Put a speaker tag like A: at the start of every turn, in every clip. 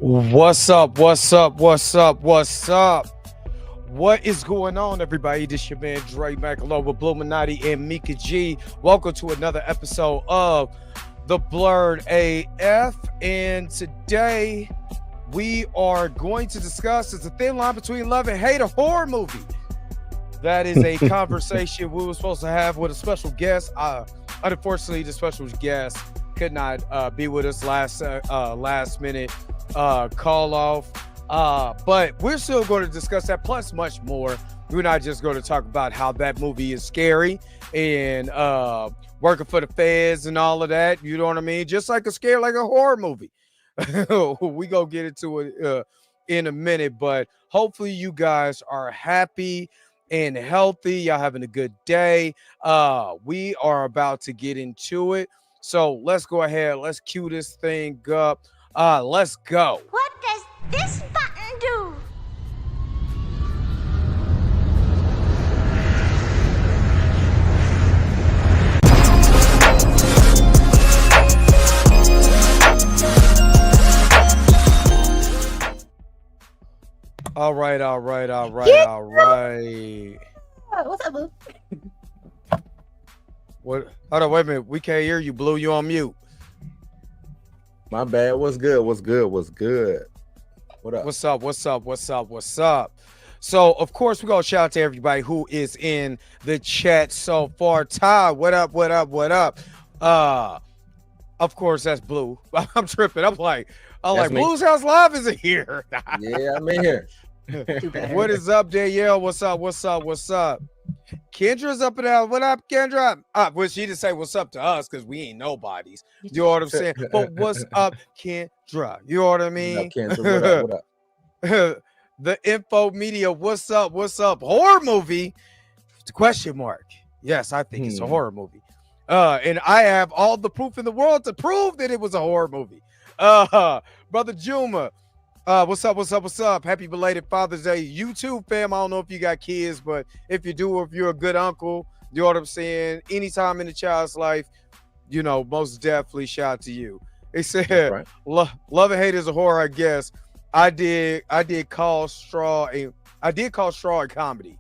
A: What's up? What's up? What's up? What's up? What is going on, everybody? This your man Dre Mac along with Bluminati and Mika G. Welcome to another episode of The Blurred AF. And today we are going to discuss it's a thin line between love and hate, a horror movie. That is a conversation we were supposed to have with a special guest. Unfortunately, the special guest could not be with us last minute call off. But we're still going to discuss that plus much more. We're not just going to talk about how that movie is scary and working for the feds and all of that. You know what I mean? Just like like a horror movie. We gonna get into it in a minute, but hopefully you guys are happy and healthy. Y'all having a good day. We are about to get into it. So let's go ahead. Let's cue this thing up. Let's go.
B: What does this button do?
A: All right.
B: What's up, Boo?
A: What? Hold on, wait a minute. We can't hear you, Blue. You on mute.
C: My bad. What's good? What up?
A: What's up? So, of course, we're going to shout out to everybody who is in the chat so far. Ty, what up? Of course, that's Blue. I'm tripping. I'm like,
C: me.
A: Blue's House Live isn't here.
C: Yeah, I'm in here.
A: What is up, Danielle? What's up? Kendra's up and out. What up, Kendra? Well, she didn't say what's up to us because we ain't nobodies. You know what I'm saying? But what's up, Kendra? You know what I mean?
C: What up, Kendra? What up?
A: The info media. What's up? Horror movie? Question mark. Yes, I think it's a horror movie. And I have all the proof in the world to prove that it was a horror movie. Brother Juma. What's up? Happy belated Father's Day. You too, fam. I don't know if you got kids, but if you do, if you're a good uncle, you know what I'm saying? Anytime in the child's life, you know, most definitely shout out to you. They said,
C: right.
A: Love and hate is a horror, I guess. I did call Straw a comedy.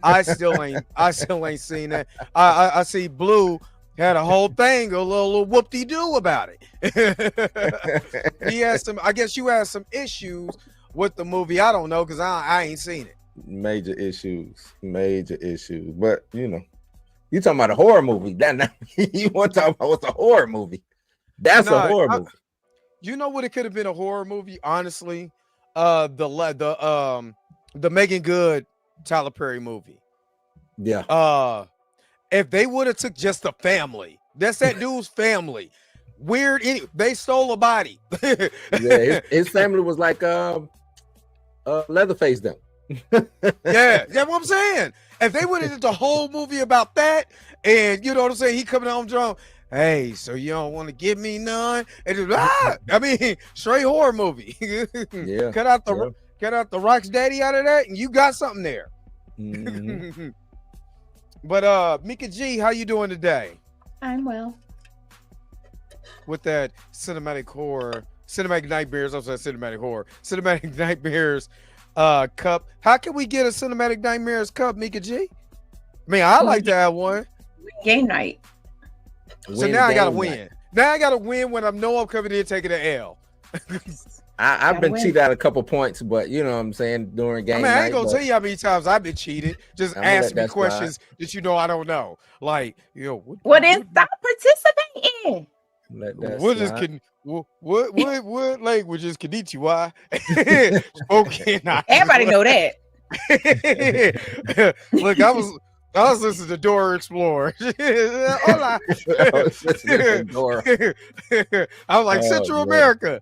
A: I still ain't seen that. I see Blue had a whole thing, a little whoop-de-doo about it. He had I guess you had some issues with the movie. I don't know, because I ain't seen it.
C: Major issues. But, you know, you talking about a horror movie. You want to talk about what's a horror movie. That's a horror movie.
A: You know what it could have been a horror movie, honestly? The Megan Good Tyler Perry movie.
C: Yeah.
A: If they would have took just the family, that's that dude's family. Weird. They stole a body.
C: Yeah, his family was like Leatherface them.
A: Yeah, that's what I'm saying. If they would have did the whole movie about that, and you know what I'm saying, he coming home drunk. Hey, so you don't want to give me none? And just, I mean, straight horror movie.
C: Yeah.
A: Cut out the Rock's daddy out of that, and you got something there.
C: Mm-hmm.
A: But Mika G, how you doing today?
B: I'm well.
A: With that cinematic nightmares cup. How can we get a cinematic nightmares cup, Mika G? I mean, I like to have one.
B: Game night.
A: So now I gotta win. Now I gotta win when I know I'm coming in taking an L.
C: I've been cheated out a couple points, but you know what I'm saying, during game night.
A: I ain't gonna tell you how many times I've been cheated. Just ask me questions that you know I don't know. Like, you know,
B: what is stop participating?
A: What language is Konnichiwa? Okay,
B: everybody know that.
A: Look, I was listening to Dora Explorer. Hola. I was like, Central America.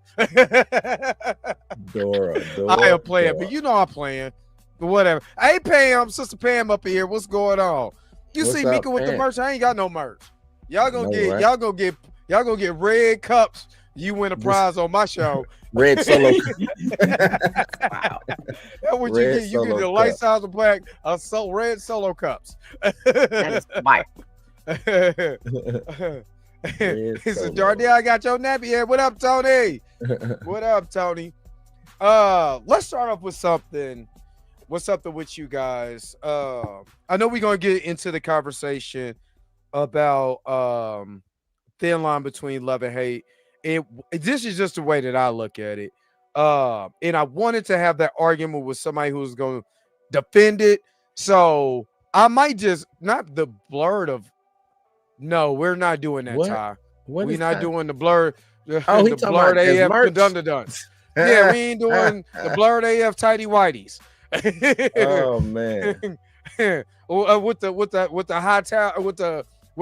C: Dora.
A: I am playing, but you know I'm playing. Whatever. Hey, Pam, Sister Pam up here. What's going on? You see Mika with the merch? I ain't got no merch. Y'all gonna get red cups. You win a prize on my show.
C: Red solo.
A: Wow. That's what you get. You get the light size of black, red solo cups.
B: That is smart.
A: He said, Jardine, I got your nappy head. What up, Tony? What up, Tony? Let's start off with something. What's something with you guys? I know we're gonna get into the conversation about thin line between love and hate. This is just the way that I look at it. And I wanted to have that argument with somebody who's going to defend it. So I might just not the blurred of. No, we're not doing that,
C: What?
A: Ty.
C: What
A: We're
C: is
A: not
C: that?
A: doing the blur.
C: Oh, he
A: the
C: talking
A: blurred
C: about his
A: AF
C: merch?
A: dun dun dun. Yeah, we ain't doing the blurred AF tidy whiteys.
C: Oh man.
A: With the high towel with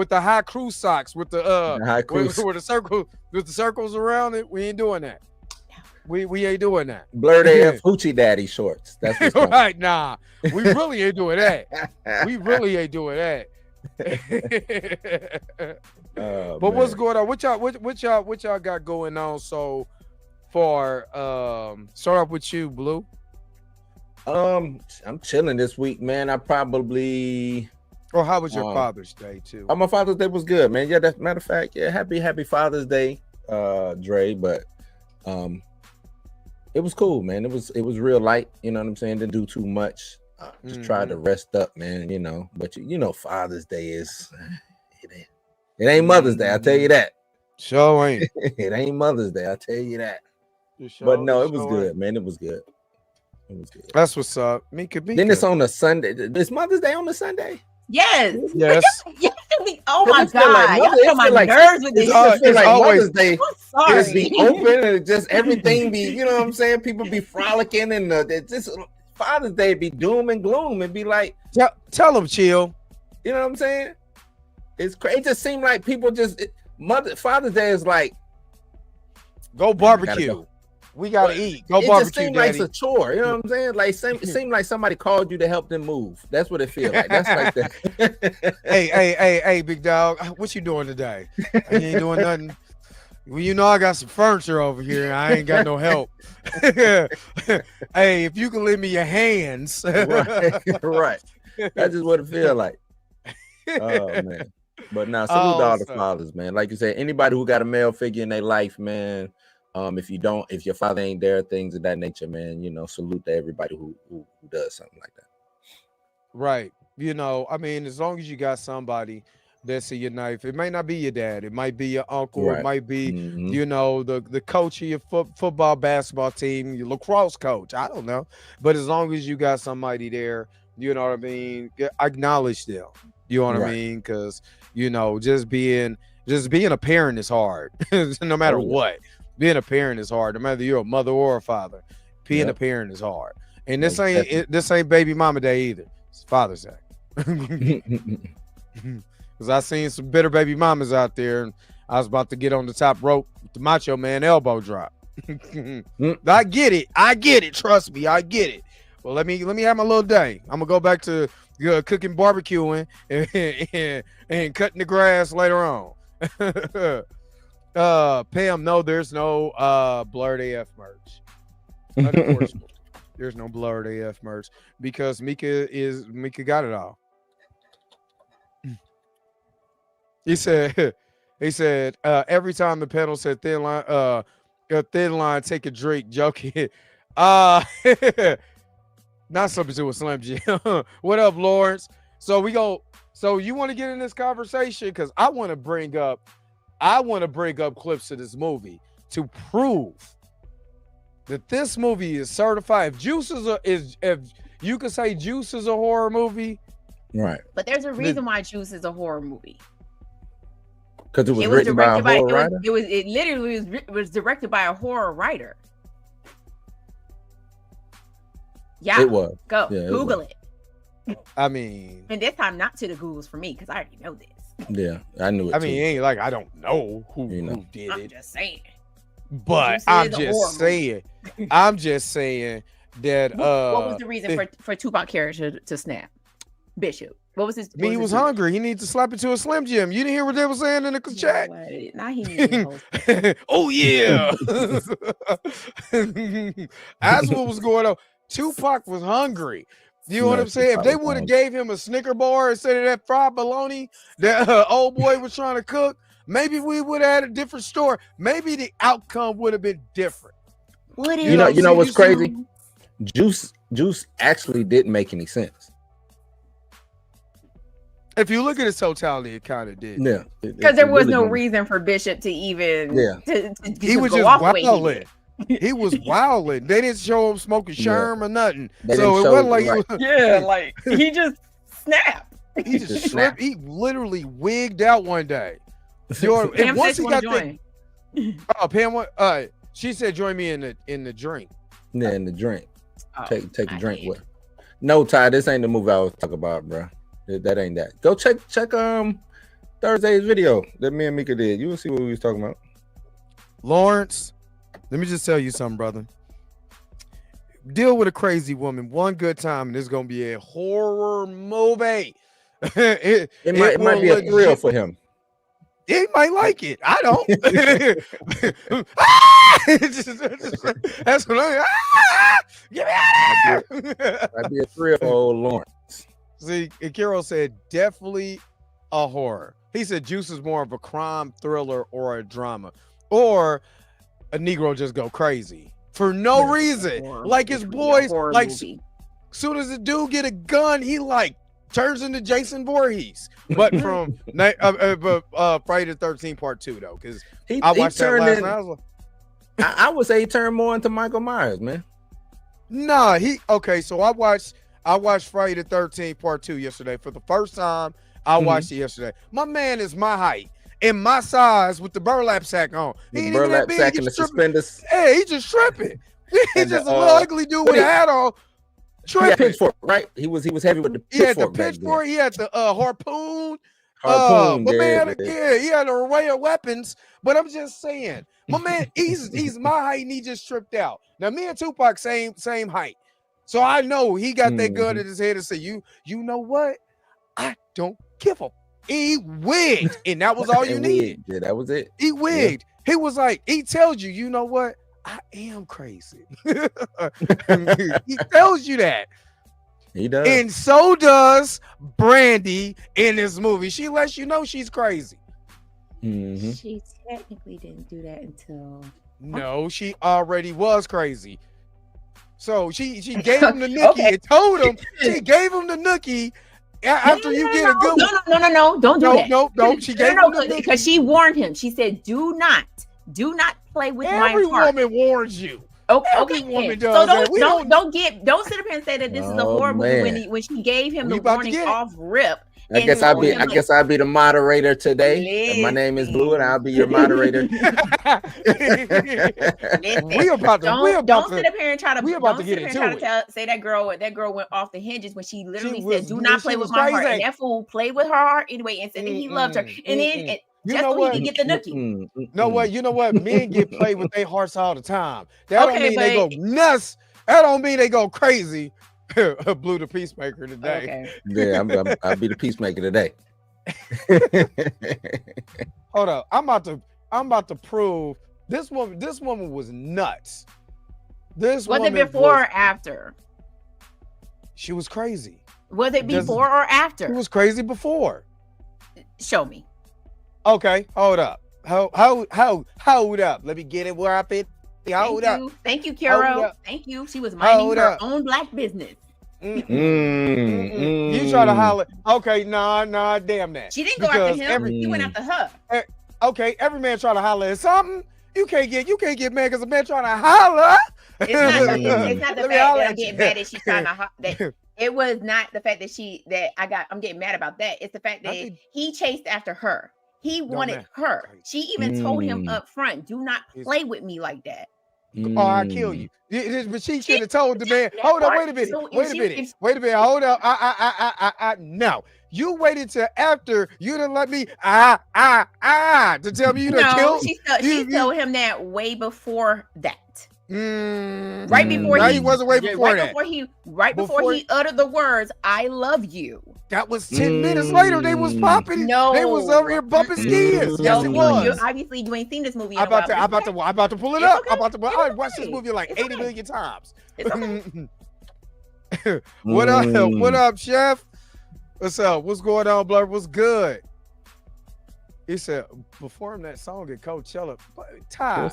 A: the high crew socks with the
C: High cruise.
A: with the circles around it. We ain't doing that. We ain't doing that.
C: Blurred AF Hoochie Daddy shorts. That's what's going on.
A: Right, nah. We really ain't doing that. We really ain't doing that.
C: Oh,
A: But what's
C: man.
A: going on? What y'all got going on so far? Start off with you, Blue.
C: I'm chilling this week, man. I probably
A: Or how was your Father's Day too?
C: my Father's Day was good, man. Yeah, that's matter of fact. Yeah, happy Father's Day, Dre. But it was cool, man. It was real light, you know what I'm saying? Didn't do too much. Just tried to rest up, man, you know. But you know, Father's Day is it ain't Mother's Day, I'll tell you that.
A: Sure ain't.
C: It ain't Mother's Day, I'll tell you that.
A: Sure,
C: But no, it was
A: sure
C: good,
A: ain't.
C: man. It was good. It was good.
A: That's what's up. Mika.
C: Then it's on a Sunday. Is Mother's Day on the Sunday?
B: Yes.
A: Yes.
B: Yes. Oh my
C: It feel like
B: God.
C: Mother-
B: Y'all
C: it
B: feel my
C: feel like-
B: nerves with this
C: It's,
B: shit.
C: it feel
A: it's
C: like
A: always-
C: Mother's Day
B: I'm
C: just
B: sorry.
C: be open and just everything be, you know what I'm saying? People be frolicking and just Father's Day be doom and gloom and be like,
A: Tell them, chill.
C: you know what I'm saying? It's crazy. It just seemed like people just Father's Day is like
A: Go barbecue. We gotta eat. Go
C: it
A: barbecue,
C: just seemed
A: daddy.
C: like it's a chore. You know what I'm saying? Like it seemed like somebody called you to help them move. That's what it feels like. That's like that.
A: Hey, big dog. What you doing today? You ain't doing nothing. Well, you know I got some furniture over here and I ain't got no help. Hey, if you can lend me your hands.
C: right. That's just what it feels like. Oh man. But now salute to all the fathers, man. Like you said, anybody who got a male figure in their life, man. If your father ain't there, things of that nature, man, you know, salute to everybody who does something like that.
A: Right. You know, I mean, as long as you got somebody that's in your life, it may not be your dad, it might be your uncle,
C: Right.
A: it might be,
C: Mhm.
A: you know, the coach of your football, basketball team, your lacrosse coach. I don't know. But as long as you got somebody there, you know what I mean, acknowledge them. You know what I
C: Right.
A: mean? Because, you know, just being a parent is hard, no matter
C: Oh, yeah.
A: what. Being a parent is hard, no matter you're a mother or a father. Being a
C: Yep.
A: parent is hard. And this
C: Most
A: this ain't baby mama day either. It's Father's Day. Because I seen some bitter baby mamas out there, and I was about to get on the top rope with the Macho Man elbow drop. I get it. Trust me, I get it. Well, let me have my little day. I'm gonna go back to cooking, barbecuing, and cutting the grass later on. Pam, no, there's no blurred AF merch. Unfortunately, there's no blurred AF merch because Mika got it all. He said every time the panel said thin line, take a drink, joking. Not something to do with Slim Jim. What up, Lawrence? So you want to get in this conversation? Because I want to bring up clips of this movie to prove that this movie is certified. If you could say Juice is a horror movie,
C: Right.
B: But there's a reason why Juice is a horror movie.
C: Because it was written by a horror writer.
B: It literally was directed by a horror writer. Yeah,
C: It was.
B: go
C: Yeah, it
B: Google
C: was.
B: it.
A: I mean,
B: And this time, not to the Googles for me because I already know this.
C: Yeah, I knew it.
A: it ain't like I don't know who did
B: I'm
A: it,
B: just saying.
A: but
B: Juice
A: I'm
B: is a
A: just
B: horror
A: saying. I'm just saying that.
B: What was the reason for Tupac character to snap? Bishop. What was his?
A: I mean, he was hungry. He needed to slap it to a Slim Jim. You didn't hear what they were saying in the chat?
B: Now he needs to host.
A: Oh yeah. That's what was going on. Tupac was hungry. You know what I'm saying? If they would have gave him a Snicker bar instead of that fried bologna that old boy was trying to cook, maybe we would have had a different story. Maybe the outcome would have been different.
B: What is
C: You know what's
B: it?
C: crazy? Juice actually didn't make any sense.
A: If you look at its totality, it kind of did.
C: Yeah,
B: Because there was
C: really
B: no
C: didn't.
B: reason for Bishop to even to
A: He was
B: go
A: just
B: off the way he
A: wilding.
B: did.
A: He was wilding. They didn't show him smoking
C: Yeah.
A: sherm or nothing.
C: They
A: So
C: didn't
A: it
C: show
A: wasn't
C: it,
A: like
C: right.
B: Yeah, like he just snapped.
A: he just
C: Just
A: stripped. He literally wigged out one day. And
B: Pam
A: once
B: said
A: he
B: she
A: got
B: want to
A: the,
B: join.
A: Pam, she said, "Join me in the drink."
C: Yeah, in the drink.
B: Oh,
C: Take a
B: I
C: drink
B: did.
C: with her. No, Ty, this ain't the movie I was talking about, bro. That ain't that. Go check Thursday's video that me and Mika did. You will see what we was talking about.
A: Lawrence, let me just tell you something, brother. Deal with a crazy woman one good time, and it's gonna be a horror movie. it
C: It might be a thrill for him.
A: He might like it. I don't. That's what I. Get me out of here.
C: Might be a thrill for old Lawrence.
A: See, Kiro said definitely a horror. He said Juice is more of a crime thriller or a drama, or a Negro just go crazy for no reason.
B: Horror.
A: Like his
B: It could be a
A: boys,
B: horror
A: like
B: movie.
A: soon as the dude get a gun, he like turns into Jason Voorhees. But from Friday the 13th Part 2 though, because I watched that last night. I was like,
C: I would say he turned more into Michael Myers, man.
A: nah, so I watched Friday the 13th Part 2 yesterday for the first time. I watched it yesterday. My man is my height and my size with the burlap sack on. He
C: The
A: ain't even that
C: burlap
A: big.
C: sack
A: He
C: and the
A: just tripping.
C: suspenders.
A: Hey, he just tripping. He's
C: And
A: just
C: the,
A: a little ugly dude with a hat on.
C: He had
A: Tripping.
C: pitchfork, right? He was heavy with the
A: He had the
C: pitchfork. back then.
A: pitchfork. He had the harpoon.
C: Harpoon,
A: My
C: yeah,
A: man,
C: yeah.
A: he had an array of weapons. But I'm just saying, my man, he's my height and he just tripped out. Now me and Tupac same height, so I know he got that gun in his head and say, you know what? I don't give a. He wigged, and that was all you
C: And
A: need.
C: Yeah, that was it.
A: He wigged. He was like, he tells you, you know what? I am crazy. He tells you that.
C: He does.
A: And so does Brandy in this movie. She lets you know she's crazy.
C: Mhm.
B: She technically didn't do that until
A: No, she already was crazy. So she gave him the nookie
B: Okay.
A: and told him she gave him the nookie after you get a good one.
B: No, don't do that.
A: No. She gave him the nookie.
B: Because she warned him. She said, do not play with
A: Every
B: my heart.
A: woman warns you.
B: Okay,
A: every
B: okay.
A: woman
B: So
A: does that. We
B: don't sit up here and say that this is a
C: Oh,
B: horror movie
C: man.
B: when she gave him
A: We
B: the
A: about to
B: warning
A: get it.
B: off rip.
C: I
B: and
C: guess I'll
B: told
C: be
B: him,
C: I
B: like,
C: guess I'll be the moderator today. And my name is Blue, and I'll be your moderator.
A: we about to
B: Don't sit up here and try to.
A: we about
B: Don't
A: to
B: sit
A: get
B: up here and
A: into
B: try to say that girl went off the hinges when she literally
A: was-
B: said, "Do not
A: she
B: play
A: was
B: with my heart."
A: crazy.
B: And that fool played with her heart anyway and said that he loved her. And then
A: You
B: just
A: know
B: so
A: what?
B: he could get the nookie.
A: You know what? Men get played with their hearts all the time. That don't
B: Okay,
A: mean they go
B: but-
A: nuts. That don't mean they go crazy. Blue the peacemaker today.
B: Okay.
C: Yeah, I'll be the peacemaker today.
A: Hold up. I'm about to prove this woman was nuts. This
B: Was
A: woman
B: it before or after?
A: she was crazy.
B: Was it
A: Does-
B: before or
A: She
B: after?
A: was crazy before.
B: Show me.
A: Okay, hold up. Hold up. Let me get it where I fit. Hold up.
B: Thank you,
A: Hold
B: Carol.
A: up.
B: Thank you. She was minding
A: Hold
B: her
A: up.
B: own black business.
A: You try to holler. Okay, nah, damn that.
B: She didn't go after
A: Because
B: him. He went after her.
A: Okay, every man try to holler at something. You can't get mad because a man trying to holler.
B: It's not the
A: Let
B: fact
A: me
B: that
A: holler
B: I'm
A: at you.
B: getting mad that she's trying to it was not the fact that I'm getting mad about that. It's the fact
A: I
B: that
A: think-
B: he chased after her. He wanted
A: man.
B: her. She even told him
C: Mm.
B: up front, do not play with me like that.
A: Oh, I kill you. But she should have told the man.
B: that
A: Hold up,
B: part.
A: wait a minute.
B: So if
A: Wait a
B: she-
A: minute.
B: if-
A: Wait a minute. Hold up. No. You waited till after you didn't let me to tell me you done
B: No,
A: killed.
B: she told him that way before that.
A: Right
B: before
A: no,
B: he-
A: he wasn't way before that.
B: Before he uttered the words, I love you.
A: That was 10 minutes later. They was popping.
B: No.
A: They was over here bumping skis. Yes, it was.
B: Obviously, you ain't seen this movie.
A: I'm about to pull it
B: It's
A: up.
B: okay.
A: I watched this
B: okay.
A: movie like
B: It's
A: 80
B: okay.
A: million times.
B: It's okay.
A: What up? What up, chef? What's up? What's going on, Blur? What's good? He said, perform that song at Coachella. Ty,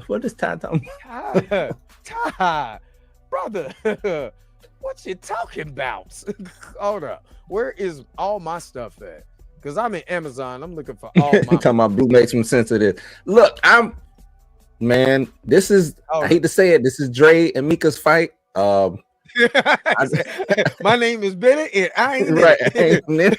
C: What is Ty talking about?
A: Ty, brother, what you talking about? Hold up. Where is all my stuff at? Because I'm in Amazon. I'm looking for all my
C: Talking about Blue makes some sense of this. Look, this is,
A: Oh.
C: I hate to say it, this is Dre and Mika's fight.
A: My name is Bennett, and I ain't
C: Right.
A: it.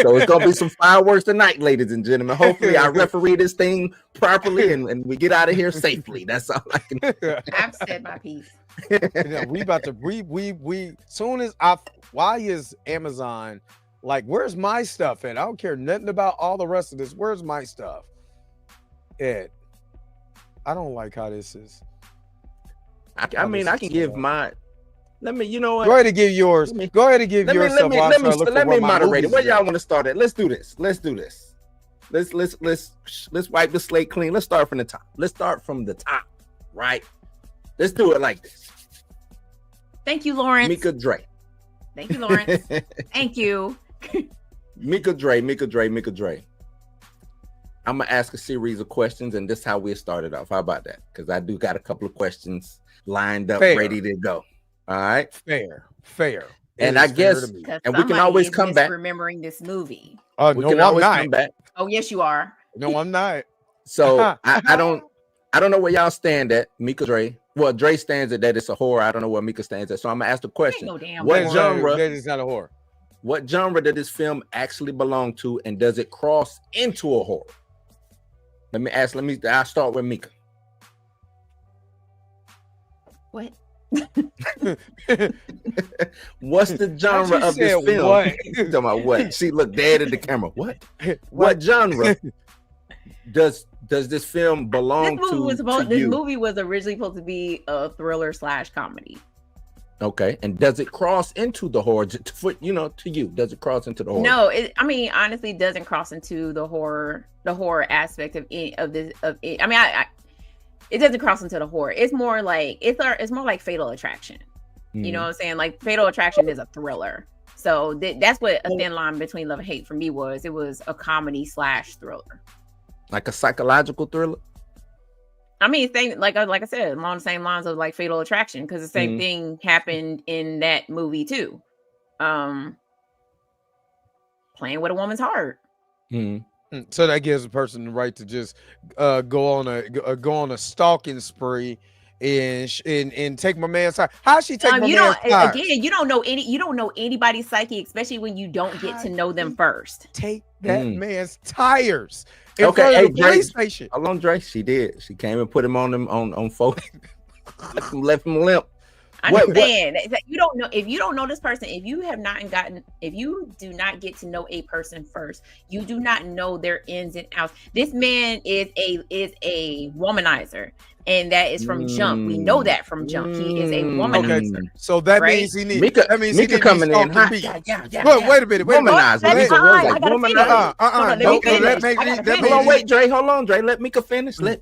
C: So it's gonna be some fireworks tonight, ladies and gentlemen. Hopefully, I referee this thing properly and we get out of here safely. That's all I can.
B: I've said my piece.
A: Yeah, we about to we soon as why is Amazon like, where's my stuff at? I don't care nothing about all the rest of this. Where's my stuff? Ed, I don't like how this is.
C: I mean, I can give my. Let me. You know what?
A: Go ahead and give yours. Go ahead and give yours.
C: Let me moderate it. Where y'all want to start at? Let's do this. Let's wipe the slate clean. Let's start from the top. Right. Let's do it like this.
B: Thank you, Lawrence.
C: Mika Dre.
B: Thank you, Lawrence. Thank you.
C: Mika Dre. I'm gonna ask a series of questions, and this is how we started off. How about that? Because I do got a couple of questions lined up, ready to go. All right.
A: Fair.
C: And I guess, and we can always come back.
B: Remembering this movie.
C: We can always come back.
B: Oh, yes, you are.
A: No, I'm not.
C: So I don't know where y'all stand at, Mika Dre. Well, Dre stands at that it's a horror. I don't know where Mika stands at. So I'm gonna ask the question: what genre?
A: That is not a horror.
C: What genre did this film actually belong to, and does it cross into a horror? I'll start with Mika.
B: What?
C: What's the genre of this film?
A: What?
C: Talking about what? She looked dead at the camera. What genre does this film belong to?
B: This movie was originally supposed to be a thriller / comedy.
C: Okay, and does it cross into the horror? To you, does it cross into the horror?
B: No, honestly, it doesn't cross into the horror aspect of any of this. It doesn't cross into the horror. It's more like it's more like Fatal Attraction. You know what I'm saying? Like Fatal Attraction is a thriller, so that's what a thin line between love and hate for me was. It was a comedy / thriller,
C: like a psychological thriller.
B: I mean, like I said, along the same lines of like Fatal Attraction, because the same thing happened in that movie too. Playing with a woman's heart.
A: So that gives a person the right to just go on a stalking spree and take my man's side. How she take my man's side?
B: Again, you don't know anybody's psyche, especially when you don't get to know them first.
A: Take that man's tires.
C: Okay, hey, Dre.
A: Station.
C: How long, Dre? She did. She came and put him on focus. left him limp.
B: I'm saying you don't know if you don't know this person. If you do not get to know a person first, you do not know their ins and outs. This man is a womanizer, and that is from jump. We know that from jump. He is a womanizer.
A: Okay, so that means he needs.
C: Mika coming in.
A: Wait a minute.
C: Womanizer.
B: Hold
C: on, wait, Dre. Hold on, Dre. Let Mika finish. Hold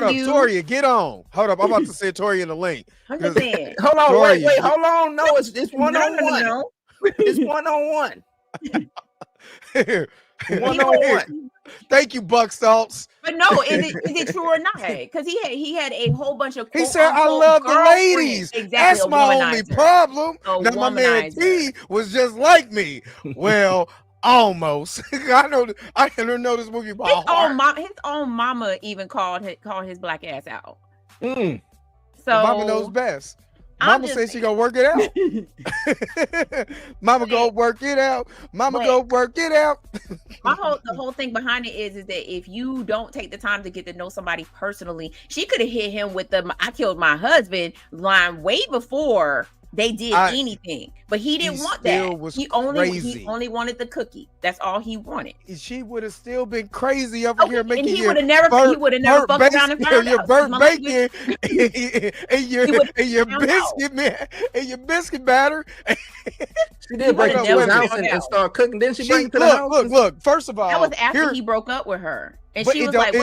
A: up, Toria, get on. Hold up, I'm about to say Toria in the link.
B: I'm just saying.
C: Hold on, wait, hold on. No, it's 1-on-1.
B: No.
C: It's 1-on-1.
A: 1-on-1. Thank you, Buck Stoltz.
B: But no, is it true or not? Because he had a whole bunch of.
A: He said, "I love the ladies."
B: Exactly,
A: that's my only problem. Now my man T was just like me. Well, almost. I don't know this movie by heart.
B: His own mama even called his black ass out.
A: So
B: Mama
A: knows best. Mama says she gonna work it out. Mama go work it out. Go work it out.
B: The whole thing behind it is that if you don't take the time to get to know somebody personally, she could have hit him with the "I killed my husband" line way before they did anything. But he didn't want that. He only wanted the cookie. That's all he wanted.
A: She would have still been crazy over here making
B: and he would have never fucked around and found
A: your
B: out.
A: Burnt bacon and your biscuit batter.
C: She did break it down and start cooking. Then she bring it to the house.
A: Look. First of all,
B: that was after he broke up with her, and she was like,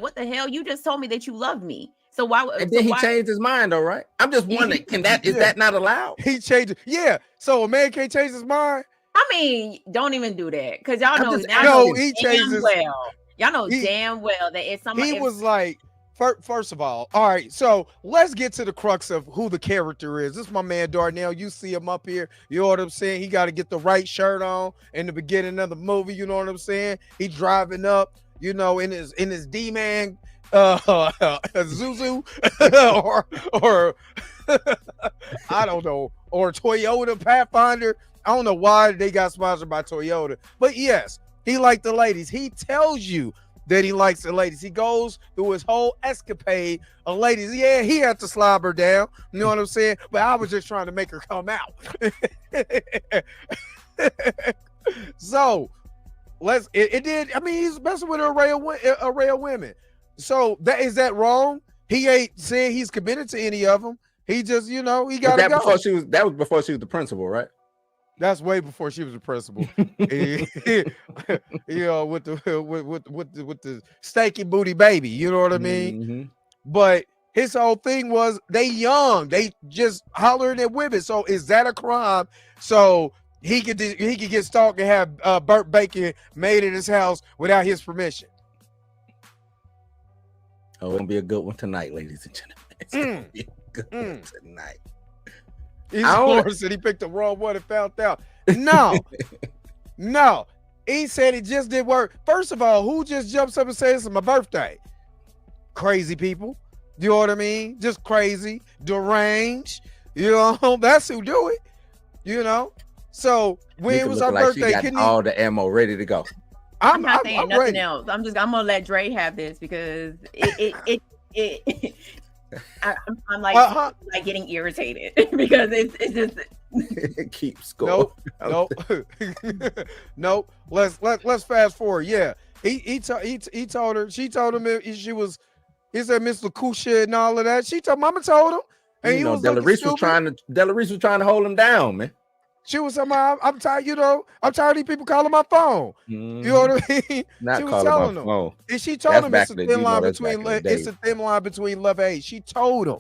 B: "What the hell? You just told me that you loved me." So why?
C: And then he changed his mind, all right? I'm just wondering, is that not allowed?
A: He changed it. Yeah. So a man can't change his mind.
B: I mean, don't even do that because y'all
C: I'm
B: know
C: just
B: damn
A: No, he
B: damn
A: chases.
B: well. Y'all know
A: He
B: damn well that if
A: he
B: somebody, if,
A: was like, first of all right. So let's get to the crux of who the character is. This is my man Darnell. You see him up here. You know what I'm saying? He got to get the right shirt on in the beginning of the movie. You know what I'm saying? He driving up, you know, in his D-Man Zuzu or I don't know, or Toyota Pathfinder. I don't know why they got sponsored by Toyota, but yes, he liked the ladies. He tells you that he likes the ladies. He goes through his whole escapade of ladies. Yeah, he had to slob her down. You know what I'm saying? But I was just trying to make her come out. So it did. I mean, he's messing with an array of women. So that wrong? He ain't saying he's committed to any of them. He just, you know, he got to go.
C: That was before she was the principal, right?
A: That's way before she was a principal. You know, with the stanky booty baby. You know what I mean?
C: Mm-hmm.
A: But his whole thing was they young, they just hollering at women. So is that a crime? So he could get stalked and have burnt bacon made in his house without his permission.
C: Oh, it's gonna be a good one tonight, ladies and gentlemen. It's gonna be a good one tonight.
A: He said he picked the wrong one and found out. No, no. He said it just didn't work. First of all, who just jumps up and says it's my birthday? Crazy people. You know what I mean? Just crazy, deranged. You know, that's who do it. You know. So when it was our birthday,
C: she got all the ammo ready to go.
B: I'm not saying nothing ready. Else. I'm gonna let Dre have this because I'm like getting irritated because it's just
C: it keeps going.
A: No. Let's fast forward. Yeah, he told her. She told him she was. He said Miss LaCouche and all of that. Mama told him, and he was
C: Delarice was trying to hold him down, man.
A: She was somehow, I'm tired, you know, I'm tired of these people calling my phone. You know what I mean?
C: Not
A: she
C: was telling him. Phone.
A: And she told him it's a thin line between love and hate. She told him,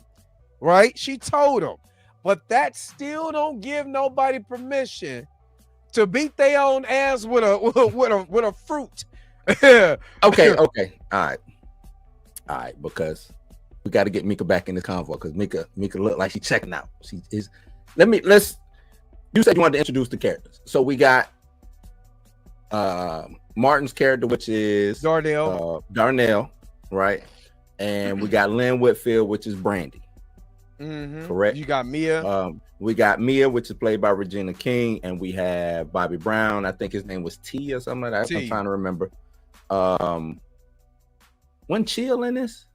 A: right? She told him. But that still don't give nobody permission to beat their own ass with a fruit.
C: Okay. All right, because we got to get Mika back in the convo because Mika look like she's checking out. She is. You said you wanted to introduce the characters. So we got Martin's character, which is
A: Darnell,
C: right? And we got Lynn Whitfield, which is Brandy.
A: Mm-hmm.
C: Correct.
A: You got Mia.
C: We got Mia, which is played by Regina King, and we have Bobby Brown. I think his name was T or something like that. I'm trying to remember. When Chill in this?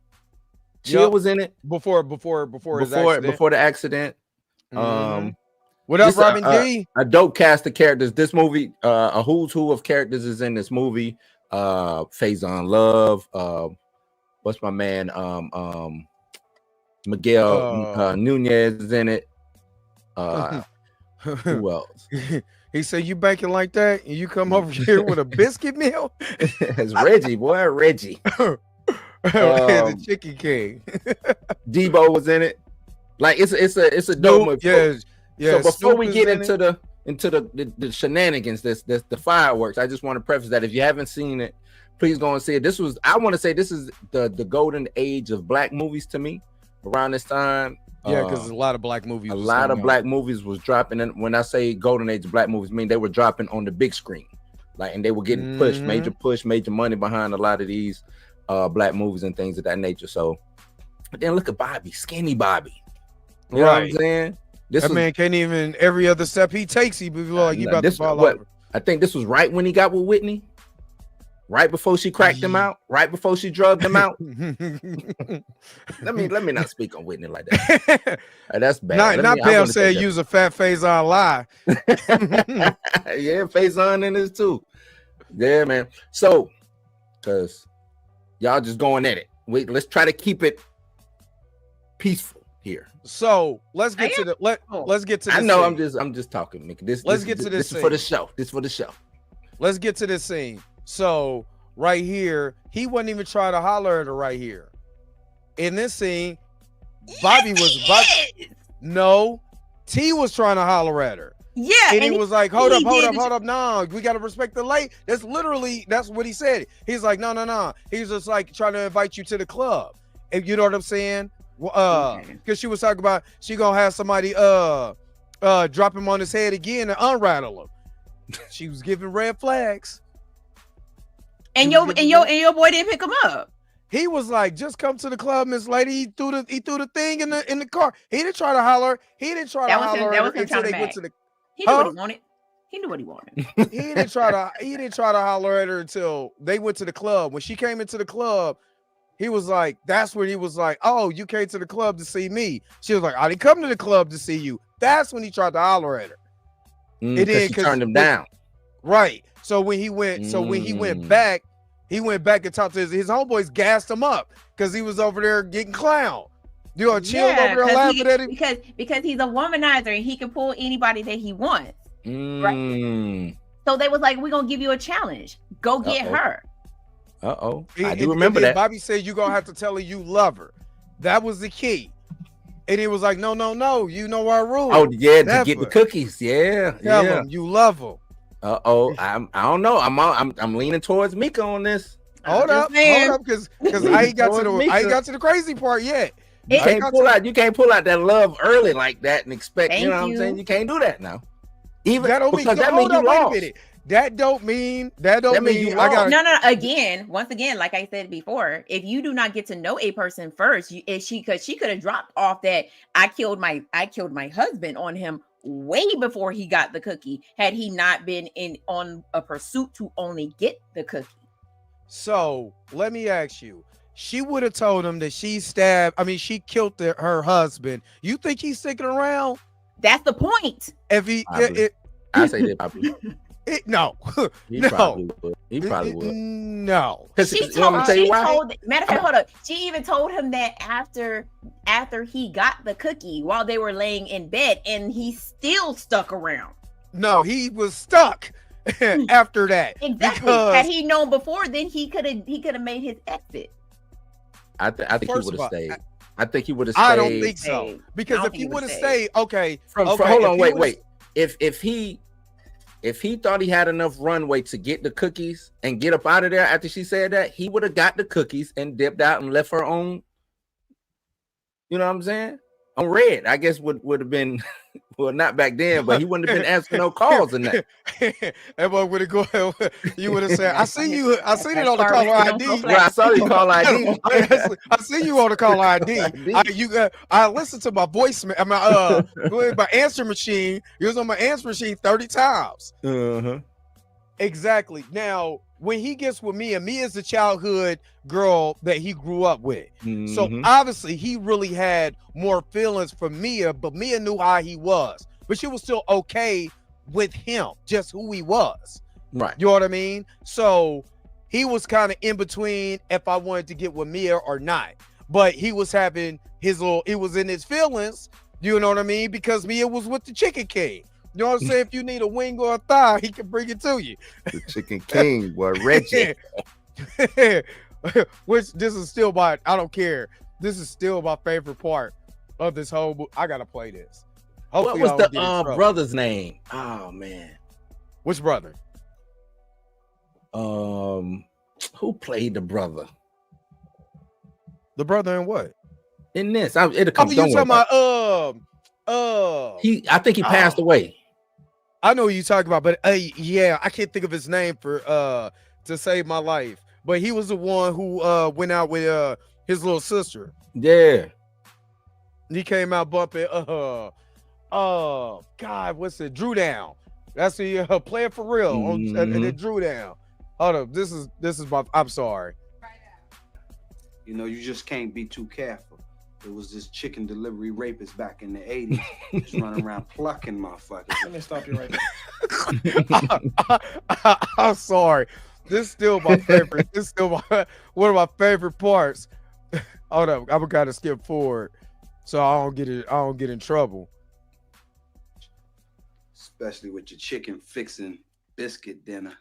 C: Chill was in it before the accident.
A: Mm-hmm. What up, Robin D?
C: A dope cast of characters. This movie, a who's who of characters is in this movie. Faison Love. What's my man? Miguel Nunez is in it. Who else?
A: He said, "You banking like that, and you come over here with a biscuit meal."
C: It's Reggie, boy, Reggie.
A: The Chicken King.
C: Debo was in it. Like it's a dope movie.
A: Yeah.
C: So before we get into the shenanigans, the fireworks, I just want to preface that if you haven't seen it, please go and see it. I want to say this is the golden age of black movies to me around this time.
A: Yeah, because a lot of black movies.
C: Black movies was dropping. And when I say golden age of black movies, I mean they were dropping on the big screen, and they were getting pushed, major money behind a lot of these black movies and things of that nature. So, but then look at Bobby, skinny Bobby. You know what I'm saying?
A: Man can't even every other step he takes, he be like he about to fall over.
C: I think this was right when he got with Whitney. Right before she cracked him out, right before she drugged him out. Let me not speak on Whitney like that. That's bad.
A: Not Pam said use a fat Faison lie.
C: Yeah, Faison in this too. Yeah, man. So, because y'all just going at it. Let's try to keep it peaceful here.
A: So let's get to let's get to this.
C: I know
A: scene.
C: I'm just talking, Mickey. This is for the show. This is for the show.
A: Let's get to this scene. So right here, he wasn't even trying to holler at her right here. In this scene, Bobby was no, T was trying to holler at her.
B: Yeah,
A: and he was like, hold
B: did
A: up, no, we gotta respect the late. That's what he said. He's like, no. He's just like trying to invite you to the club. And you know what I'm saying? Because she was talking about she gonna have somebody drop him on his head again and unrattle him. She was giving red flags.
B: And your boy didn't pick him up.
A: He was like, just come to the club, Miss Lady. He threw the thing in the car. He didn't try to holler. He didn't try to holler at her until they went to the.
B: He knew what he wanted. He knew what he wanted.
A: He didn't try to holler at her until they went to the club. When she came into the club, he was like, that's when he was like, oh, you came to the club to see me. She was like, I didn't come to the club to see you. That's when he tried to holler at her.
C: Because she turned him down.
A: Right. So when he went back, he went back and talked to his homeboys, gassed him up because he was over there getting clowned. You know, chilled over there laughing at him.
B: Because he's a womanizer and he can pull anybody that he wants. Right. So they was like, we're gonna give you a challenge. Go get her.
C: I do remember that.
A: Bobby said you're gonna have to tell her you love her. That was the key. And he was like, no, you know our rules.
C: Oh, yeah, to get the cookies. Yeah.
A: Tell him you love him.
C: I don't know. I'm leaning towards Mika on this.
A: Hold up, because I ain't got to the crazy part yet.
C: You can't pull out that love early like that and expect. You know what I'm saying? You can't do that now. Even that means you lost.
A: That don't mean you lost.
B: No. Again, once again, like I said before, if you do not get to know a person first, she could have dropped off that I killed my husband on him way before he got the cookie, had he not been on a pursuit to only get the cookie.
A: So let me ask you, she would have told him that she killed her husband. You think he's sticking around?
B: That's the point.
A: If he,
C: I say that probably.
A: No,
C: he probably would.
A: No,
B: matter of fact, hold up. She even told him that after he got the cookie while they were laying in bed, and he still stuck around.
A: No, he was stuck after that.
B: Exactly. Had he known before, then he could have made his exit.
C: I think he would have stayed. I think he would have stayed.
A: I don't think so. Because if he would have stayed, okay.
C: Hold on, wait. If he thought he had enough runway to get the cookies and get up out of there after she said that, he would have got the cookies and dipped out and left her on. You know what I'm saying? On red, I guess would have been, well, not back then, but he wouldn't have been answering no calls in that.
A: That boy would have gone. You would have said, "I seen it on the caller ID."
C: Well, I saw you call ID.
A: I see you on the caller ID. I listened to my voicemail. My answer machine. You was on my answer machine 30 times. Exactly. Now, when he gets with Mia is the childhood girl that he grew up with. So obviously he really had more feelings for Mia, but Mia knew how he was. But she was still okay with him, just who he was.
C: Right.
A: You know what I mean? So he was kind of in between if I wanted to get with Mia or not. But he was having it was in his feelings, you know what I mean? Because Mia was with the Chicken King. You know what I'm saying? If you need a wing or a thigh, he can bring it to you.
C: The Chicken King, boy, Reggie.
A: Which this is still I don't care. This is still my favorite part of this whole. I gotta play this.
C: Hopefully what was the brother's name? Oh man,
A: which brother?
C: Who played the brother?
A: The brother in what?
C: In this, it'll come.
A: You talking about
C: I think he passed away.
A: I know what you're talking about, but yeah, I can't think of his name for to save my life. But he was the one who went out with his little sister.
C: Yeah.
A: He came out bumping God, what's it? Drew Down. That's the player for real. And then Drew Down. Hold up. This is my I'm sorry.
D: You know, you just can't be too careful. There was this chicken delivery rapist back in the 80s just running around plucking motherfuckers.
E: Let me stop you right there.
A: I'm sorry. This is still my favorite. This is still one of my favorite parts. Hold up. I'm gonna skip forward so I don't get in trouble.
D: Especially with your chicken fixing biscuit dinner.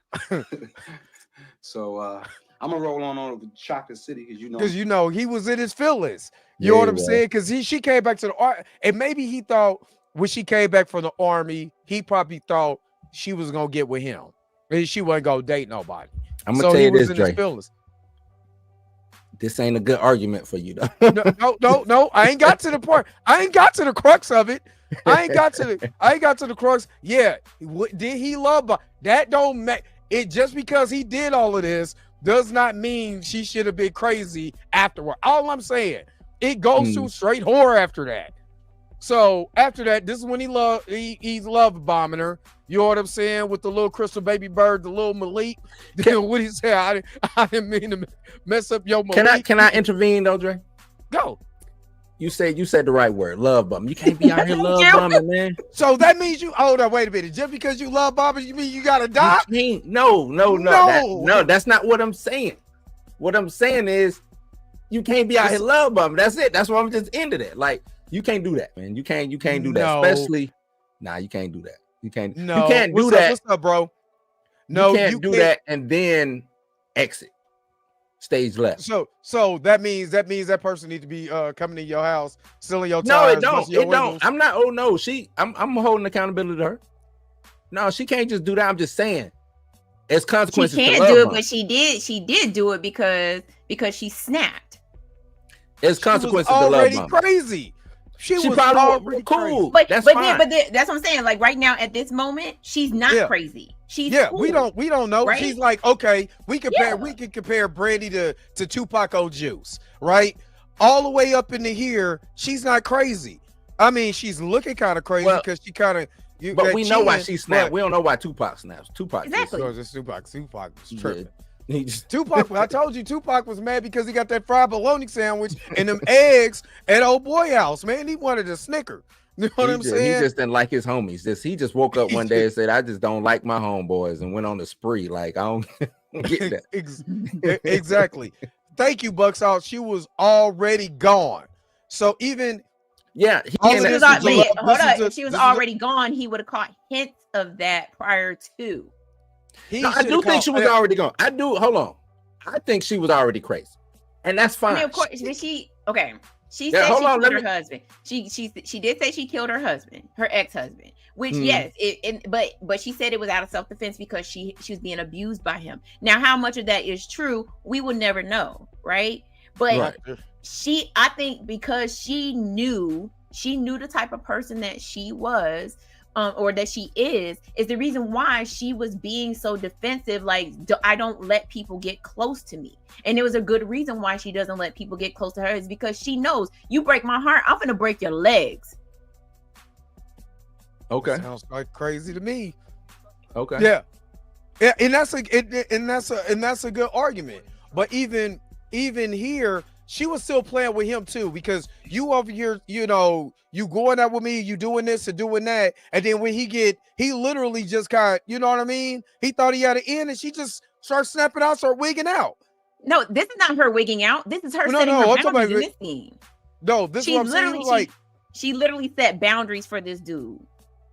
D: So I'm gonna roll on over to Chocolate City because
A: you know he was in his feelings. You know what I'm saying? Because she came back to the art, and maybe he thought when she came back from the army, he probably thought she was gonna get with him, and she wasn't gonna date nobody.
C: I'm gonna tell you this, Dre.
A: Feelings.
C: This ain't a good argument for you, though.
A: No. I ain't got to the point. I ain't got to the crux of it. I ain't got to the crux. Yeah, did he love Bob? That don't make it. Just because he did all of this does not mean she should have been crazy afterward. All I'm saying, it goes to straight horror after that. So after that, this is when he's love bombing her. You know what I'm saying? With the little crystal baby bird, the little Malik. What he said, I didn't mean to mess up your Malik.
C: Can I intervene though, Dre?
A: Go.
C: You said the right word, love bombing. You can't be out here love bombing, man.
A: So that means you hold on, wait a minute. Just because you love bombing, you mean you gotta die?
C: No, that's not what I'm saying. What I'm saying is you can't be out here love bombing. That's it. That's why I'm just into that. Like, you can't do that, man. You can't do that. Especially, you can't do that. You can't do that.
A: What's up, bro? No,
C: you can't do that and then exit. Stage left.
A: So that means that person needs to be coming to your house, stealing your
C: tires.
A: No,
C: it don't. I'm not. Oh no, I'm holding accountability to her. No, she can't just do that. I'm just saying, it's consequences.
B: She can't do it, but she did. She did do it because she snapped.
C: It's consequences.
A: Already crazy. She was probably
C: cool.
B: But
C: that's
B: that's what I'm saying. Like right now, at this moment, she's not crazy. She's cool,
A: we don't know.
B: Right?
A: She's like, okay, we can compare Brandy to Tupac Juice, right? All the way up into here, she's not crazy. I mean, she's looking kind of crazy because she kind of.
C: But we know why she snapped. We don't know why Tupac snaps. Tupac
B: exactly.
A: Tupac was tripping. Tupac, I told you, Tupac was mad because he got that fried bologna sandwich and them eggs at old boy house. Man, he wanted a Snicker. You know what I'm saying?
C: He just didn't like his homies. He just woke up one day and said, "I just don't like my homeboys," and went on the spree. Like, I don't get that.
A: Exactly. Thank you, Bucks Out. She was already gone. So even
B: if she was already gone, he would have caught hints of that prior to.
C: I do think she was already gone. I do. Hold on. I think she was already crazy, and that's fine.
B: I mean, of course, she said she killed her husband. She did say she killed her husband, her ex-husband. Which but she said it was out of self-defense because she was being abused by him. Now, how much of that is true, we will never know, right? But I think because she knew the type of person that she was. Or that she is the reason why she was being so defensive. Like, I don't let people get close to me. And it was a good reason why she doesn't let people get close to her is because she knows you break my heart, I'm gonna break your legs.
C: Okay.
A: Sounds like crazy to me.
C: Okay.
A: Yeah. And that's a good argument. But even here, she was still playing with him too, because you over here, you going out with me, you doing this and doing that, and then when he literally just kind of, you know what I mean? He thought he had an end, and she just started snapping out, start wigging out.
B: No, this is not her wigging out. This is her setting her boundaries in this scene.
A: No, this is what I'm saying.
B: She literally set boundaries for this dude.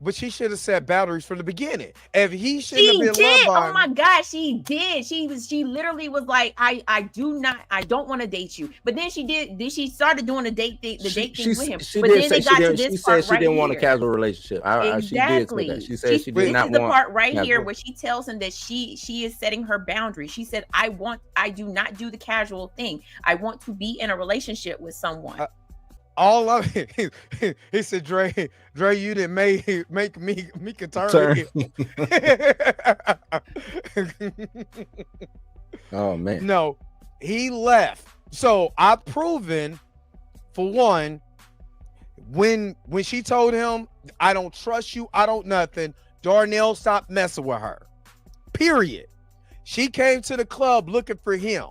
A: But she should have set boundaries from the beginning. If he should have been love bombing.
B: Oh my God, she did. She literally was like, I don't want to date you. But then she started doing the date thing with him. But then they got to this part right here. She said she didn't
C: want a casual relationship.
B: Exactly.
C: She did say that. She said she did not want.
B: This is the part right here where she tells him that she is setting her boundaries. She said, I do not do the casual thing. I want to be in a relationship with someone.
A: All of it. He said, Dre, you didn't make me turn.
C: Oh man.
A: No, he left. So I've proven, for one, when she told him, I don't trust you, I don't nothing, Darnell stopped messing with her. Period. She came to the club looking for him,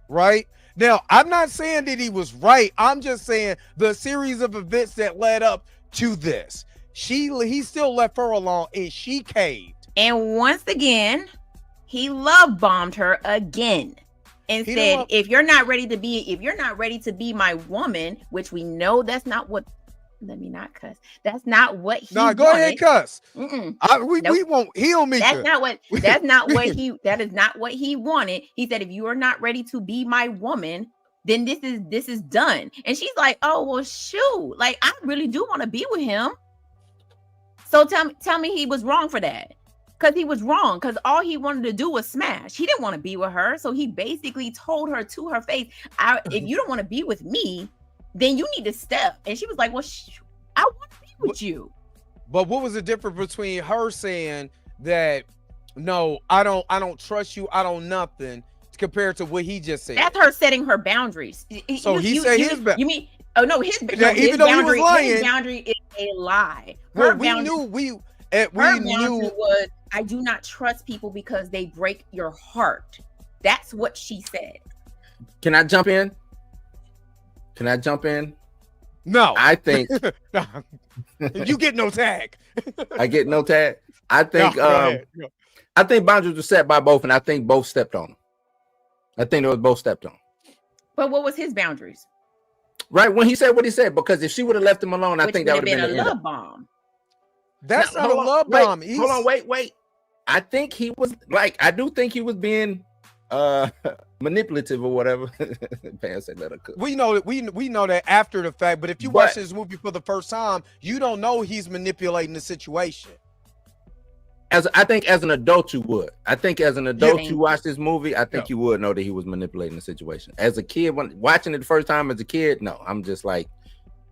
A: right? Now, I'm not saying that he was right. I'm just saying the series of events that led up to this. He still left her alone, and she caved.
B: And once again, he love bombed her again and said, if you're not ready to be my woman, which we know that's not what. Let me not cuss. That's not what he wanted.
A: Go ahead, cuss.
B: Nope.
A: We won't heal me.
B: That is not what he wanted. He said, if you are not ready to be my woman, then this is done. And she's like, oh well, shoot. Like, I really do want to be with him. So tell me he was wrong for that. Because he was wrong. Because all he wanted to do was smash. He didn't want to be with her. So he basically told her to her face, if you don't want to be with me, then you need to step. And she was like, well, I want to be with you.
A: But what was the difference between her saying that, no, I don't trust you, I don't nothing, compared to what he just said?
B: That's her setting her boundaries.
A: So he said his boundary.
B: You mean, oh no, his
A: boundary. Even
B: his
A: though
B: boundary,
A: he was lying,
B: his boundary is a lie.
A: Well, we knew
B: was, I do not trust people because they break your heart. That's what she said.
C: Can I jump in?
A: No.
C: I think
A: you get no tag.
C: I get no tag. I think I think boundaries were set by both, and I think both stepped on them. I think they were both stepped on.
B: But what was his boundaries?
C: Right when he said what he said, because if she would have left him alone, I think that would have been
B: a love bomb.
A: That's not a love bomb.
C: Hold on, wait. I think he was I do think he was being manipulative or whatever. Pam said let her cook.
A: We know that after the fact, but if you watch this movie for the first time, you don't know he's manipulating the situation.
C: I think as an adult you would. I think as an adult you watch this movie, I think you would know that he was manipulating the situation. As a kid, when watching it the first time as a kid, no, I'm just like,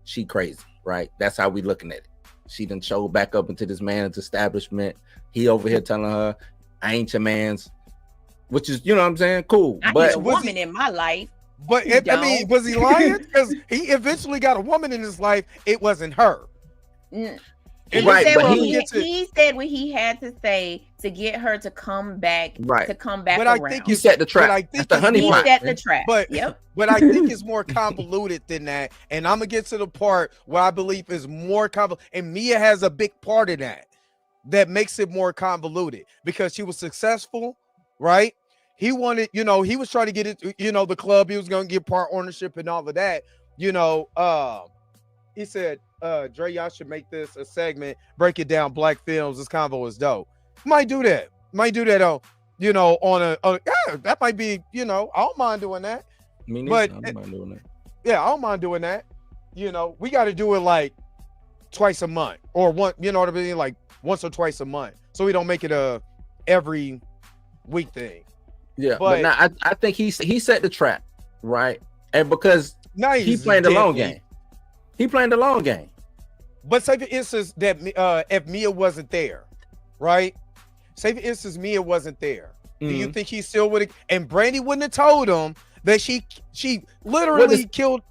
C: she crazy, right? That's how we looking at it. She done showed back up into this man's establishment. He over here telling her, I ain't your man's, which is, you know what I'm saying? Cool.
B: I need a woman in my life.
A: But I mean, was he lying? Because he eventually got a woman in his life. It wasn't her.
B: He said what he had to say to get her to come back, to come back
A: but
B: around.
A: I think
C: he set the trap. I think the honey pot.
B: He set the trap.
A: But I think it's more convoluted than that. And I'm gonna get to the part where I believe is more convoluted. And Mia has a big part of that makes it more convoluted because she was successful, right? He wanted, he was trying to get it, the club. He was gonna get part ownership and all of that. He said, Dre, y'all should make this a segment, break it down, black films. This convo is dope. Might do that on, that might be, I don't mind doing that.
C: Me neither. I don't mind doing that.
A: Yeah, I don't mind doing that. We got to do it like twice a month or one, you know what I mean? Like once or twice a month. So we don't make it a every week thing.
C: Yeah, but now I think he set the trap, right? And because he playing the long game. He playing the long game.
A: But say for instance that if Mia wasn't there, right? Say for instance Mia wasn't there. Do you think he still would have? And Brandy wouldn't have told him that she literally killed.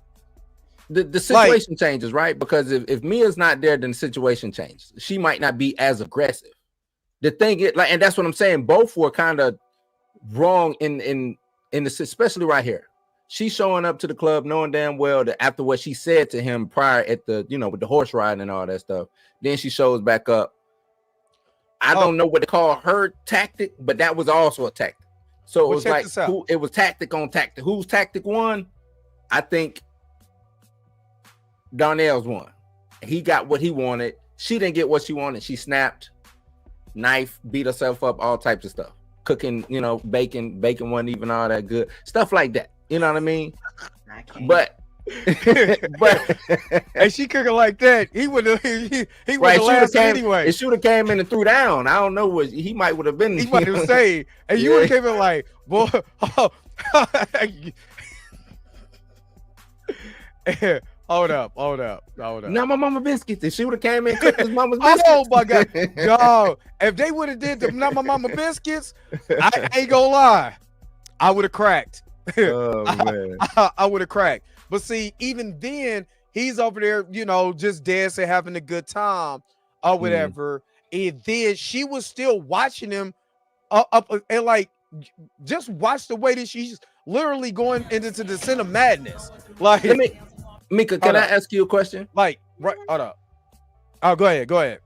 C: The situation changes, right? Because if Mia's not there, then the situation changes. She might not be as aggressive. The thing is, and that's what I'm saying. Both were kind of wrong in this, especially right here. She's showing up to the club knowing damn well that after what she said to him prior at the, with the horse riding and all that stuff, then she shows back up. I don't know what to call her tactic, but that was also a tactic. So it was like, it was tactic on tactic. Whose tactic won? I think Darnell's won. He got what he wanted. She didn't get what she wanted. She snapped, knife, beat herself up, all types of stuff. Cooking, bacon wasn't even all that good. Stuff like that. You know what I mean? But
A: and she cooking like that, he would have he would have lasted anyway.
C: It should have came in and threw down. I don't know what he might would have been.
A: He might have saved, and you would have came in like, boy. Hold up.
C: Now my mama biscuits. If she would have came in and cooked his mama's biscuits.
A: Oh my god, dog! If they would have did the not my mama biscuits, I ain't gonna lie, I would have cracked.
C: Oh man,
A: I would have cracked. But see, even then, he's over there, just dancing, having a good time or whatever. And then she was still watching him up and like, just watch the way that she's literally going into the sin of madness. Like,
C: Mika, can I ask you a question?
A: Like, right? Hold up. Oh, go ahead.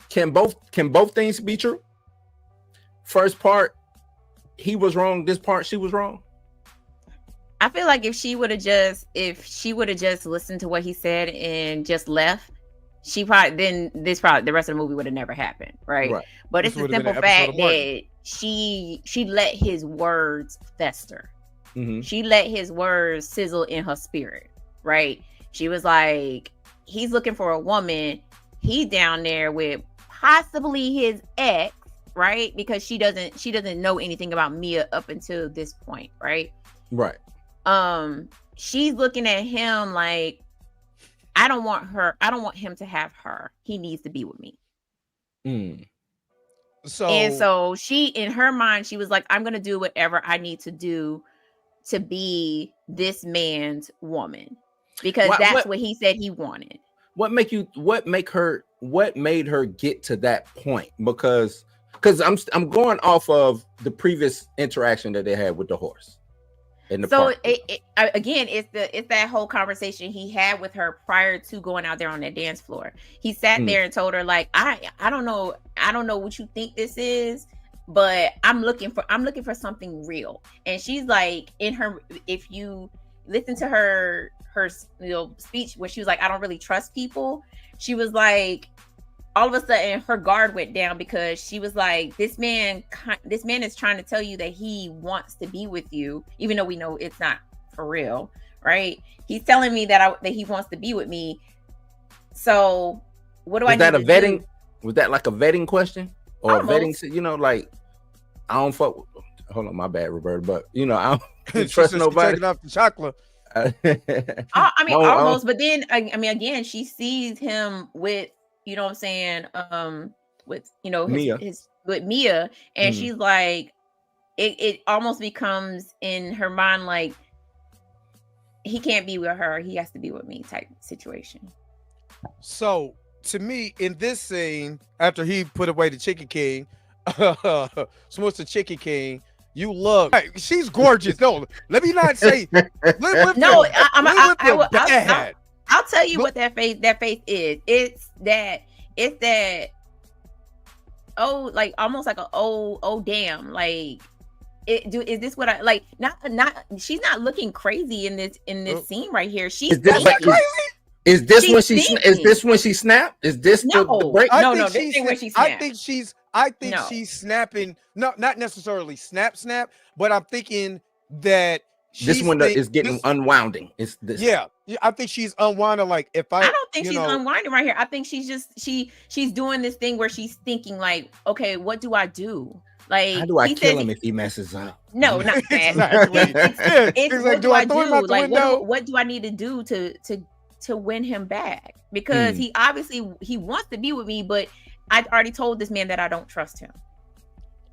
C: Can both things be true? First part, he was wrong. This part, she was wrong.
B: I feel like if she would have just listened to what he said and just left, the rest of the movie would have never happened, right? But it's the simple fact that she let his words fester. She let his words sizzle in her spirit, right? She was like, he's looking for a woman. he down there with possibly his ex, right? Because she doesn't know anything about Mia up until this point, right?
C: Right.
B: She's looking at him like, I don't want him to have her. He needs to be with me. So she, in her mind, she was like, I'm gonna do whatever I need to do to be this man's woman, because that's what he said he wanted.
C: What made her get to that point? Because I'm going off of the previous interaction that they had with the horse.
B: So again, it's that whole conversation he had with her prior to going out there on that dance floor. He sat there and told her, like, I don't know what you think this is, but I'm looking for something real. And she's like, if you listen to her speech where she was like, I don't really trust people, she was like, all of a sudden her guard went down, because she was like, this man is trying to tell you that he wants to be with you, even though we know it's not for real, right? He's telling me that he wants to be with me. So what do I need to do?
C: Was that like a vetting question or
B: Almost.
C: a vetting? Like, I don't fuck. Hold on, my bad, Roberta. But I don't trust nobody.
A: Taking off the chocolate.
B: Almost. But then again, she sees him with, you know what I'm saying, with
C: Mia.
B: with Mia, and she's like, it almost becomes in her mind like, he can't be with her, he has to be with me type situation.
A: So to me, in this scene, after he put away the Chicken King, smokes the Chicken King, you look. Hey, she's gorgeous. No, let me not say.
B: I'll tell you what that face is. It's that like almost like a damn, like is this what I like? Not she's not looking crazy in this scene right here. She's crazy.
C: Is this when she snapped? Is this the break?
B: No, this ain't when she snapped.
A: I think she's snapping. No, not necessarily snap, but I'm thinking that
C: this window is getting unwinding. It's this.
A: Yeah, I think she's unwinding. Like, if I
B: don't think she's unwinding right here. I think she's just she's doing this thing where she's thinking like, okay, what do I do? Like,
C: how do I kill him if he messes up?
B: No, not that. It's what do I do? Like, what do I need to do to win him back? Because he obviously wants to be with me, but I already told this man that I don't trust him.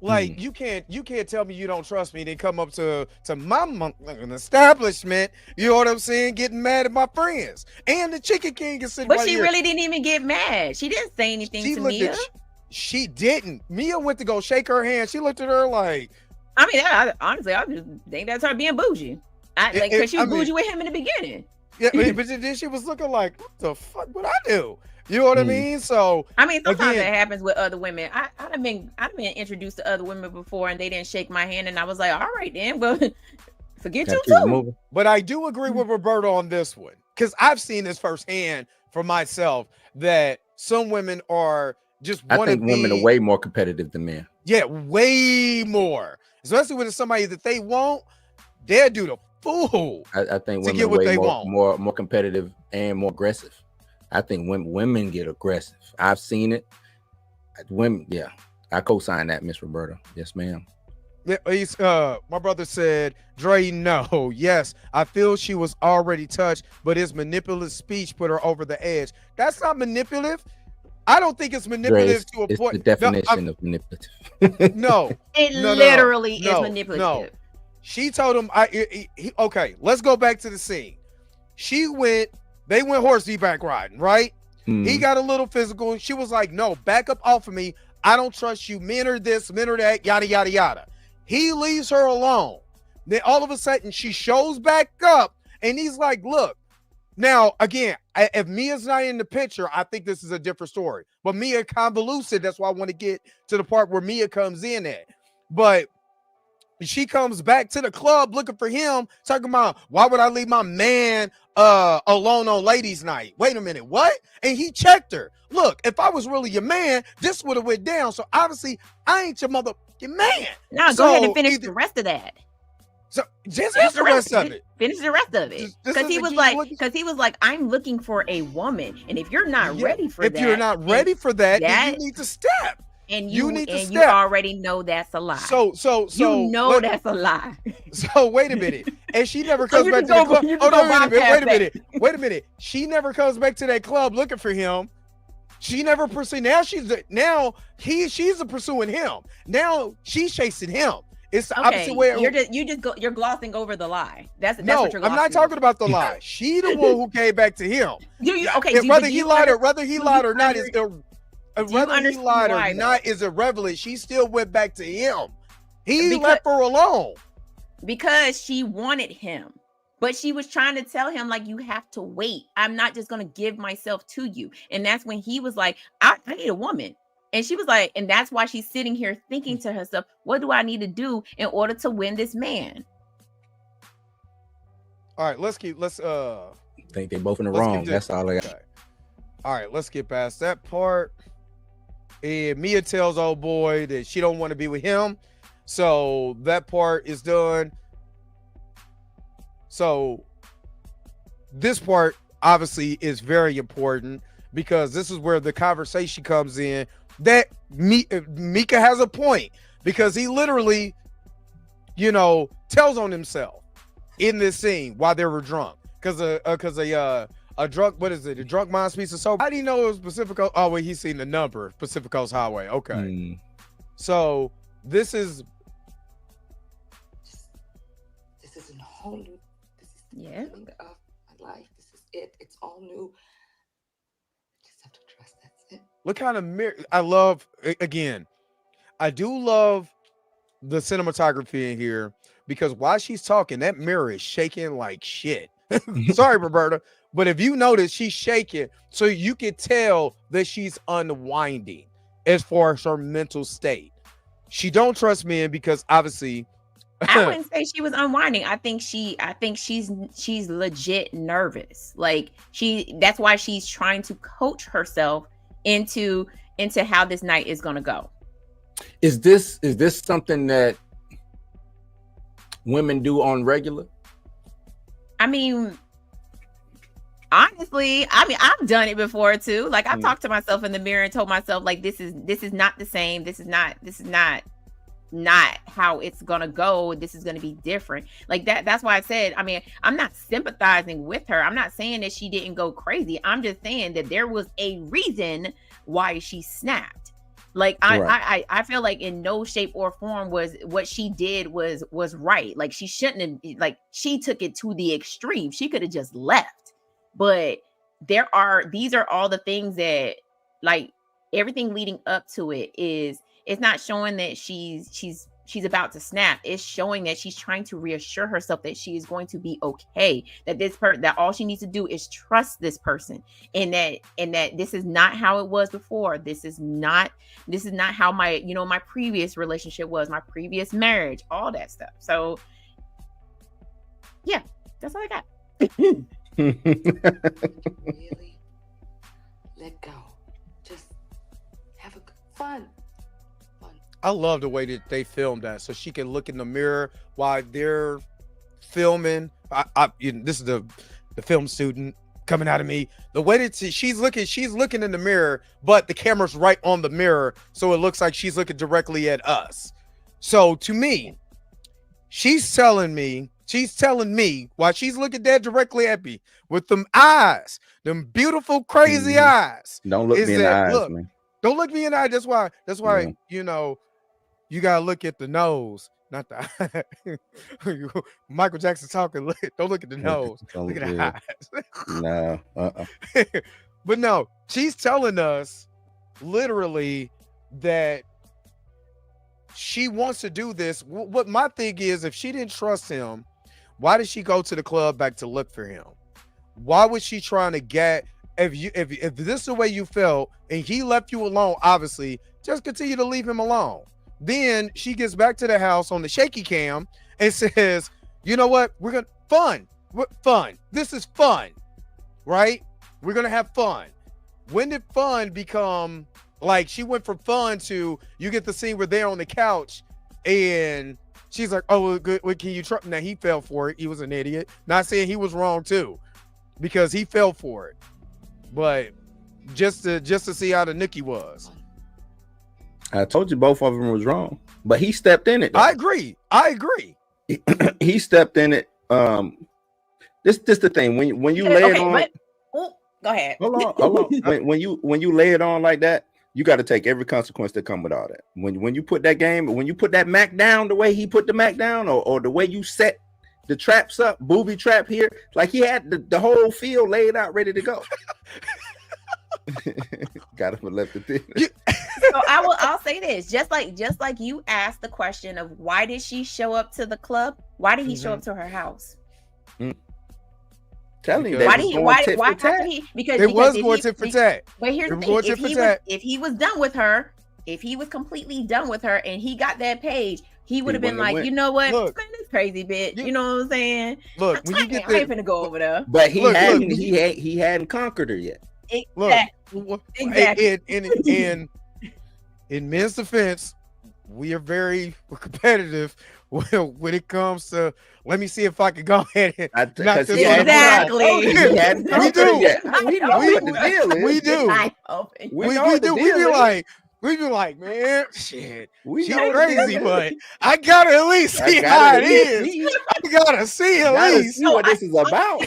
A: Like, you can't tell me you don't trust me, then come up to my an establishment, you know what I'm saying, getting mad at my friends. And the Chicken King is sitting
B: But
A: right
B: she
A: here.
B: really didn't even get mad. She didn't say anything to Mia.
A: She didn't. Mia went to go shake her hand. She looked at her like,
B: I mean, honestly, I just think that's her being bougie. Because she was bougie with him in the beginning.
A: Yeah, but then she was looking like, what the fuck would I do? You know what I mean? So
B: I mean, sometimes it happens with other women. I've been introduced to other women before, and they didn't shake my hand, and I was like, all right, then, well, forget you too.
A: But I do agree with Roberta on this one, because I've seen this firsthand for myself, that some women are just.
C: I think women are way more competitive than men.
A: Yeah, way more. Especially when it's somebody that they want, they'll do the fool.
C: I think women are way more competitive and more aggressive. I think women get aggressive. I've seen it. Women, yeah. I co-sign that, Miss Roberta. Yes, ma'am.
A: My brother said, Dre, no. Yes, I feel she was already touched, but his manipulative speech put her over the edge. That's not manipulative. I don't think it's manipulative to a point.
C: It's the definition of manipulative.
A: No.
B: It literally is manipulative.
A: No. She told him, okay, let's go back to the scene. They went horseback riding, right? He got a little physical. She was like, no, back up off of me. I don't trust you. Men are this, men are that, yada, yada, yada. He leaves her alone. Then all of a sudden she shows back up and he's like, look, now, again, if Mia's not in the picture, I think this is a different story. But Mia convoluted. That's why I want to get to the part where Mia comes in at. But she comes back to the club looking for him, talking about, why would I leave my man alone on ladies' night? Wait a minute, what? And he checked her. Look, if I was really your man, this would have went down. So obviously, I ain't your motherfucking man.
B: Now go ahead and finish the rest of that.
A: So just finish the rest of it.
B: Finish the rest of it. Because he was like, I'm looking for a woman, and if you're not ready for that,
A: if you're not ready for that, then you need to step.
B: And you already know that's a lie.
A: So
B: that's a lie.
A: So wait a minute. And she never comes back to the club. Oh no, wait a minute. She never comes back to that club looking for him. She never pursued. She's pursuing him. Now she's chasing him. It's the opposite way.
B: You're glossing over the lie. That's what you're glossing
A: I'm not talking about the lie. She the one who came back to him. Whether he lied or not is irrelevant. She still went back to him. He left her alone
B: because she wanted him. But she was trying to tell him, like, you have to wait. I'm not just going to give myself to you. And that's when he was like, I need a woman. And she was like, and that's why she's sitting here thinking to herself, what do I need to do in order to win this man?
A: All right, let's
C: I think they both in the wrong. That's all I got.
A: Okay. All right, let's get past that part. And Mia tells old boy that she don't want to be with him. So that part is done. So this part obviously is very important because this is where the conversation comes in that Mika has a point because he literally, tells on himself in this scene while they were drunk because a drunk, what is it? A drunk mind speaks of sober. How do you know it was Pacific? Oh, wait, he's seen the number, Pacific Coast Highway. Okay. So this is
E: a whole new.
B: Yeah.
E: Of my life. This is it. It's all new. I just have to trust that's it.
A: Look kind of mirror. I do love the cinematography in here because while she's talking, that mirror is shaking like shit. Sorry, Roberta, but if you notice, she's shaking, so you can tell that she's unwinding as far as her mental state. She don't trust men because obviously.
B: I wouldn't say she was unwinding. I think she's legit nervous. Like that's why she's trying to coach herself into how this night is going to go.
C: Is this something that women do on regular?
B: I mean, honestly, I've done it before too. Like I've talked to myself in the mirror and told myself like, this is not the same. This is not how it's gonna go. This is gonna be different. Like that's why I said, I mean, I'm not sympathizing with her. I'm not saying that she didn't go crazy. I'm just saying that there was a reason why she snapped. Like I feel like in no shape or form was what she did was right. Like she shouldn't have, like she took it to the extreme. She could have just left. But these are all the things that, like, everything leading up to it is, it's not showing that she's about to snap. It's showing that she's trying to reassure herself that she is going to be okay. That that all she needs to do is trust this person, and that this is not how it was before. This is not how my previous relationship was, my previous marriage, all that stuff. So yeah, that's all I got.
E: Really let go. Just have a fun.
A: I love the way that they filmed that, so she can look in the mirror while they're filming. This is the film student coming out of me. The way that she's looking in the mirror, but the camera's right on the mirror, so it looks like she's looking directly at us. So to me, she's telling me while she's looking dead directly at me with them eyes, them beautiful, crazy eyes.
C: Don't look me in the eyes, man.
A: Don't look me in the eye. That's why, you gotta look at the nose, not the eye. Michael Jackson talking. Don't look at the nose. Look at the eyes.
C: No.
A: But no, she's telling us literally that she wants to do this. What my thing is, if she didn't trust him, why did she go to the club back to look for him? Why was she trying to get? If this is the way you felt and he left you alone, obviously, just continue to leave him alone. Then she gets back to the house on the shaky cam and says, you know what? We're going to fun. This is fun, right? We're going to have fun. When did fun become, like, she went from fun to, you get the scene where they're on the couch and She's like, oh, well, good. Well, can you trust? Now he fell for it. He was an idiot. Not saying he was wrong too, because he fell for it. But just to see how the nookie was.
C: I told you both of them was wrong, but he stepped in it. Though.
A: I agree.
C: He stepped in it. This the thing when you lay it on.
B: Go ahead.
C: Hold on. when you lay it on like that, you got to take every consequence that come with all that. When you put that game, when you put that Mac down the way he put the Mac down, or the way you set the traps up, booby trap here, like he had the whole field laid out, ready to go. Got him left the theater.
B: So I'll say this, just like you asked the question of why did she show up to the club? Why did he show up to her house?
C: Telling you,
B: why did he? Because
A: it was going tit for tat.
B: But here's the thing: if he was done with her, if he was completely done with her, and he got that page, he would have been like, you know what, look, man, this crazy bitch. You know what I'm saying?
A: Look, when you get
B: I ain't finna go over there.
C: But he hadn't conquered her yet.
B: Exactly.
A: Look,
B: exactly.
A: In men's defense, we are very competitive when it comes to. Let me see if I can go ahead and knock this
B: exactly.
A: We do. We do. We be like, man, shit. She's crazy, but I gotta at least see how it is. I gotta see at least
C: see what this is about.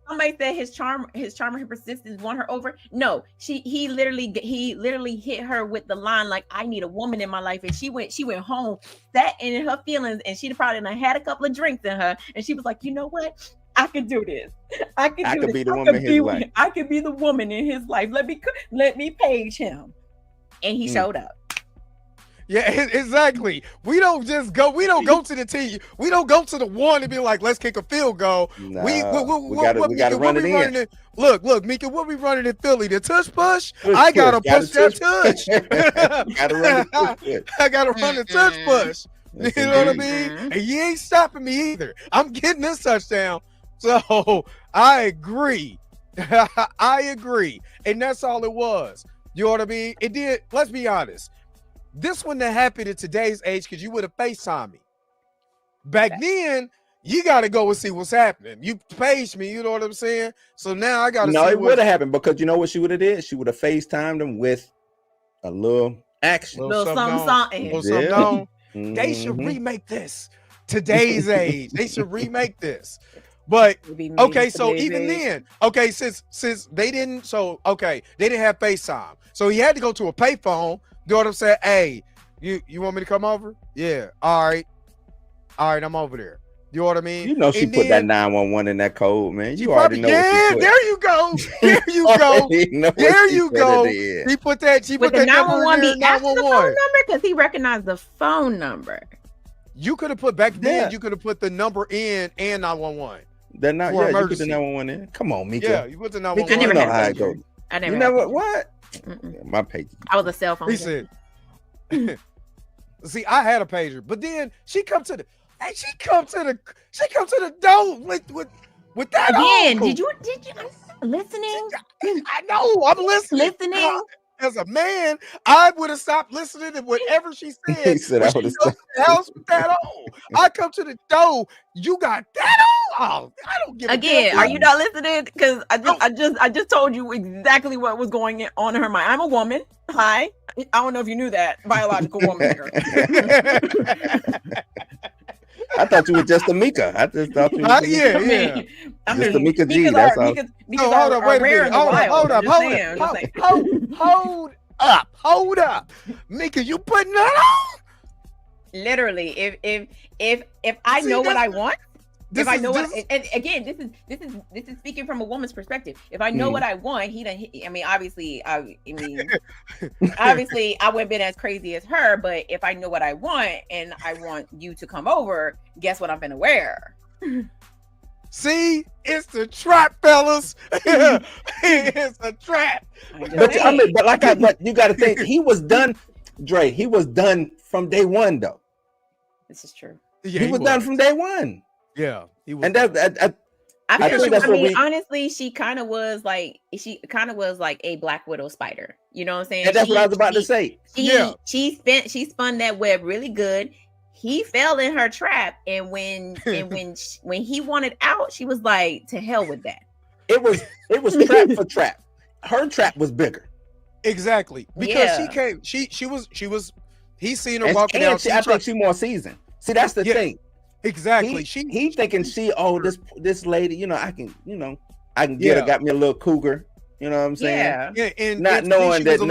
B: Somebody said his charm and persistence won her over. No, he literally hit her with the line like, I need a woman in my life, and she went home, sat in her feelings, and she probably had a couple of drinks in her, and she was like, you know what? I can do this. I can
C: be the woman in his life.
B: I can be the woman in his life. Let me page him. And he showed up.
A: Yeah, exactly. We don't go to the team. We don't go to the one and be like, let's kick a field goal.
C: Nah, we gotta run it in.
A: Look, Mika, what we running in Philly? The tush push? I gotta push that tush. I gotta run the tush push. You know what I mean? And you ain't stopping me either. I'm getting this touchdown. So I agree. I agree. And that's all it was. You know what I mean? It did. Let's be honest. This wouldn't have happened in today's age because you would have FaceTimed me. Back then, you got to go and see what's happening. You paged me. You know what I'm saying? So now I got to see.
C: No, it would have happened because you know what she would have did? She would have FaceTimed him with a little action.
B: Little something.
A: They should remake this. Today's age. They should remake this. But okay, so even then, okay, since they didn't, they didn't have FaceTime, so he had to go to a payphone. You know what I'm saying? Hey, you want me to come over? Yeah, all right, I'm over there. You know what I mean?
C: You know she put that 911 in that code, man. You already know.
A: Yeah, there you go. There you go. There you go. He put that. She put that
B: 911. Be after the phone number because he recognized the phone number.
A: You could have put back then. You could have put the number in and 911.
C: They're not. Yeah, you put the 911 in. Come on, Mika.
A: Yeah, you put the 911.
C: I never know how it goes.
B: I never.
C: You never what? My page.
B: I was a cell phone.
A: He said. See, I had a pager, but then she come to the door with that.
B: Again, did you? I'm listening.
A: I know. I'm listening. As a man, I would have stopped listening to whatever she said.
C: He said I would have stopped.
A: The house with that on. I come to the door. You got that on? Oh, I don't give a
B: damn. Are you not listening? Because I just told you exactly what was going on in her mind. I'm a woman. Hi. I don't know if you knew that. Biological woman here.
C: I thought you were just a Mika. I just thought you were just a Mika G. That's all.
A: Hold up, wait a minute. Hold up. Mika, you putting that on?
B: Literally, if I know what I want, if I know what, and again, this is speaking from a woman's perspective. If I know what I want, obviously, obviously, I wouldn't been as crazy as her. But if I know what I want and I want you to come over, guess what I'm gonna wear?
A: See, it's the trap, fellas. It's a trap.
C: But you got to think he was done, Dre. He was done from day one, though.
B: This is true.
C: Yeah, he was done from day one.
A: Yeah, he was.
C: And
B: honestly, she kind of was like a Black Widow spider. You know what I'm saying?
C: And that's what I was about to say.
B: She spun that web really good. he fell in her trap, and when he wanted out, she was like, "To hell with that."
C: It was trap for trap. Her trap was bigger.
A: Exactly, because she came. She was. He seen her walking out.
C: I think she more seasoned. See, that's the thing.
A: Exactly.
C: He thinking this lady. I can get her. Got me a little cougar. You know what I'm saying?
B: Yeah.
A: And
C: not knowing that you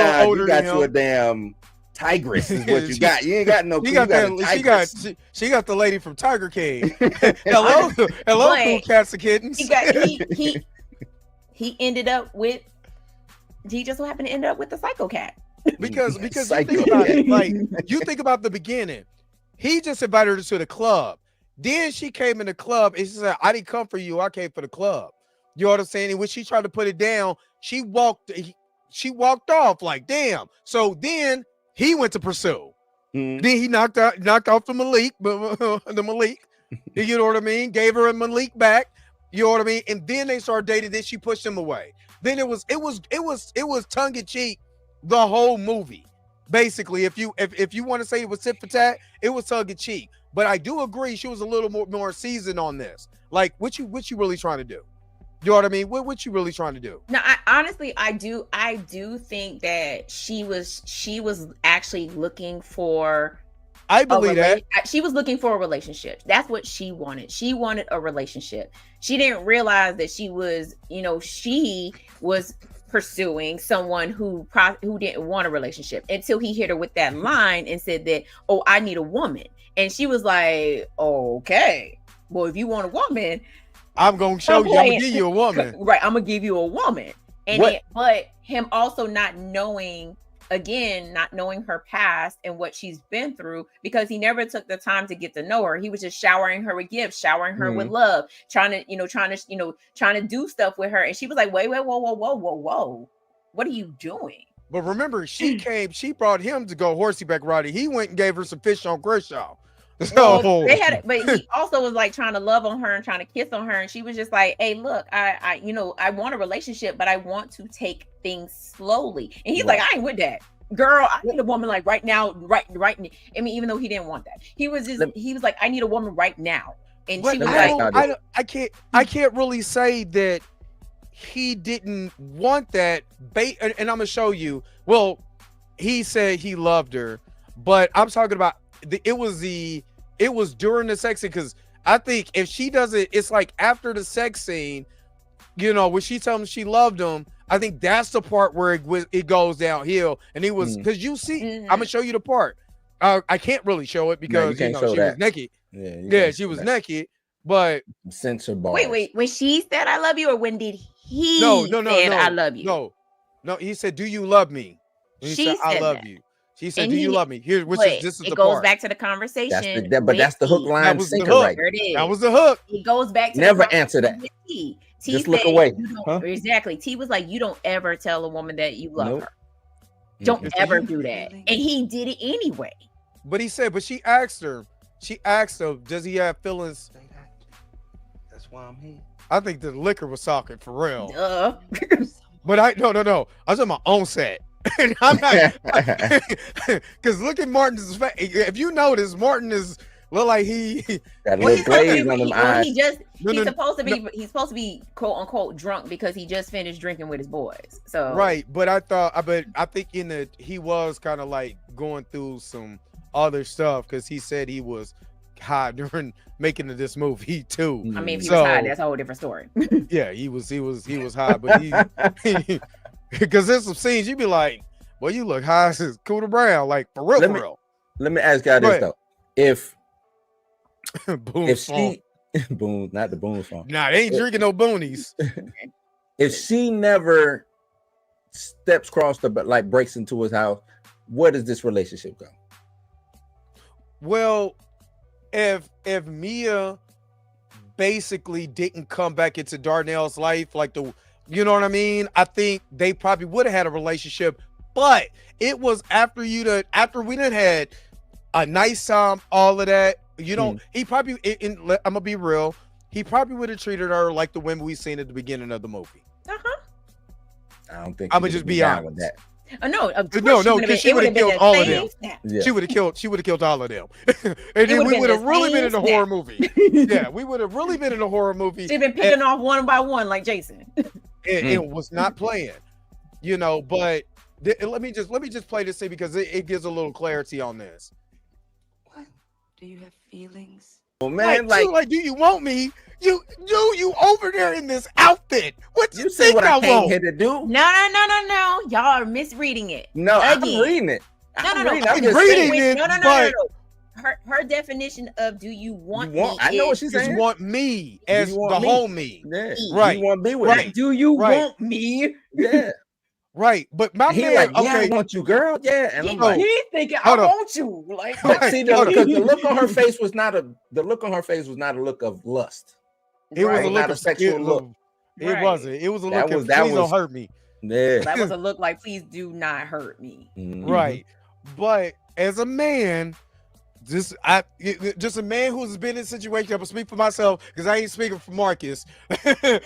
C: got you a damn tigress is what you got. You ain't got no. She got
A: the lady from Tiger King. hello, cool cats and kittens.
B: He ended up with. He just so happened to end up with the psycho cat.
A: Because you think about it, like you think about the beginning. He just invited her to the club. Then she came in the club and she said, "I didn't come for you. I came for the club." You know what I'm saying? And when she tried to put it down, she walked off like, damn. So then he went to pursue. Then he knocked off the Malik. You know what I mean? Gave her a Malik back. You know what I mean? And then they started dating. Then she pushed him away. Then it was tongue in cheek the whole movie. Basically, if you want to say it was tit for tat, it was tongue in cheek. But I do agree she was a little more seasoned on this. Like, what you really trying to do? You know what I mean? What you really trying to do?
B: No, I do think that she was actually looking for.
A: I believe that
B: she was looking for a relationship. That's what she wanted. She wanted a relationship. She didn't realize that she was pursuing someone who didn't want a relationship until he hit her with that line and said that, "Oh, I need a woman." And she was like, "Okay, well, if you want a woman,
A: I'm gonna show you. I'm gonna give you a woman."
B: Right, I'm gonna give you a woman. And but him also not knowing her past and what she's been through, because he never took the time to get to know her. He was just showering her with gifts, showering her with love, trying to do stuff with her. And she was like, wait, whoa, what are you doing?
A: But remember, she brought him to go horseback riding. He went and gave her some fish on Grishaw. So
B: but he also was like trying to love on her and trying to kiss on her, and she was just like, "Hey, look, I want a relationship, but I want to take things slowly." And he's like, "I ain't with that, girl. I need a woman like right now, right. I mean, even though he didn't want that, he was like, "I need a woman right now." And she was like,
A: "I can't really say that he didn't want that." And I'm gonna show you. Well, he said he loved her, but I'm talking about it was during the sex scene, because I think if she does it, it's like after the sex scene, when she tells him she loved him, I think that's the part where it goes downhill. And it was because you see, I'm gonna show you the part. I can't really show it because she was naked. Yeah, she was naked. But
C: censor bar.
B: Wait, when she said "I love you," or when did he said "I love you"?
A: No, he said, "Do you love me?" She said, "I love you." She said, "Do you love me?" This is the part.
B: It goes back to the conversation.
C: But that's the hook, line, sinker, right?
A: That was the hook.
B: It goes back to
C: never answer that.
B: T
C: just look away.
B: Exactly. T was like, "You don't ever tell a woman that you love her. Don't ever do that." And he did it anyway.
A: But he said, but she asked him, does he have feelings?
D: That's why I'm here.
A: I think the liquor was talking for real.
B: But
A: no. I was on my own set. And I'm not, because look at Martin's face. If you notice, Martin look like he
C: got a little glaze on him eyes.
B: He's supposed to be quote unquote drunk because he just finished drinking with his boys. So
A: right, but I think he was kind of like going through some other stuff, because he said he was high during making of this movie too.
B: I mean, if he was high, that's a whole different story.
A: Yeah, he was high, but he because there's some scenes you'd be like, well, you look high as Cooter Brown, like for real.
C: Let me ask y'all this though. If
A: Boom
C: she Boom, not the Boom song.
A: Nah, they ain't drinking no boonies.
C: If she never steps across breaks into his house, where does this relationship go?
A: Well, if Mia basically didn't come back into Darnell's life, you know what I mean? I think they probably would have had a relationship, but it was after we done had a nice time, all of that. He probably, I'm gonna be real, he probably would have treated her like the women we seen at the beginning of the movie.
C: I don't think
A: I'm gonna just be honest with
C: that.
B: No,
A: because she would have killed all of them.
C: Yeah.
A: She would have killed all of them. And then we would have really been in a horror movie. Yeah, we would have really been in a horror movie.
B: She'd been picking off one by one like Jason.
A: It was not playing, but let me just play this scene because it gives a little clarity on this.
E: What? Do you have feelings?
C: Oh man,
A: like, do you want me? You over there in this outfit. What
C: you see what I came here to do?
B: No. Y'all are misreading it.
C: No, I'm reading it.
B: No.
A: I'm reading it. No.
B: Her definition of do you want me?
C: I know what she's saying.
A: You want me as the whole me.
C: Yeah.
A: Right.
C: You want to be with me.
B: Do you want me?
C: Yeah.
A: Right, but my
C: he
A: man,
C: like, yeah, I want you, girl. Yeah, and I'm like,
B: he's thinking, I want you. Like,
C: but see, because the look on her face was not a look of lust.
A: It was a look of
C: sexual look.
A: It wasn't. It was a look of please don't hurt me.
C: Yeah,
B: that was a look like please do not hurt me.
C: Mm-hmm.
A: Right, but as a man, just a man who's been in a situation. I'm gonna speak for myself because I ain't speaking for Marcus or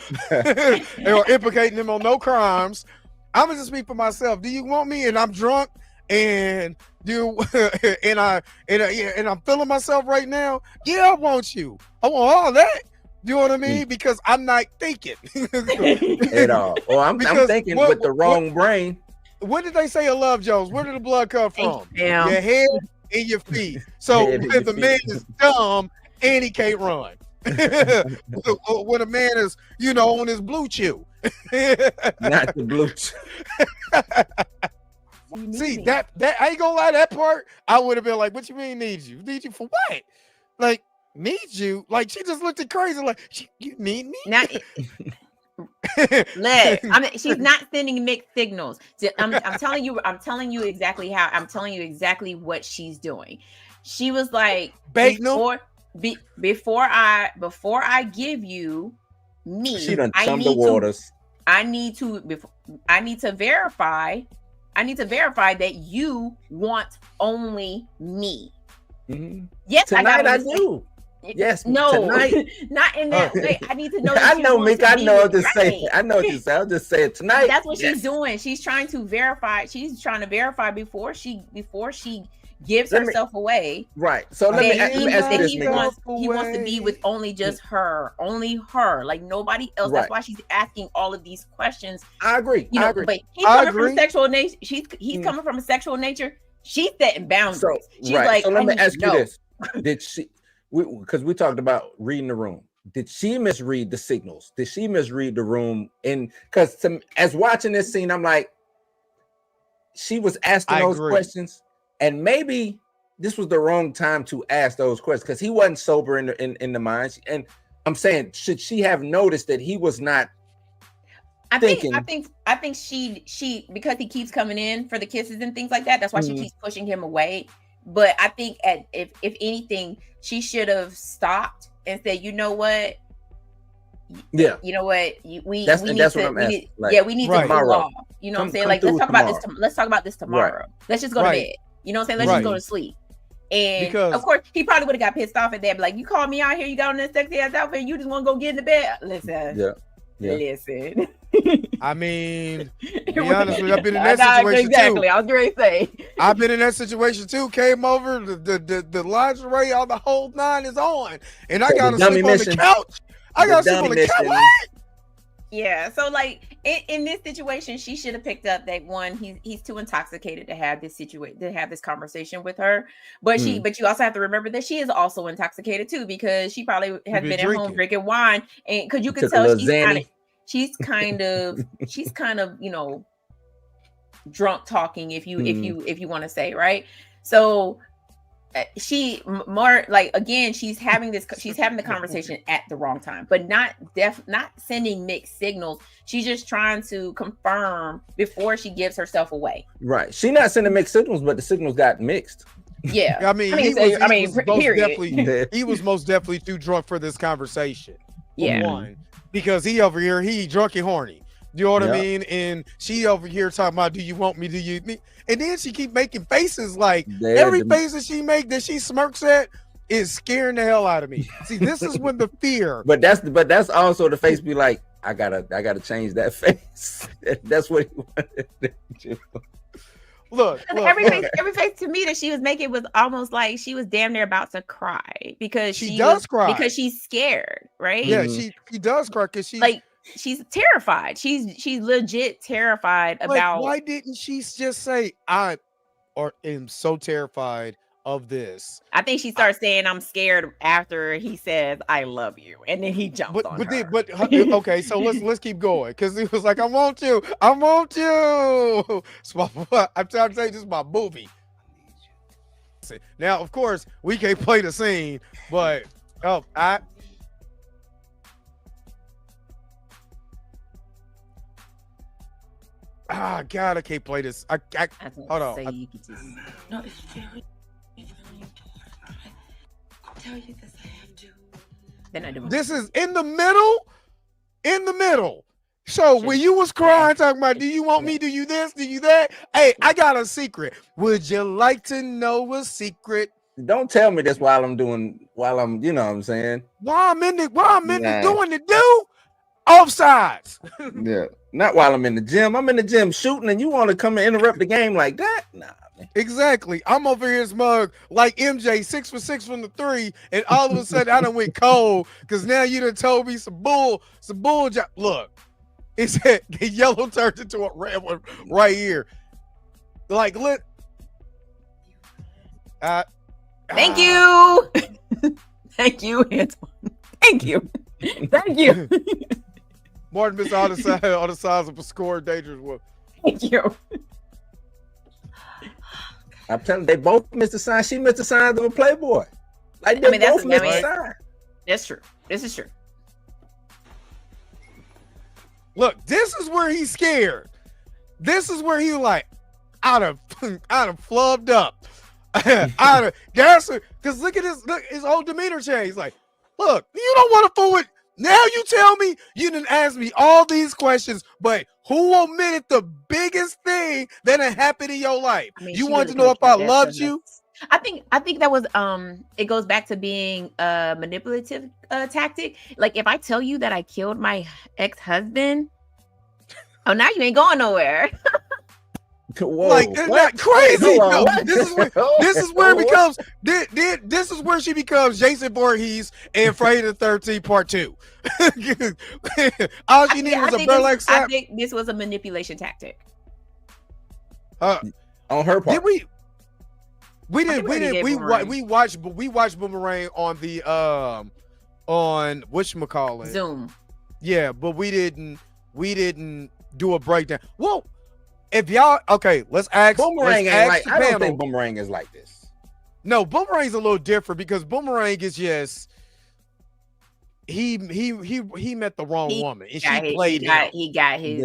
A: implicating him on no crimes. I'm gonna just speak for myself. Do you want me? And I'm drunk, and and I'm feeling myself right now. Yeah, I want you. I want all that. You know what I mean? Because I'm not thinking
C: at all. Or I'm thinking with the wrong brain.
A: When did they say a love, Jones? Where did the blood come from?
B: Damn.
A: Your head and your feet. So if the man is dumb and he can't run, when a man is, on his blue chew.
C: Not the blue.
A: See that I ain't gonna lie, that part I would have been like, what you mean need you? Need you for what? Like need you? Like she just looked at crazy like you need me?
B: Not she's not sending mixed signals. I'm telling you exactly how. I'm telling you exactly what she's doing. She was like before I give you me,
C: she done chummed the waters.
B: I need to verify that you want only me.
C: Mm-hmm.
B: Yes,
C: tonight I do. Yes,
B: no,
C: tonight.
B: Not in that way. I need to know.
C: I know, Mick. I know. I'll just say it. I know what you say. I'll just say it tonight.
B: That's what she's doing. She's trying to verify. She's trying to verify before she gives herself away.
C: Right. So let me ask you this,
B: he wants to be with only just her, like nobody else.
C: Right.
B: That's why she's asking all of these questions.
C: I agree. I agree.
B: But he's coming from sexual nature. He's coming from a sexual nature. She's setting boundaries.
C: So,
B: she's like,
C: so let me ask you this: did she? Because we talked about reading the room. Did she misread the signals? Did she misread the room? And because as watching this scene, I'm like, she was asking those questions, and maybe this was the wrong time to ask those questions because he wasn't sober in the mind. And I'm saying, should she have noticed that he was not? I think
B: she because he keeps coming in for the kisses and things like that. That's why she keeps pushing him away. But I think if anything, she should have stopped and said, you know what?
C: Yeah.
B: You know what? We need
C: to
B: cool off. You know what I'm saying? Like let's talk about this tomorrow.
C: Right.
B: Let's just go to bed. You know what I'm saying? Let's just go to sleep. And of course, he probably would have got pissed off at that. Like, you called me out here, you got on this sexy ass outfit, and you just want to go get in the bed. Listen. Listen.
A: I mean, to be honest with you, I've been in that situation
B: too. I was going to say.
A: I've been in that situation too. Came over, the lingerie, all the whole nine is on, and I got to sleep on the couch. I got to sleep on the couch. What?
B: Yeah. So like in this situation, she should have picked up that one. He's too intoxicated to have this conversation with her. But but you also have to remember that she is also intoxicated too, because she probably has been at home drinking wine, and because you can tell she's kind of drunk talking, if you want to say, right? So she more like, again, she's having the conversation at the wrong time, but not sending mixed signals. She's just trying to confirm before she gives herself away.
C: Right. She's not sending mixed signals, but the signals got mixed.
B: Yeah.
A: I mean, he was most definitely too drunk for this conversation.
B: Yeah.
A: One, because he over here, he drunk and horny. You know what I mean? And she over here talking about, do you want me? Do you me? And then she keep making faces like every face that she make, that she smirks at, is scaring the hell out of me. See, this is when the fear.
C: But that's also the face be like, I gotta change that face. That's what he wanted to do.
A: Look,
B: every face to me that she was making was almost like she was damn near about to cry because
A: she does cry
B: because she's scared, right?
A: Yeah, she does cry because
B: she's terrified. She's legit terrified about.
A: Why didn't she just say I am so terrified of this?
B: I think she starts saying I'm scared after he says I love you, and then he jumps on her.
A: Okay, so let's keep going because he was like, I want you. So I'm trying to say this is my movie. Now, of course, we can't play the scene, but God, I can't play this. Hold on.
E: No, it's very important. I'll tell you this, I have to.
B: Then I do.
A: This is in the middle. So when you was crying, talking about, do you want me? Do you this? Do you that? Hey, I got a secret. Would you like to know a secret?
C: Don't tell me this while I'm, you know what I'm saying?
A: While I'm in the doing the do offsides.
C: Yeah, not while I'm in the gym. I'm in the gym shooting, and you want to come and interrupt the game like that? Nah, man.
A: Exactly. I'm over here smug like MJ, 6 for 6 from the 3, and all of a sudden I done went cold because now you done told me some bull job. Look, it said the yellow turned into a red one right here. Like,
B: thank you. Thank you, Antoine. Thank you. Thank you.
A: Martin missed on the sides of a score dangerous one.
B: Thank you.
C: I'm telling you, they both missed the sign. She missed the signs of a Playboy. Like they both missed the sign.
B: That's true. This is true.
A: Look, this is where he's scared. This is where he like, I'd have flubbed up. Because look at his whole demeanor change. Like, look, you don't want to fool with. Now you tell me you didn't ask me all these questions, but who omitted the biggest thing that had happened in your life? I mean, you want to know if I loved you?
B: I think that was it goes back to being a manipulative tactic. Like if I tell you that I killed my ex-husband, now you ain't going nowhere.
C: Whoa,
A: like not crazy. No, this is where it becomes. This is where she becomes Jason Voorhees and Friday the 13th Part 2. All she needed was a burlap sack.
B: I think this was a manipulation tactic.
C: On her part.
A: Did we watched Boomerang on the on whatchamacallit?
B: Zoom.
A: Yeah, but we didn't do a breakdown. Well, if y'all let's ask
C: Boomerang ain't like, I don't think Boomerang is like this.
A: No, Boomerang's a little different because Boomerang is just he met the wrong woman and she played him. He got his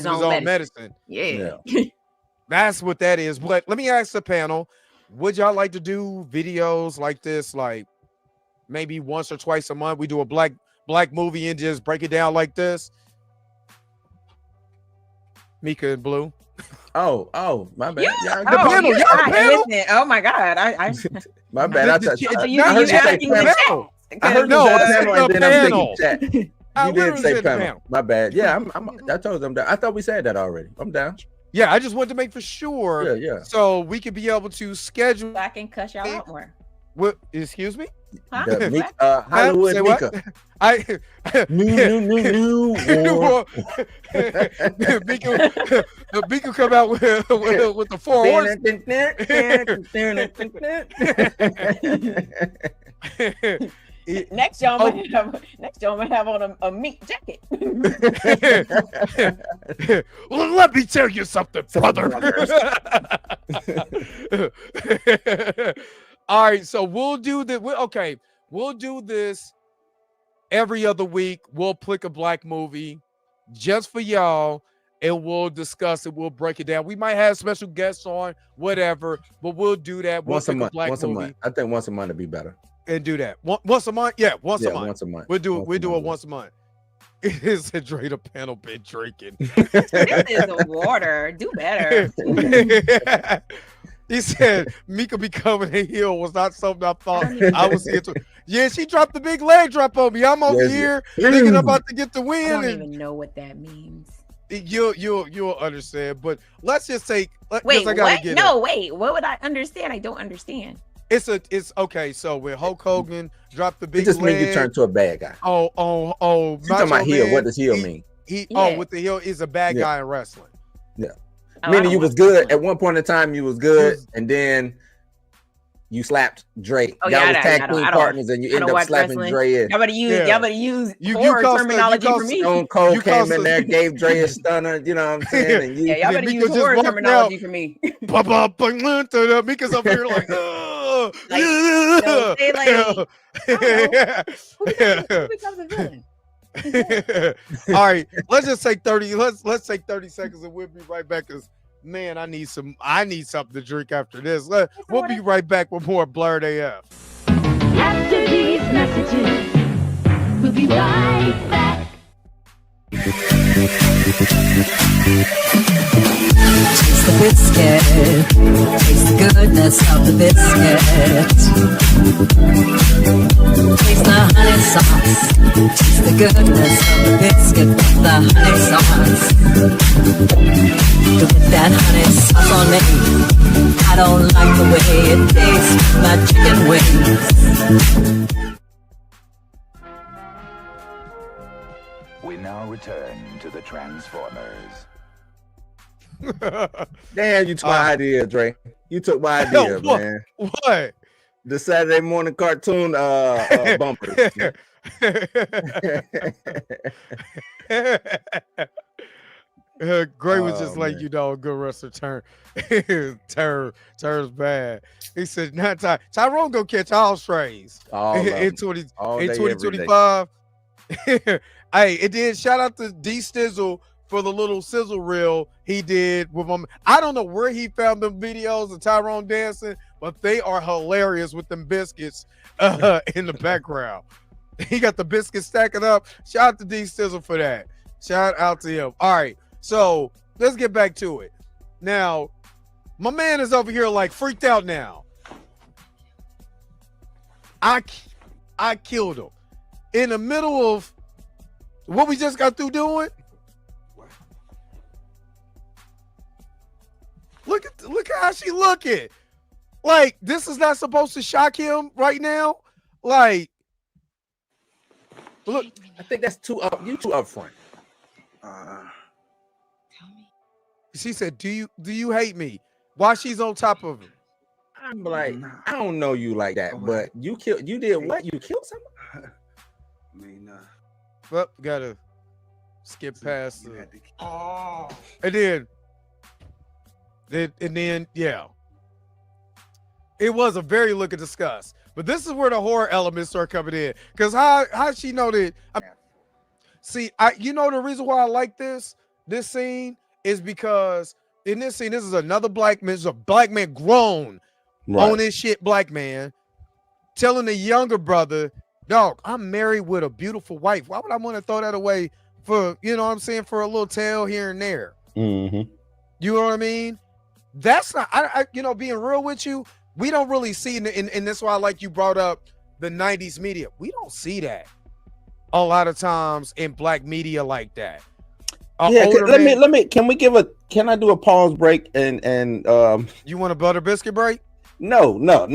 A: own medicine.
B: Yeah.
A: That's what that is. But let me ask the panel, would y'all like to do videos like this, like maybe once or twice a month? We do a black movie and just break it down like this. Mika and Blue.
C: Oh, my bad.
B: Listen, oh my God. I
C: my bad. I heard you say panel. I heard
A: no,
C: panel and then
A: panel.
C: I'm thinking chat. You did say panel. My bad. Yeah, I told them that. I thought we said that already. I'm down.
A: Yeah, I just wanted to make for sure.
C: Yeah.
A: So we could be able to schedule.
B: I can cuss y'all out more.
A: What? Excuse me?
C: Hollywood
A: say
C: Mika.
A: Mika come out with the 4 horses.
B: Next y'all might have on a meat jacket.
A: Well, let me tell you something, brother. All right, so we'll do this every other week. We'll pick a black movie just for y'all, and we'll discuss it. We'll break it down. We might have special guests on, whatever, but we'll do that.
C: Once a month. I think once a month would be better.
A: And do that once a month. Yeah, once a month.
C: Once a month.
A: We'll do it once a month. Is the Dre the panel been drinking?
B: This is water. Do better.
A: He said Mika becoming a heel was not something I thought I was into. Yeah, she dropped the big leg drop on me. I'm over here thinking I'm about to get the
B: I
A: win.
B: don't
A: And
B: even know what that means.
A: you'll understand. But let's just take.
B: Wait,
A: I gotta
B: what?
A: get
B: No, wait. What would I understand? I don't understand.
A: It's okay. So when Hulk Hogan dropped the big
C: It just
A: leg,
C: means you turn to a bad guy.
A: Oh,
C: You talking about heel? What does heel mean?
A: With the heel is a bad guy in wrestling.
C: Yeah.
B: Oh,
C: Meaning you was good at one point in time. You was good, and then you slapped Dre.
B: Oh,
C: y'all
B: yeah,
C: was tag team partners, and you end up slapping Dre.
B: Y'all better use
A: You
B: horror
A: cost
B: terminology for me.
C: Stone Cold came in there, gave Dre a stunner. You know what I'm saying? And
B: Yeah, y'all better use horror terminology for me.
A: Mika's up here like,
B: say like, who becomes a villain?
A: All right, let's just take 30. Let's take 30 seconds, and we'll be right back. Cause man, I need something to drink after this. We'll be right back with more Blurred AF.
F: After these messages, we'll be right back.
G: Taste the biscuit, taste the goodness of the biscuit. Taste the honey sauce, taste the goodness of the biscuit with the honey sauce. To put that honey sauce on me, I don't like the way it tastes, my chicken wings.
H: We now return to the Transformers.
C: Damn, you took my idea, Dre. You took my idea, man.
A: What?
C: The Saturday morning cartoon bumper.
A: Gray was just like, a good wrestler turns bad. He said, not Tyrone go catch all strays in 2025. Hey, it did. Shout out to D Stizzle for the little sizzle reel he did with him. I don't know where he found them videos of Tyrone dancing, but they are hilarious with them biscuits in the background. He got the biscuits stacking up. Shout out to D Stizzle for that. Shout out to him. All right, so let's get back to it. Now, my man is over here like freaked out now. I killed him in the middle of what we just got through doing. Look how she looking. Like, this is not supposed to shock him right now. Like, look,
C: I think that's too upfront.
E: Tell me.
A: She said, "Do you hate me?" While she's on top of him.
C: I'm like, I don't know you like that, but you did what? You killed someone?
D: I mean,
A: Well, gotta skip past
D: you
A: the,
D: had to-
A: and then yeah. It was a very look at discuss. But this is where the horror elements start coming in. Because how she know that? See, the reason why I like this scene is because in this scene, this is another black man. This is a black man grown on his shit, black man, telling the younger brother, dog, I'm married with a beautiful wife. Why would I want to throw that away for, you know what I'm saying, for a little tail here and there?
C: Mm-hmm.
A: You know what I mean? That's not, being real with you, we don't really see, and that's why I like you brought up the 90s media. We don't see that a lot of times in black media like that.
C: Can I do a pause break and
A: you want a butter biscuit break?
C: No, not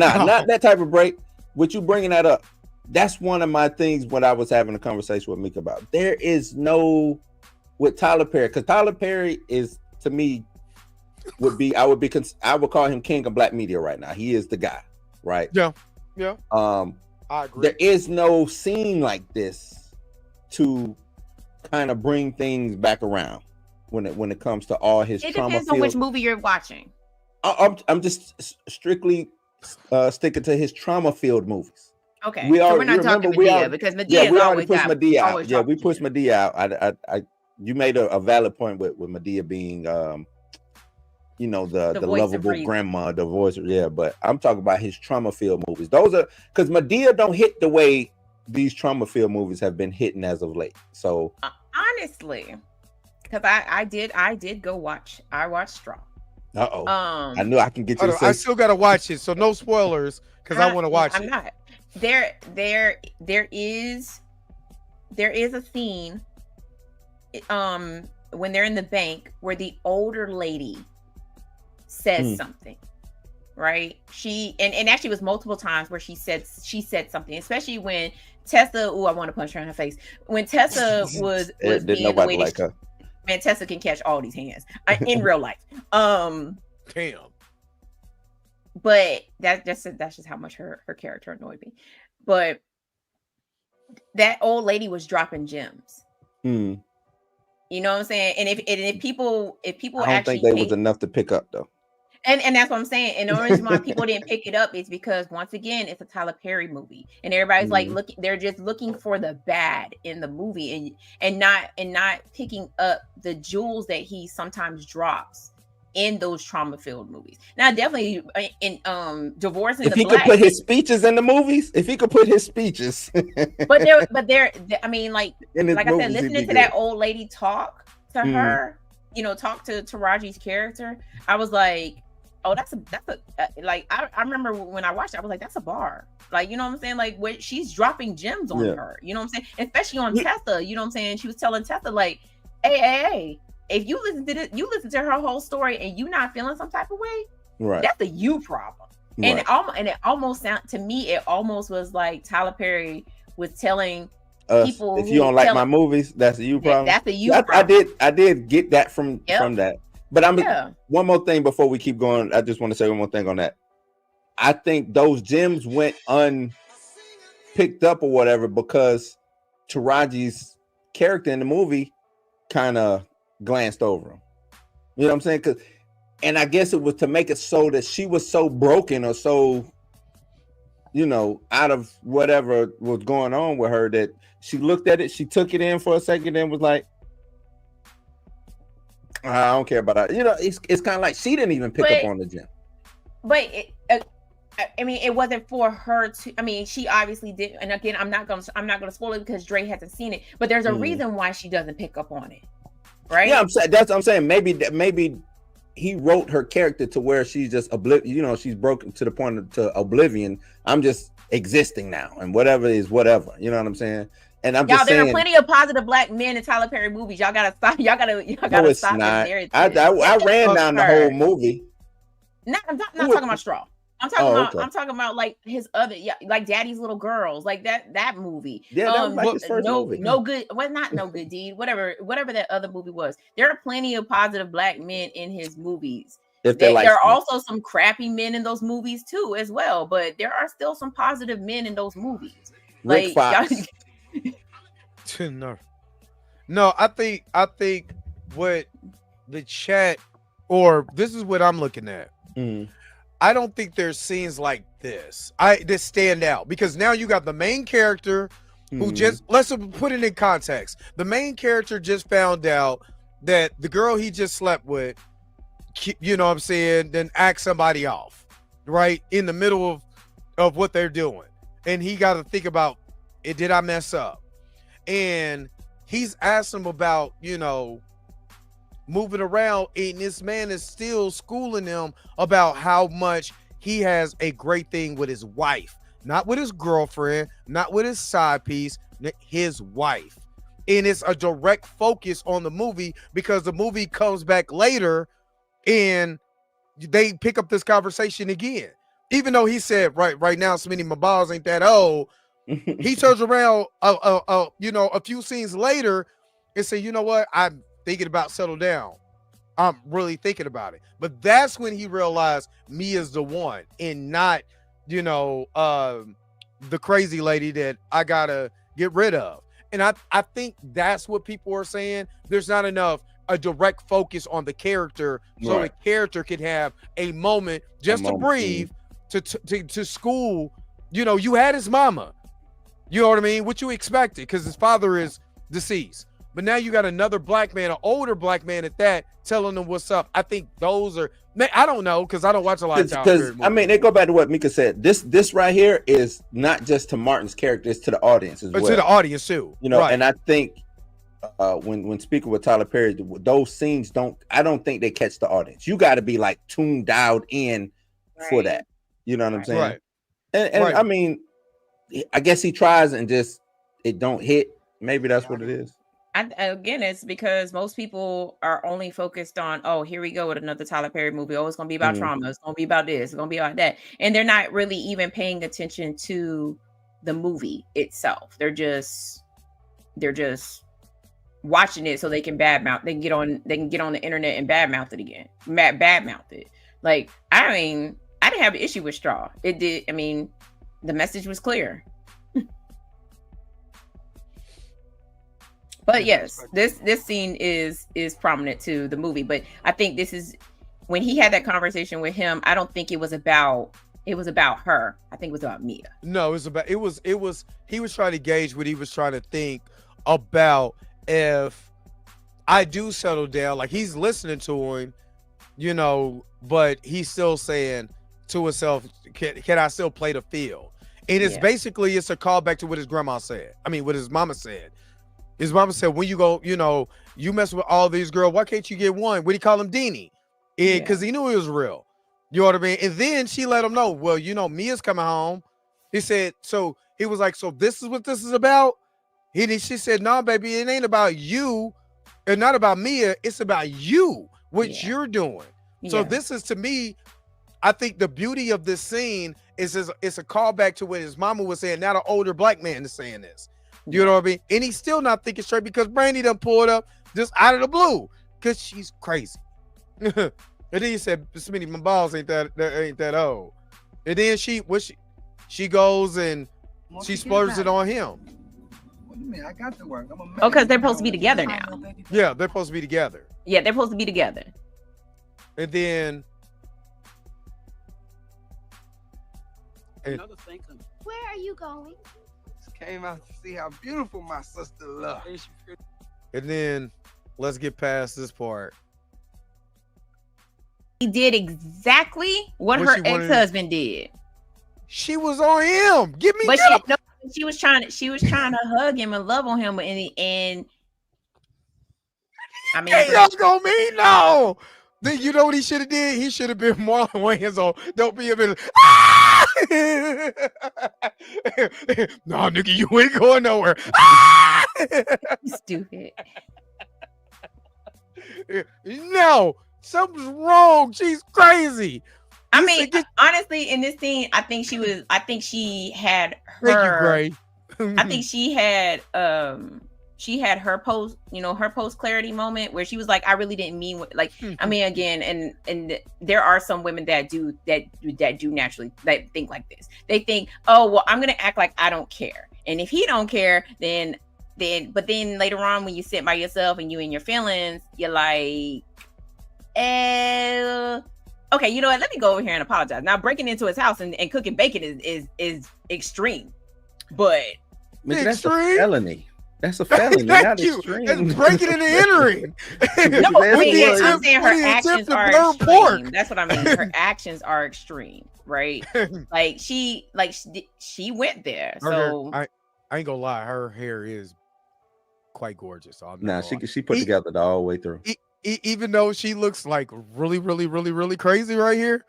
C: that type of break. With you bringing that up, that's one of my things when I was having a conversation with Mika about. There is no with Tyler Perry, because Tyler Perry is, to me, I would call him king of black media right now. He is the guy, right?
A: Yeah.
C: I
A: agree.
C: There is no scene like this to kind of bring things back around when it comes to all his trauma.
B: It depends on which movie you're watching.
C: I'm just strictly sticking to his trauma-filled movies.
B: Okay, so we're not talking Madea because Madea
C: we already pushed Madea out. Yeah, we pushed Madea out. You made a valid point with Madea being, the lovable grandma, the voice. Yeah, but I'm talking about his trauma-filled movies. Those are because Madea don't hit the way these trauma-filled movies have been hitting as of late. So
B: honestly, because I did go watch. I watched Straw.
C: I knew I can get you.
A: I still gotta watch it, so no spoilers because I want to watch it.
B: I'm not. there is a scene when they're in the bank where the older lady says something, right? She and actually was multiple times where she said something, especially when Tessa, I want to punch her in her face. When Tessa was
C: Did
B: being
C: nobody
B: the way
C: like her?
B: man, Tessa can catch all these hands in real life.
A: Damn.
B: But that's just how much her character annoyed me. But that old lady was dropping gems.
C: Mm.
B: You know what I'm saying? And if people
C: I don't
B: actually
C: think they was enough to pick up though.
B: and that's what I'm saying. And the reason why people didn't pick it up is because once again, it's a Tyler Perry movie, and everybody's like looking. They're just looking for the bad in the movie, and not picking up the jewels that he sometimes drops in those trauma-filled movies. Now, definitely in Divorce in
C: if
B: the
C: he
B: Black,
C: could put his speeches in the movies, if he could put his speeches,
B: but they're I mean, like I said, listening to that old lady talk to her, you know, talk to Taraji's character, I was like, oh, that's a like I remember when I watched it, I was like, that's a bar. Like, you know what I'm saying? Like, where she's dropping gems on her, you know what I'm saying? Especially on Tessa, you know what I'm saying? She was telling Tessa, like, hey, if you listen to this, you listen to her whole story and you not feeling some type of way,
C: right?
B: That's a you problem. And it almost sound to me, it almost was like Tyler Perry was telling people,
C: if you don't like my movies, that's a you problem.
B: That's a you problem.
C: I did get that from that. But one more thing before we keep going. I just want to say one more thing on that. I think those gems went unpicked up or whatever because Taraji's character in the movie kind of glanced over him. You know what I'm saying? And I guess it was to make it so that she was so broken or so, you know, out of whatever was going on with her that she looked at it, she took it in for a second and was like, I don't care about that. You know, it's kind of like she didn't even pick up on the gem.
B: But I mean, it wasn't for her to. I mean, she obviously did. And again, I'm not gonna spoil it because Dre hasn't seen it. But there's a reason why she doesn't pick up on it, right?
C: Yeah, that's what I'm saying. Maybe he wrote her character to where she's just you know, she's broken to the point of oblivion. I'm just existing now, and whatever is whatever. You know what I'm saying? And I'm just saying,
B: there are plenty of positive black men in Tyler Perry movies. Y'all gotta stop. Y'all gotta stop.
C: I ran down the whole movie.
B: I'm not talking about Straw. I'm talking about like his other, like Daddy's Little Girls, like that movie.
C: Yeah, that was like his first movie.
B: No Good, well, not No Good Deed, whatever that other movie was. There are plenty of positive black men in his movies. There are also some crappy men in those movies too, as well. But there are still some positive men in those movies.
C: Rick Fox.
A: No, I think what the chat, or this is what I'm looking at. I don't think there's scenes like this that stand out, because now you got the main character who just, let's put it in context. The main character just found out that the girl he just slept with, you know what I'm saying, then act somebody off, right? In the middle of what they're doing. And he got to think about it. Did I mess up? And he's asked him about, you know, moving around, and this man is still schooling him about how much he has a great thing with his wife, not with his girlfriend, not with his side piece, his wife. And it's a direct focus on the movie, because the movie comes back later and they pick up this conversation again. Even though he said right now, Smitty, my balls ain't that old. He turns around, you know, a few scenes later and say, you know what, I'm thinking about settle down. I'm really thinking about it. But that's when he realized Mia's the one, and not, you know, the crazy lady that I gotta get rid of. And I think that's what people are saying. There's not enough a direct focus on the character, so the character could have a moment just to breathe, to school. You know, you had his mama. You know what I mean? What you expected, because his father is deceased. But now you got another black man, an older black man at that, telling them what's up. I think those are, I don't know, because I don't watch a lot of Tyler Perry movies.
C: I mean, they go back to what Mika said. This right here is not just to Martin's character, it's to the audience as well.
A: To the audience too.
C: You know, and I think when speaking with Tyler Perry, those scenes I don't think they catch the audience. You got to be like dialed in for that. You know what I'm saying?
A: Right.
C: And I mean, I guess he tries and just it don't hit. Maybe that's what it is.
B: Again, it's because most people are only focused on, oh, here we go with another Tyler Perry movie. Oh, it's going to be about trauma. It's going to be about this. It's going to be about that. And they're not really even paying attention to the movie itself. They're just watching it so they can badmouth. They can get on the internet and badmouth it again. Badmouth it. Like, I mean, I didn't have an issue with Straw. It did. I mean, the message was clear. But yes, this scene is prominent to the movie. But I think this is when he had that conversation with him. I don't think it was about her. I think it was about Mia.
A: No, it was he was trying to gauge what he was trying to think about. If I do settle down, like he's listening to him, you know, but he's still saying to himself, can I still play the field? And it's basically, it's a callback to what his grandma said. I mean, what his mama said. His mama said, when you go, you know, you mess with all these girls, why can't you get one? What do you call him? Deanie. Because he knew he was real. You know what I mean? And then she let him know, well, you know, Mia's coming home. He said, so he was like, so this is what this is about? She said, no, baby, it ain't about you and not about Mia. It's about you, what you're doing. So this is, to me, I think the beauty of this scene is it's a callback to what his mama was saying. Now the older black man is saying this. You know what I mean? And he's still not thinking straight because Brandy done pulled up just out of the blue because she's crazy. And then he said, Smitty, my balls ain't that old. And then she goes and she splurges it on him.
I: What do you mean? I got to work.
B: Because they're supposed to be together now.
A: Yeah, they're supposed to be together.
B: Yeah, they're supposed to be together.
A: And then
I: Another thing.
F: Where are you going?
I: Just came out to see how beautiful my sister looks.
A: And then let's get past this part.
B: He did exactly what her ex-husband did.
A: She was on him.
B: She was trying to hug him and love on him, and I mean,
A: hey, y'all gonna mean no. Then you know what he should have did? He should have been Marlon Wayans on. Don't be a bit. No, nigga, you ain't going nowhere.
B: Stupid.
A: No, something's wrong. She's crazy.
B: I mean, honestly, in this scene, I think she had her.
A: Thank you, Gray.
B: I think she had her post, her post clarity moment where she was like, I really didn't mean what, like, I mean, again, and there are some women that do naturally, that think like this. They think, oh, well, I'm going to act like I don't care. And if he don't care, then later on, when you sit by yourself and you in your feelings, you're like, okay, you know what? Let me go over here and apologize. Now, breaking into his house and cooking bacon is extreme, but
C: that's a felony. That's a felony.
A: Thank you. That's breaking and entering.
B: No, I'm saying her actions are extreme. That's what I mean. Her actions are extreme, right? Like she went there. So
A: I ain't gonna lie, her hair is quite gorgeous. So
C: she put together the all way through.
A: Even though she looks like really, really, really, really crazy right here,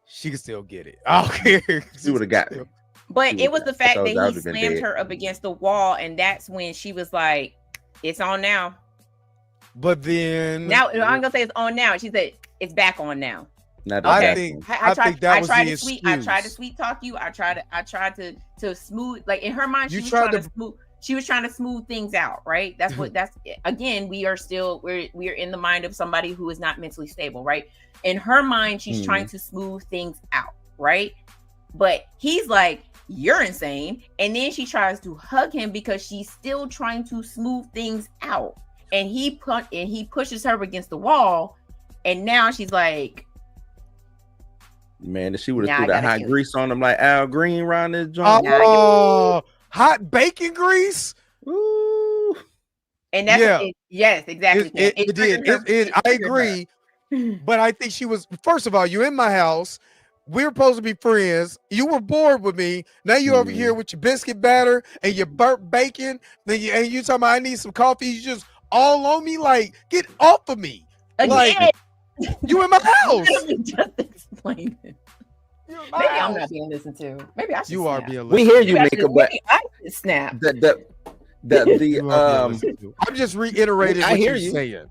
A: she can still get it. I don't care.
C: She would have got it.
B: But it was the fact that he slammed her up against the wall, and that's when she was like, "It's on now."
A: But then
B: now I'm gonna say it's on now. She said it's back on now.
A: I think that was the excuse.
B: I tried to sweet talk you. I tried to smooth, like, in her mind, she was trying to smooth things out, right? That's again, we are in the mind of somebody who is not mentally stable, right? In her mind, she's trying to smooth things out, right? But he's like, you're insane. And then she tries to hug him because she's still trying to smooth things out. And he pushes her against the wall. And now she's like,
C: man, if she would have threw that hot grease on him like Al Green around this joint.
A: Hot bacon grease.
C: Ooh.
B: And that's yes, exactly.
A: It did. I agree. But I think she was, first of all, you're in my house. We're supposed to be friends. You were bored with me. Now you're over here with your biscuit batter and your burnt bacon. And you talking about I need some coffee. You just all on me, like, get off of me.
B: Again.
A: Like, you in my house.
B: Just explain it. Maybe I'm not being listened to. Maybe I should.
A: You are
B: snap.
A: being
C: We
A: listened
C: hear
A: to.
C: you,
B: Maybe I
C: Mika,
B: should-
C: but
B: maybe I should snap.
C: the
A: You are being listened to. I'm just reiterating
C: I
A: what
C: hear
A: you're
C: you.
A: saying.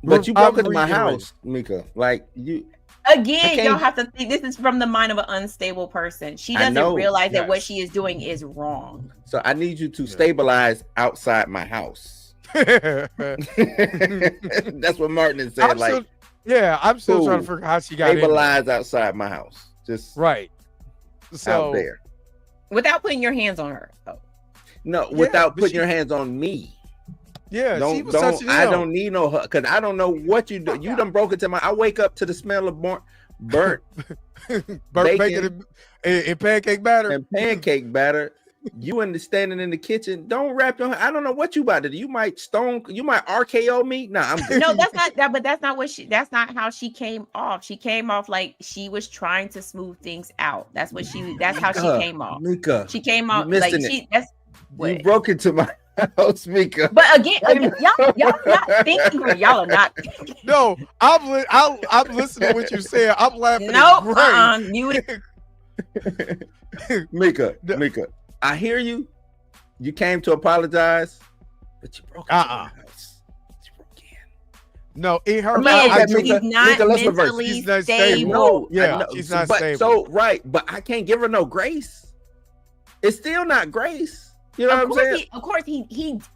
C: but you
A: I'm
C: broke into my
A: reiterating.
C: house, Mika. Like you.
B: Again,
C: can't-
B: y'all have to think this is from the mind of an unstable person. She
C: I
B: doesn't
C: know.
B: realize that what
A: Yes.
B: she is doing is wrong.
C: So I need you to stabilize outside my house. That's what Martin has said.
A: I'm
C: Like
A: still, yeah, I'm still trying to
C: Cool.
A: figure out how she got in there.
C: stabilize outside my house. Just
A: Right. So
C: out there.
B: Without putting your hands on her. Oh.
C: No,
A: Yeah,
C: without
A: but
C: putting
A: she-
C: your hands on me.
A: yeah, she
C: Don't
A: was touching
C: I
A: him.
C: don't need no because I don't know what you do. You done broke into my. I wake up to the smell of burnt
A: Burnt bacon and pancake batter.
C: and pancake batter. You standing in the kitchen. Don't wrap your. I don't know what you about to do. You might RKO me. Nah, I'm good.
B: No, that's not that, but that's not what that's not how she came off. She came off like she was trying to smooth things out. That's how she came off.
C: Mika,
B: She came off
C: missing
B: like
C: it.
B: that's
C: you
B: what.
C: broke into my house, Mika.
B: But again, y'all not thinking or y'all are not.
A: No, I'm listening to what you're saying. I'm laughing.
B: Nope,
A: It's great.
B: mute it.
C: Mika,
A: No.
C: Mika, I hear you. You came to apologize, but you broke into my house. You broke in.
A: No, in her.
B: Man,
A: I
C: okay,
A: do-
C: Mika,
B: she's not
C: Mika, let's reverse.
B: mentally
A: She's not stable.
B: stable.
C: No,
A: Yeah,
C: I know.
A: she's not
C: but,
A: stable.
C: So right, but I can't give her no grace. It's still not grace. You know
B: Of
C: what I'm
B: course,
C: saying?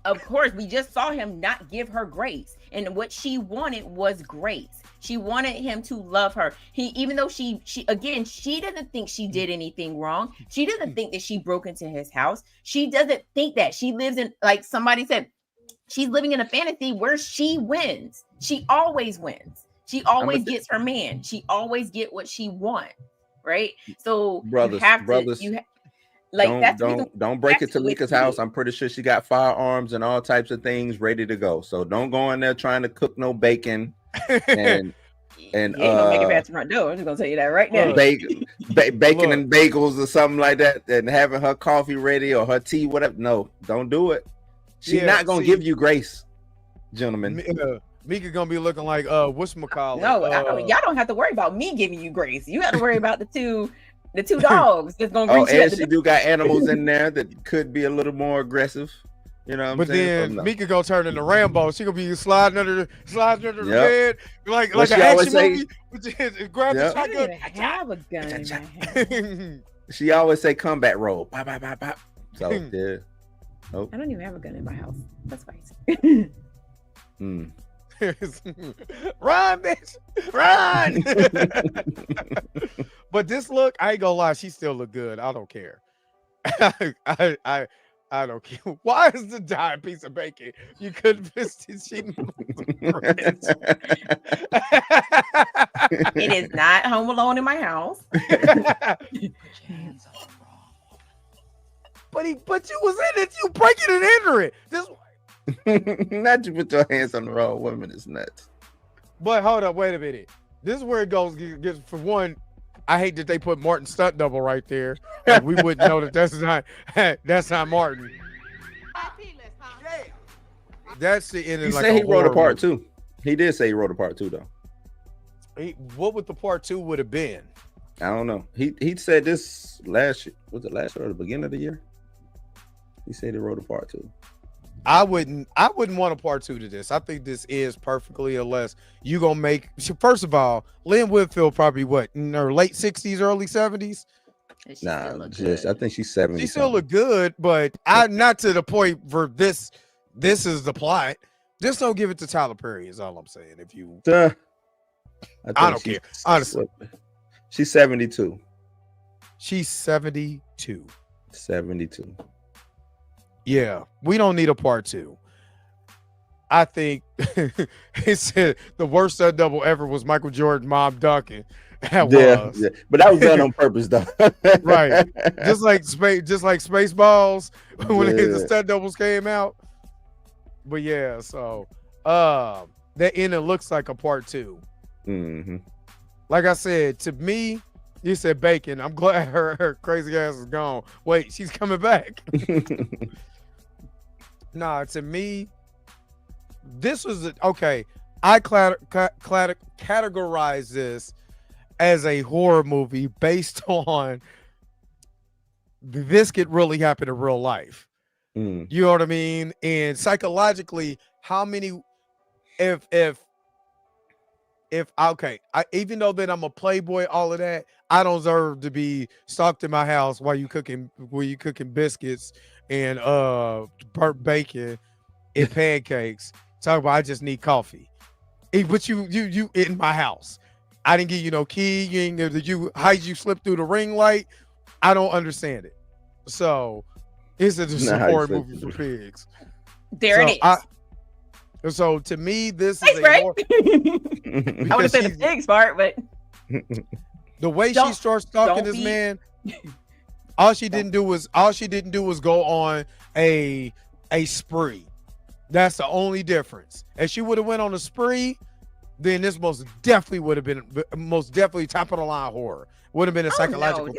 B: of course, we just saw him not give her grace, and what she wanted was grace. She wanted him to love her. Even though she doesn't think she did anything wrong. She doesn't think that she broke into his house. She doesn't think that she lives in, like somebody said, she's living in a fantasy where she wins. She always wins. She always gets her man. She always get what she wants, right? So
C: Brothers,
B: like that's the reason-
C: don't break it
B: that's
C: to
B: the way
C: Mika's
B: she
C: house.
B: is.
C: I'm pretty sure she got firearms and all types of things ready to go. So don't go in there trying to cook no bacon and
B: You ain't gonna make it past the front door. I'm just gonna tell you that right now.
C: bacon
A: Look.
C: and bagels or something like that, and having her coffee ready or her tea, whatever. No, don't do it. She's
A: Yeah,
C: not gonna
A: see-
C: give you grace, gentlemen.
A: Mika gonna be looking like whatchamacallit.
B: No, y'all don't have to worry about me giving you grace. You have to worry about the two dogs that's gonna
C: Oh,
B: reach you.
C: and she do got animals in there that could be a little more aggressive. You know what I'm
A: But
C: saying?
A: then
C: So, no.
A: Mika gonna turn into Rambo. She gonna be sliding under the
C: Yep.
A: bed like
C: What
A: an
C: she always
A: action
C: say-
A: movie. Grab
C: Yep.
A: the
B: I don't even
A: shotgun.
B: have a gun in my hand.
C: She always say combat roll. Bop, bop, bop, bop. So yeah. Nope.
B: I don't even have a gun in my house. That's fine.
C: Mm.
A: Run, bitch, run! But this look, I ain't gonna lie, she still look good. I don't care. I don't care. Why is the giant piece of bacon? You couldn't miss it.
B: It is not Home Alone in my house.
A: But you was in it. You break it and enter it. This.
C: Not you put your hands on the wrong woman. It's nuts.
A: But hold up, wait a minute. This is where it goes. Gets for one, I hate that they put Martin stunt double right there. Like, we wouldn't know that that's not Martin. That's the ending.
C: He
A: like
C: said he wrote a
A: horror
C: part
A: movie.
C: two. He did say he wrote a part two though.
A: What would the part two would have been?
C: I don't know. He said this last year. Was it last year or the beginning of the year? He said he wrote a part two.
A: I wouldn't want a part two to this. I think this is perfectly, unless you gonna make. First of all, Lynn Whitfield probably what in her late 60s, early 70s.
C: Nah, just I think she's 70.
A: She still look good, but I not to the point for this. This is the plot. Just don't give it to Tyler Perry. Is all I'm saying. If you,
C: I
A: don't care. Honestly,
C: she's 72.
A: She's 72.
C: 72.
A: Yeah, we don't need a part two. I think he said the worst stunt double ever was Michael Jordan, Mom Duncan. That was.
C: Yeah, but that was done on purpose, though.
A: Right, just like Spaceballs when the
C: Yeah.
A: stunt doubles came out. But yeah, so that ending looks like a part two.
C: Mm-hmm.
A: Like I said, to me, you said bacon. I'm glad her crazy ass is gone. Wait, she's coming back. Nah, to me, this was okay. I categorize this as a horror movie based on this could really happen in real life.
C: Mm.
A: You know what I mean? And psychologically, how many if okay, even though that I'm a playboy, all of that, I don't deserve to be stalked in my house while you cooking biscuits and burnt bacon and pancakes. Talk about I just need coffee. But you in my house. I didn't give you no key. You ain't how you slip through the ring light. I don't understand it. So it's just a horror movie for pigs.
B: There it is.
A: So to me, this
B: Thanks,
A: is a horror.
B: I would have said the pigs part, but
A: the way she starts stalking this man, all she didn't do was go on a spree. That's the only difference. If she would have went on a spree, then this most definitely would have been top of the line horror. Would have been a psychological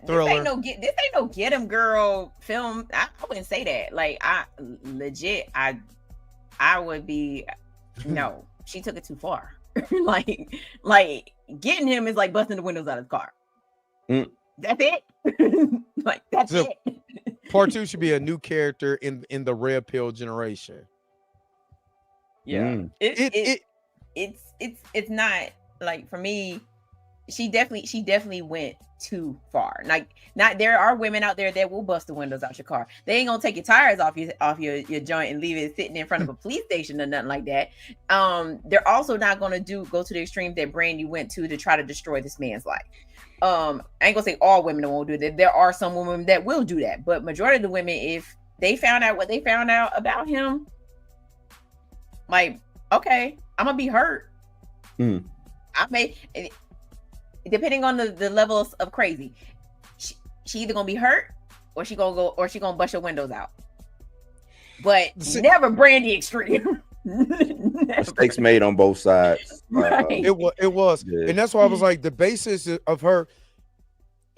A: thriller.
B: This ain't no get 'em girl film. I wouldn't say that. Like I would be no. She took it too far. like getting him is like busting the windows out of the car.
C: Mm.
B: That's it. Like that's it.
A: Part 2 should be a new character in the red pill generation.
B: Yeah. It's not like for me. She definitely went too far. Like there are women out there that will bust the windows out your car. They ain't gonna take your tires off your joint and leave it sitting in front of a police station or nothing like that. They're also not gonna go to the extreme that Brandy went to try to destroy this man's life. I ain't gonna say all women won't do that. There are some women that will do that, but majority of the women, if they found out what they found out about him, like, okay, I'm gonna be hurt.
C: Mm.
B: I may, depending on the levels of crazy, she either gonna be hurt or she gonna bust your windows out. But never Brandy extreme.
C: Mistakes made on both sides.
B: Right.
A: It was,
C: yeah.
A: And that's why I was like, the basis of her,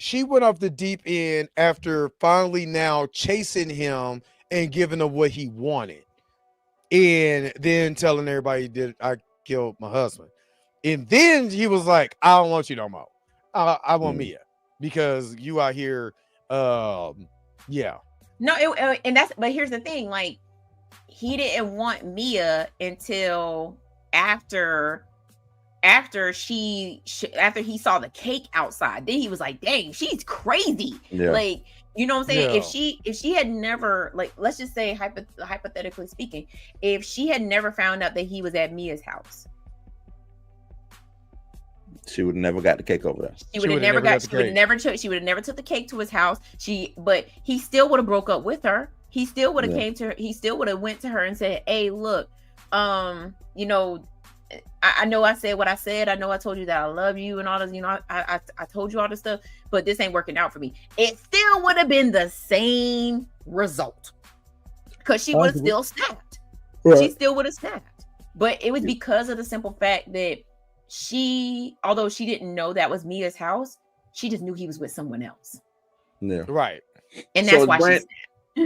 A: she went off the deep end after finally now chasing him and giving him what he wanted, and then telling everybody that I killed my husband. And then he was like, I don't want you no more. I want Mia because you out here. Yeah.
B: No, but here's the thing. Like, he didn't want Mia until after he saw the cake outside. Then he was like, dang, she's crazy.
C: Yeah.
B: Like, you know what I'm saying?
A: Yeah.
B: If she had never, like, let's just say hypothetically speaking, if she had never found out that he was at Mia's house,
C: she would have never got the cake over there.
B: She would have never took the cake to his house. But he still would have broke up with her. He still would have came to her. He still would have went to her and said, hey, look, you know, I know I said what I said. I know I told you that I love you and all this, you know, I told you all this stuff, but this ain't working out for me. It still would have been the same result because she would have still snapped. Right. She still would have snapped. But it was because of the simple fact that although she didn't know that was Mia's house, she just knew he was with someone else.
C: Yeah.
A: Right.
B: And that's why she snapped.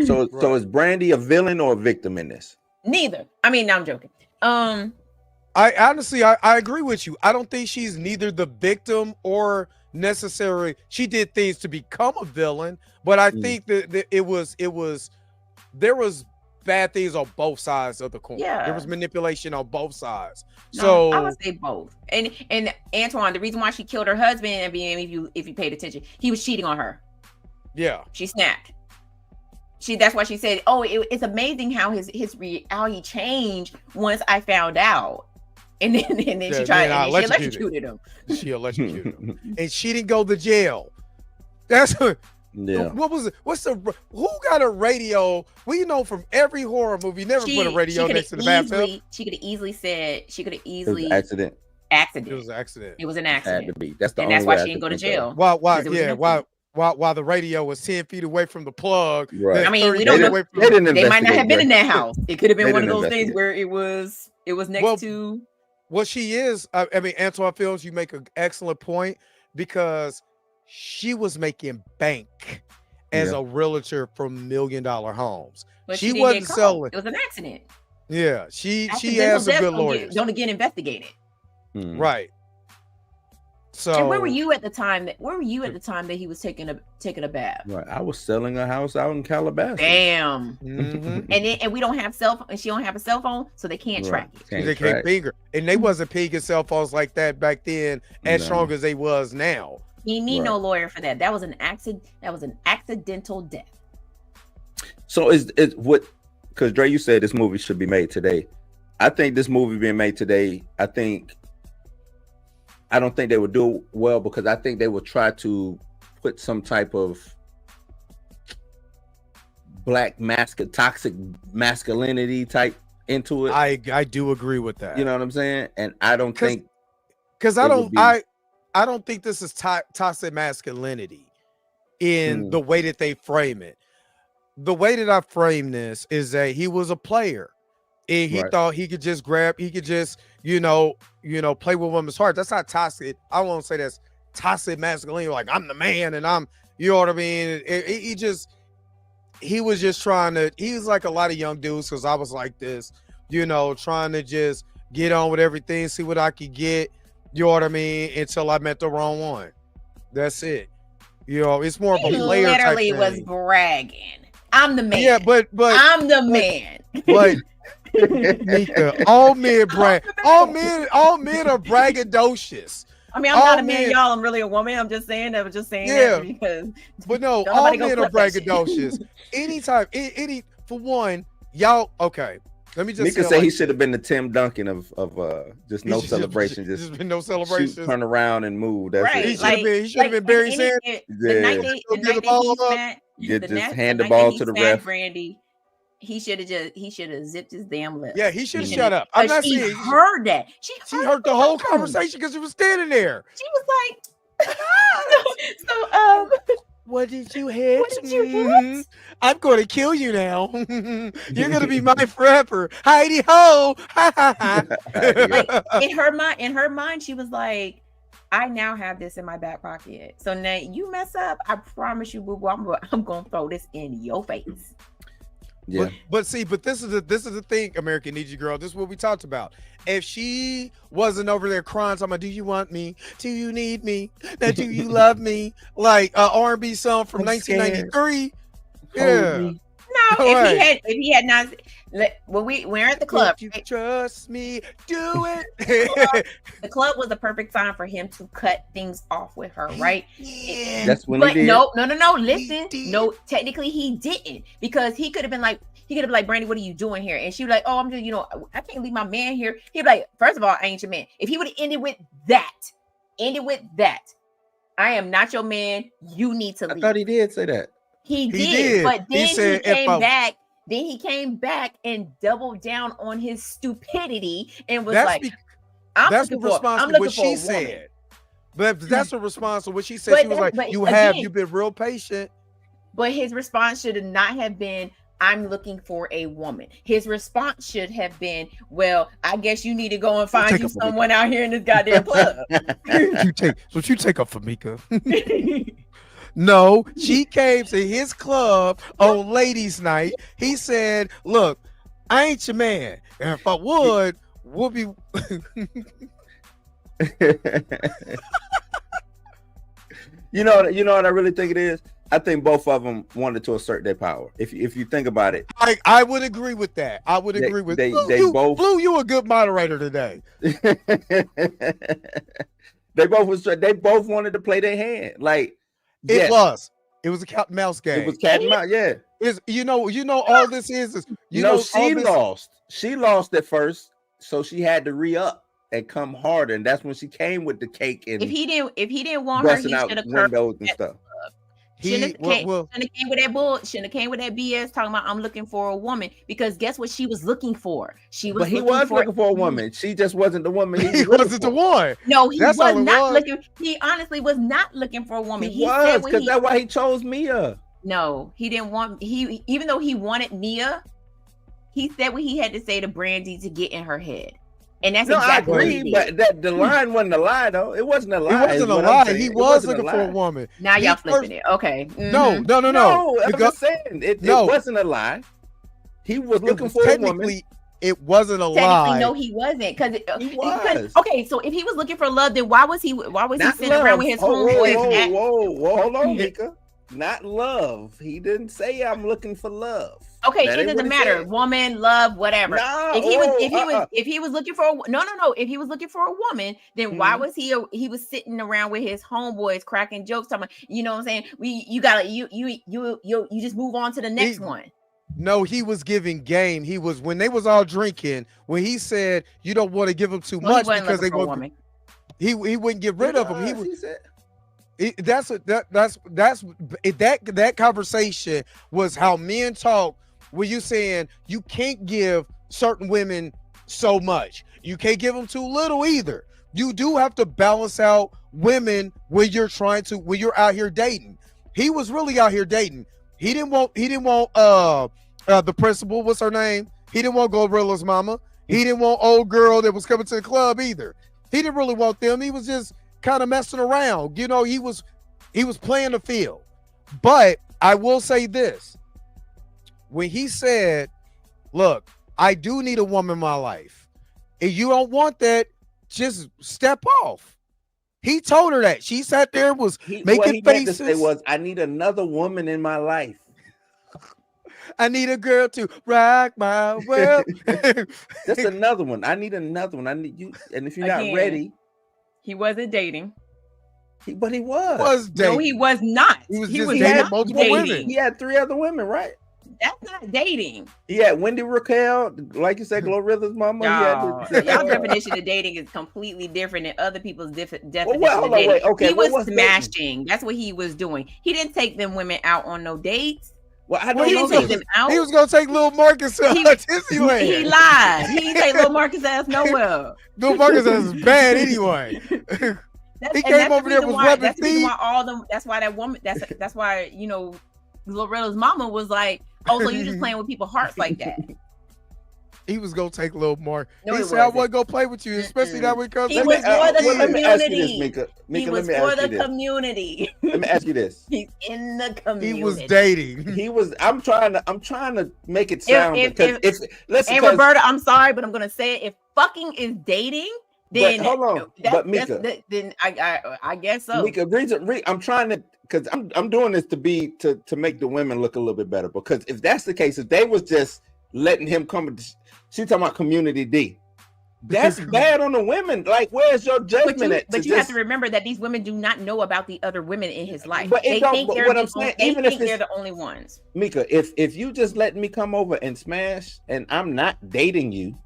C: So is Brandy a villain or a victim in this?
B: Neither. I mean, no, I'm joking.
A: I honestly, I agree with you. I don't think she's neither the victim or necessarily she did things to become a villain, but I think that there was bad things on both sides of the coin.
B: Yeah.
A: There was manipulation on both sides.
B: No,
A: so
B: I would say both. And Antoine, the reason why she killed her husband, and if you paid attention, he was cheating on her.
A: Yeah.
B: She snapped. That's why she said, "Oh, it's amazing how how he changed once I found out." And then she tried and she electrocuted him.
A: She electrocuted him. And she didn't go to jail. That's her. Yeah. What was it? Who got a radio? We know from every horror movie, never put a radio next to the bathroom.
B: She could have easily said, it was an
A: accident.
B: It was an accident. It was an accident.
C: Had to be. That's
B: why she didn't go to jail.
A: While the radio was 10 feet away from the plug.
C: Right.
B: I mean, we don't know. They might not have been in that house. It could have been one of those things where it was next to.
A: Well, she is. I mean, Antoine Fields, you make an excellent point because she was making bank as a realtor from $1 million homes.
B: But
A: she wasn't selling.
B: It was an accident.
A: Yeah, she has a good lawyer.
B: Don't get investigated.
A: Right. So
B: And where were you at the time that he was taking a bath?
C: Right. I was selling a house out in Calabasas.
B: Damn.
A: Mhm.
B: And we don't have cell phone, and she don't have a cell phone, so they can't track it.
A: They can't finger, and they wasn't pinging cell phones like that back then as strong as they was now.
B: He need no lawyer for that. That was an accident. That was an accidental death.
C: So is what? Because Dre, you said this movie should be made today. I think this movie being made today, I don't think they would do well, because I think they would try to put some type of toxic masculinity type into it.
A: I do agree with that.
C: You know what I'm saying? And I don't think,
A: because I don't think this is toxic masculinity in the way that they frame it. The way that I frame this is that he was a player. And he thought he could just play with women's heart. That's not toxic. I won't say that's toxic masculinity. Like, I'm the man and I'm, you know what I mean? He was just trying to, he was like a lot of young dudes, because I was like this, trying to just get on with everything, see what I could get, you know what I mean? Until I met the wrong one. That's it. It's more of a player type thing.
B: Literally was bragging. I'm the man.
A: Yeah, but
B: I'm the man.
A: But Mika, all men are braggadocious.
B: I mean, I'm not a man, y'all. I'm really a woman. I'm just saying that. That because.
A: But no, all men are braggadocious. For one, y'all. Okay, let me just.
C: Mika say he should have been the Tim Duncan of just no celebration.
A: Just been no celebration.
C: Turn around and move. That's
B: right.
C: it.
A: He should have been Barry Sanders.
B: The night
C: just hand the ball to the ref.
B: Brandy. He should have zipped his damn lips.
A: Yeah, he should have shut up. I'm not saying
B: she heard that. She
A: heard the whole conversation because she was standing there.
B: She was like,
A: what did you hit? I'm going to kill you now. You're going to be mine forever. Heidi ho.
B: Like, in her mind, she was like, I now have this in my back pocket. So now you mess up, I promise you, boo boo, I'm going to throw this in your face.
C: Yeah.
A: But this is the thing, American Need You Girl. This is what we talked about. If she wasn't over there crying, talking about, do you want me? Do you need me? Now, do you love me? Like an R&B song from 1993. Yeah.
B: No, if he had not, when we're at the club,
A: if you trust me, do it.
B: The club was the perfect time for him to cut things off with her, right?
A: Yeah.
C: That's when
B: but
C: he did.
B: No. Listen, no, technically he didn't, because he could have been like, Brandy, what are you doing here? And she was like, oh, I'm just, I can't leave my man here. He'd be like, first of all, I ain't your man. If he would have ended with that, I am not your man. You need to leave.
C: I thought he did say that.
B: He did, but then he came back and doubled down on his stupidity and was like,
A: that's the response to what she said. But that's a response to what she said. She was like, you've been real patient.
B: But his response should not have been, I'm looking for a woman. His response should have been, well, I guess you need to go and find you someone out here in this goddamn club.
A: you take up for Mika. No, she came to his club on ladies' night. He said, look, I ain't your man. And if I would, we'll be.
C: You know what I really think it is? I think both of them wanted to assert their power. If you think about it,
A: I would agree with that. I would agree with
C: they both.
A: Blue, you a good moderator today.
C: They both wanted to play their hand. Like
A: it was a cat and mouse game.
C: It was cat and mouse. Yeah.
A: All this is
C: she lost. She lost at first, so she had to re-up and come harder, and that's when she came with the cake and
B: if he didn't want her, he should have
C: windows and stuff.
B: Shouldn't have came with that bull. Shouldn't have came with that BS talking about I'm looking for a woman, because guess what she was looking for? He was looking for a woman.
C: She just wasn't the woman.
A: He wasn't the one.
B: No, he was not looking. He honestly was not looking for a woman.
C: He was, because that's why he chose Mia.
B: No, he didn't want. Even though he wanted Mia, he said what he had to say to Brandy to get in her head. And that's exactly what he did.
C: But the line wasn't a lie, though. It wasn't a lie.
A: It wasn't a lie. He was looking for a woman.
B: Now y'all flipping it. Okay.
A: Mm-hmm. No.
C: I'm just saying. It wasn't a lie. He was looking for a woman.
A: it wasn't a
B: Technically,
A: lie.
B: no, he wasn't.
C: He was.
B: Okay, so if he was looking for love, then why was he
C: Not
B: sitting
C: love.
B: around with his
C: Oh,
B: homeboys?
C: whoa, hold on, Mika. Not love. He didn't say I'm looking for love.
B: Okay,
C: That
B: it
C: ain't what
B: doesn't
C: he
B: matter.
C: said.
B: Woman, love, whatever.
C: No,
B: If he was looking for if he was looking for a woman, then why was he was sitting around with his homeboys cracking jokes, talking about, you know what I'm saying? You just move on to the next one.
A: No, he was giving game. He was, when they was all drinking, when he said you don't want to give him too much because they won't. He wouldn't get rid of him. He said. That conversation was how men talk. When you saying you can't give certain women so much, you can't give them too little either. You do have to balance out women when you're out here dating. He was really out here dating. He didn't want the principal, what's her name? He didn't want Gorilla's mama. He didn't want old girl that was coming to the club either. He didn't really want them. He was just kind of messing around. You know, he was playing the field. But I will say this. When he said, look, I do need a woman in my life. If you don't want that, just step off. He told her that. She sat there, making faces.
C: What he was, I need another woman in my life.
A: I need a girl to rock my world.
C: Just another one. I need another one. I need you. And if you're not ready.
B: He wasn't dating.
C: But he was.
A: Dating.
B: No, he was not.
A: He was dating multiple women.
C: He had 3 other women, right?
B: That's not dating.
C: Yeah, Wendy Raquel, like you said, Glorilla's mama.
B: Y'all definition of dating is completely different than other people's definition of dating.
C: Wait, okay,
B: he was smashing. Dating? That's what he was doing. He didn't take them women out on no dates.
C: Well,
B: he didn't take them out.
A: He was gonna take Lil Marcus to Disneyland.
B: He lied. He didn't take Lil Marcus ass nowhere.
A: Lil Marcus ass is bad anyway. He came over there with weapons.
B: That's the reason why all them. That's why that woman. That's why Glorilla's mama was like, "Oh, so you just playing with people's hearts like that?"
A: He was gonna take Lil Mark.
B: No,
A: he said, "I wasn't gonna play with you, especially that when it comes."
B: He was for the community.
C: He
B: was for the community.
C: Let me ask you this.
B: He's in the community.
A: He was dating.
C: He was. I'm trying to make it sound
B: if Roberta, I'm sorry, but I'm gonna say it. If fucking is dating, then
C: hold on. But Mika,
B: then I guess so.
C: Mika, I'm trying to, because I'm doing this to make the women look a little bit better. Because if that's the case, if they was just letting him come, she talking about community D. That's bad on the women. Like, where's your judgment at?
B: But you have to remember that these women do not know about the other women in his life.
C: But
B: they think they're
C: the
B: only ones.
C: Mika, if you just let me come over and smash, and I'm not dating you.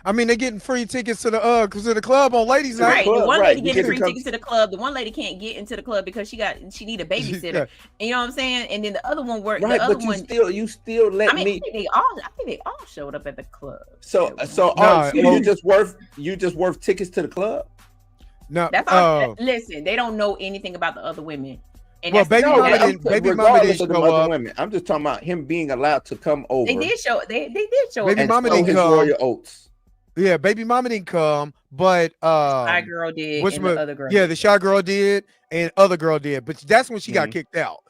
A: I mean, they're getting free tickets to the club on ladies' night.
B: Right, the one lady getting free tickets to the club. The one lady can't get into the club because she need a babysitter. Yeah. You know what I'm saying? And then the other one worked.
C: Right,
B: the other
C: but
B: one,
C: you still let me.
B: I think they all showed up at the club.
C: So you just worth tickets to the club?
A: No,
B: that's all. Listen, they don't know anything about the other women. And
A: baby mama didn't show up.
C: Women. I'm just talking about him being allowed to come over.
B: They did show. They did show.
A: Baby
B: up.
A: mama didn't come.
C: Royal Oats.
A: Yeah, baby mama didn't come, but
B: Shy Girl did, and the other girl.
A: Yeah, the Shy Girl did, and other girl did, but that's when she got kicked out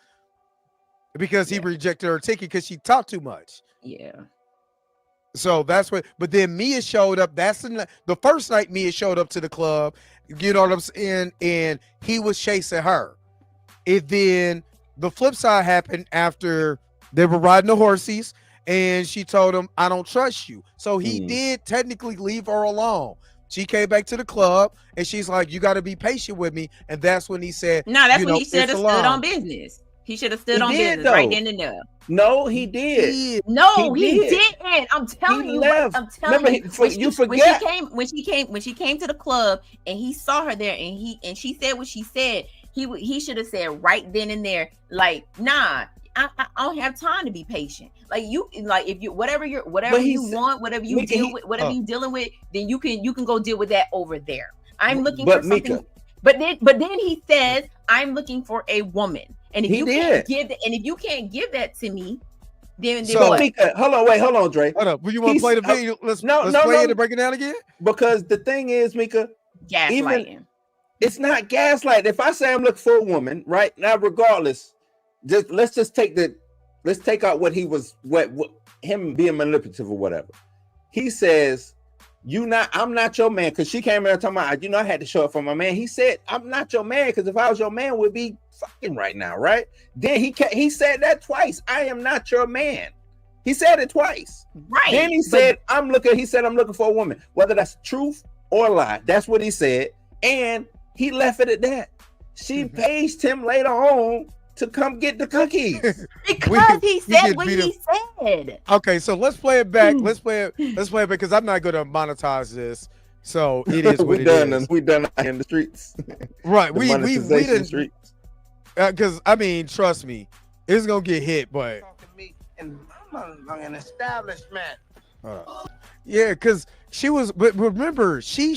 A: because he rejected her ticket because she talked too much.
B: Yeah.
A: So that's what. But then Mia showed up. That's the first night Mia showed up to the club. You know what I'm saying? And he was chasing her. And then the flip side happened after they were riding the horses. And she told him, I don't trust you. So he did technically leave her alone. She came back to the club and she's like, you got to be patient with me. And that's when he said,
B: no, that's when he should have stood on business. He should have stood on business right then and there.
C: No, he did.
B: No, he didn't. I'm telling you. I'm telling you. You forget. When she came to the club and he saw her there and she said what she said, he should have said right then and there, like, nah, I don't have time to be patient. Like if you whatever you want, whatever you deal with, whatever you dealing with, then you can go deal with that over there. I'm looking for something. Mika. But then he says, I'm looking for a woman. And if you can't give that to me, then
C: Mika, hold on, Dre.
A: Hold up. Will you want to play the video? Let's play it and break it down again.
C: Because the thing is, Mika,
B: gaslighting.
C: It's not gaslight. If I say I'm looking for a woman, right now, regardless, let's let's take out what he was, what him being manipulative or whatever. He says, I'm not your man, because she came in talking about, I had to show up for my man. He said, I'm not your man, because if I was your man, we'd be fucking right now, right? Then he said that twice. I am not your man. He said it twice.
B: Right.
C: Then he said, I'm looking for a woman. Whether that's truth or lie, that's what he said. And he left it at that. She paged him later on to come get the cookies.
B: Because he said what he said.
A: Okay, so let's play it back. Let's play it because I'm not gonna monetize this. So it is what it is.
C: We done in the streets.
A: Right. We didn't
C: streets.
A: Because I mean, trust me, it's gonna get hit, but
I: And I'm an establishment.
A: yeah, because she was, but remember, she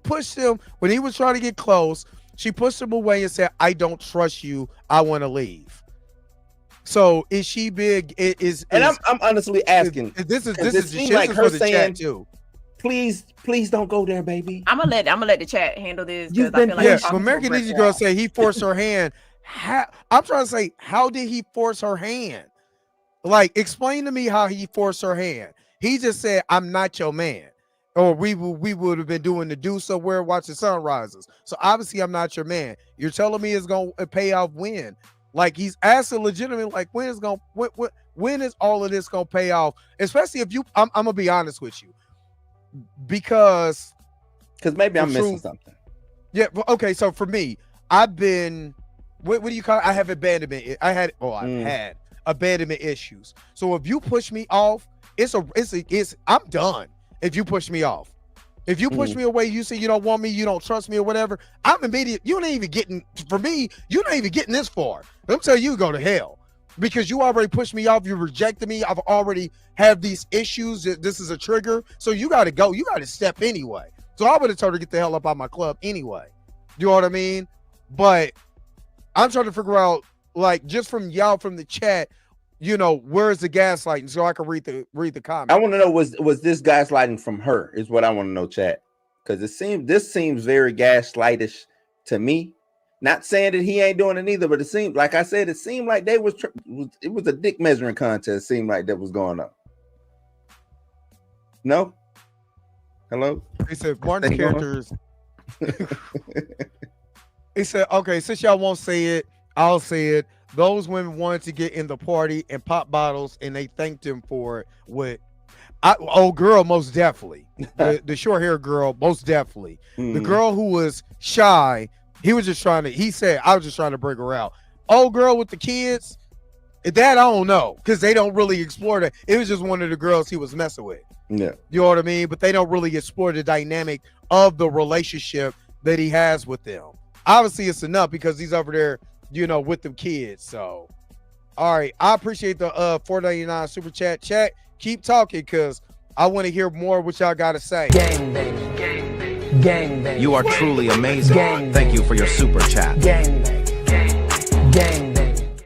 A: pushed him when he was trying to get close. She pushed him away and said, "I don't trust you. I want to leave." So is she big? I'm
C: honestly asking.
A: This is
C: like her
A: for the
C: saying,
A: chat too.
C: Please don't go there, baby.
B: I'm gonna let the chat handle this.
C: You've
B: I feel like
A: But American Ninja Girl say he forced her hand. I'm trying to say, how did he force her hand? Like, explain to me how he forced her hand. He just said, "I'm not your man," or we would have been doing the do somewhere watching sunrises. So obviously, I'm not your man. You're telling me it's gonna pay off when? Like, he's asking legitimately, like, when is all of this gonna pay off? Especially if I'm gonna be honest with you, because
C: maybe I'm missing something.
A: Yeah. Okay. So for me, I've been, what do you call it? I have abandonment. I've had abandonment issues. So if you push me off, I'm done. If you push me off, if you push me away, you say you don't want me, you don't trust me or whatever, I'm immediate. You're not even getting, for me, you're not even getting this far. I'm telling you, go to hell, because you already pushed me off. You rejected me. I've already have these issues. This is a trigger. So you got to go. You got to step anyway. So I would have told her to get the hell up out of my club anyway. You know what I mean? But I'm trying to figure out, like, just from y'all from the chat, where's the gaslighting, so I can read the comment.
C: I want to know, was this gaslighting from her? Is what I want to know, chat, because this seems very gaslightish to me. Not saying that he ain't doing it either, but it seemed, like I said, it seemed like it was a dick measuring contest. It seemed like that was going on. No. Hello.
A: He said Martin's characters. He said, okay, since y'all won't say it, I'll say it. Those women wanted to get in the party and pop bottles, and they thanked him for it. Old girl, most definitely. The short hair girl, most definitely. The girl who was shy, he was just trying to. He said, I was just trying to bring her out. Old girl with the kids, that I don't know, because they don't really explore that. It was just one of the girls he was messing with.
C: Yeah,
A: you know what I mean. But they don't really explore the dynamic of the relationship that he has with them. Obviously, it's enough because he's over there, with them kids. So, all right, I appreciate the $4.99 super chat. Chat, keep talking, because I want to hear more what y'all got to say.
J: Gang bang, gang bang, gang bang.
K: You are truly amazing. Thank you for your super chat.
J: Gang bang, gang bang.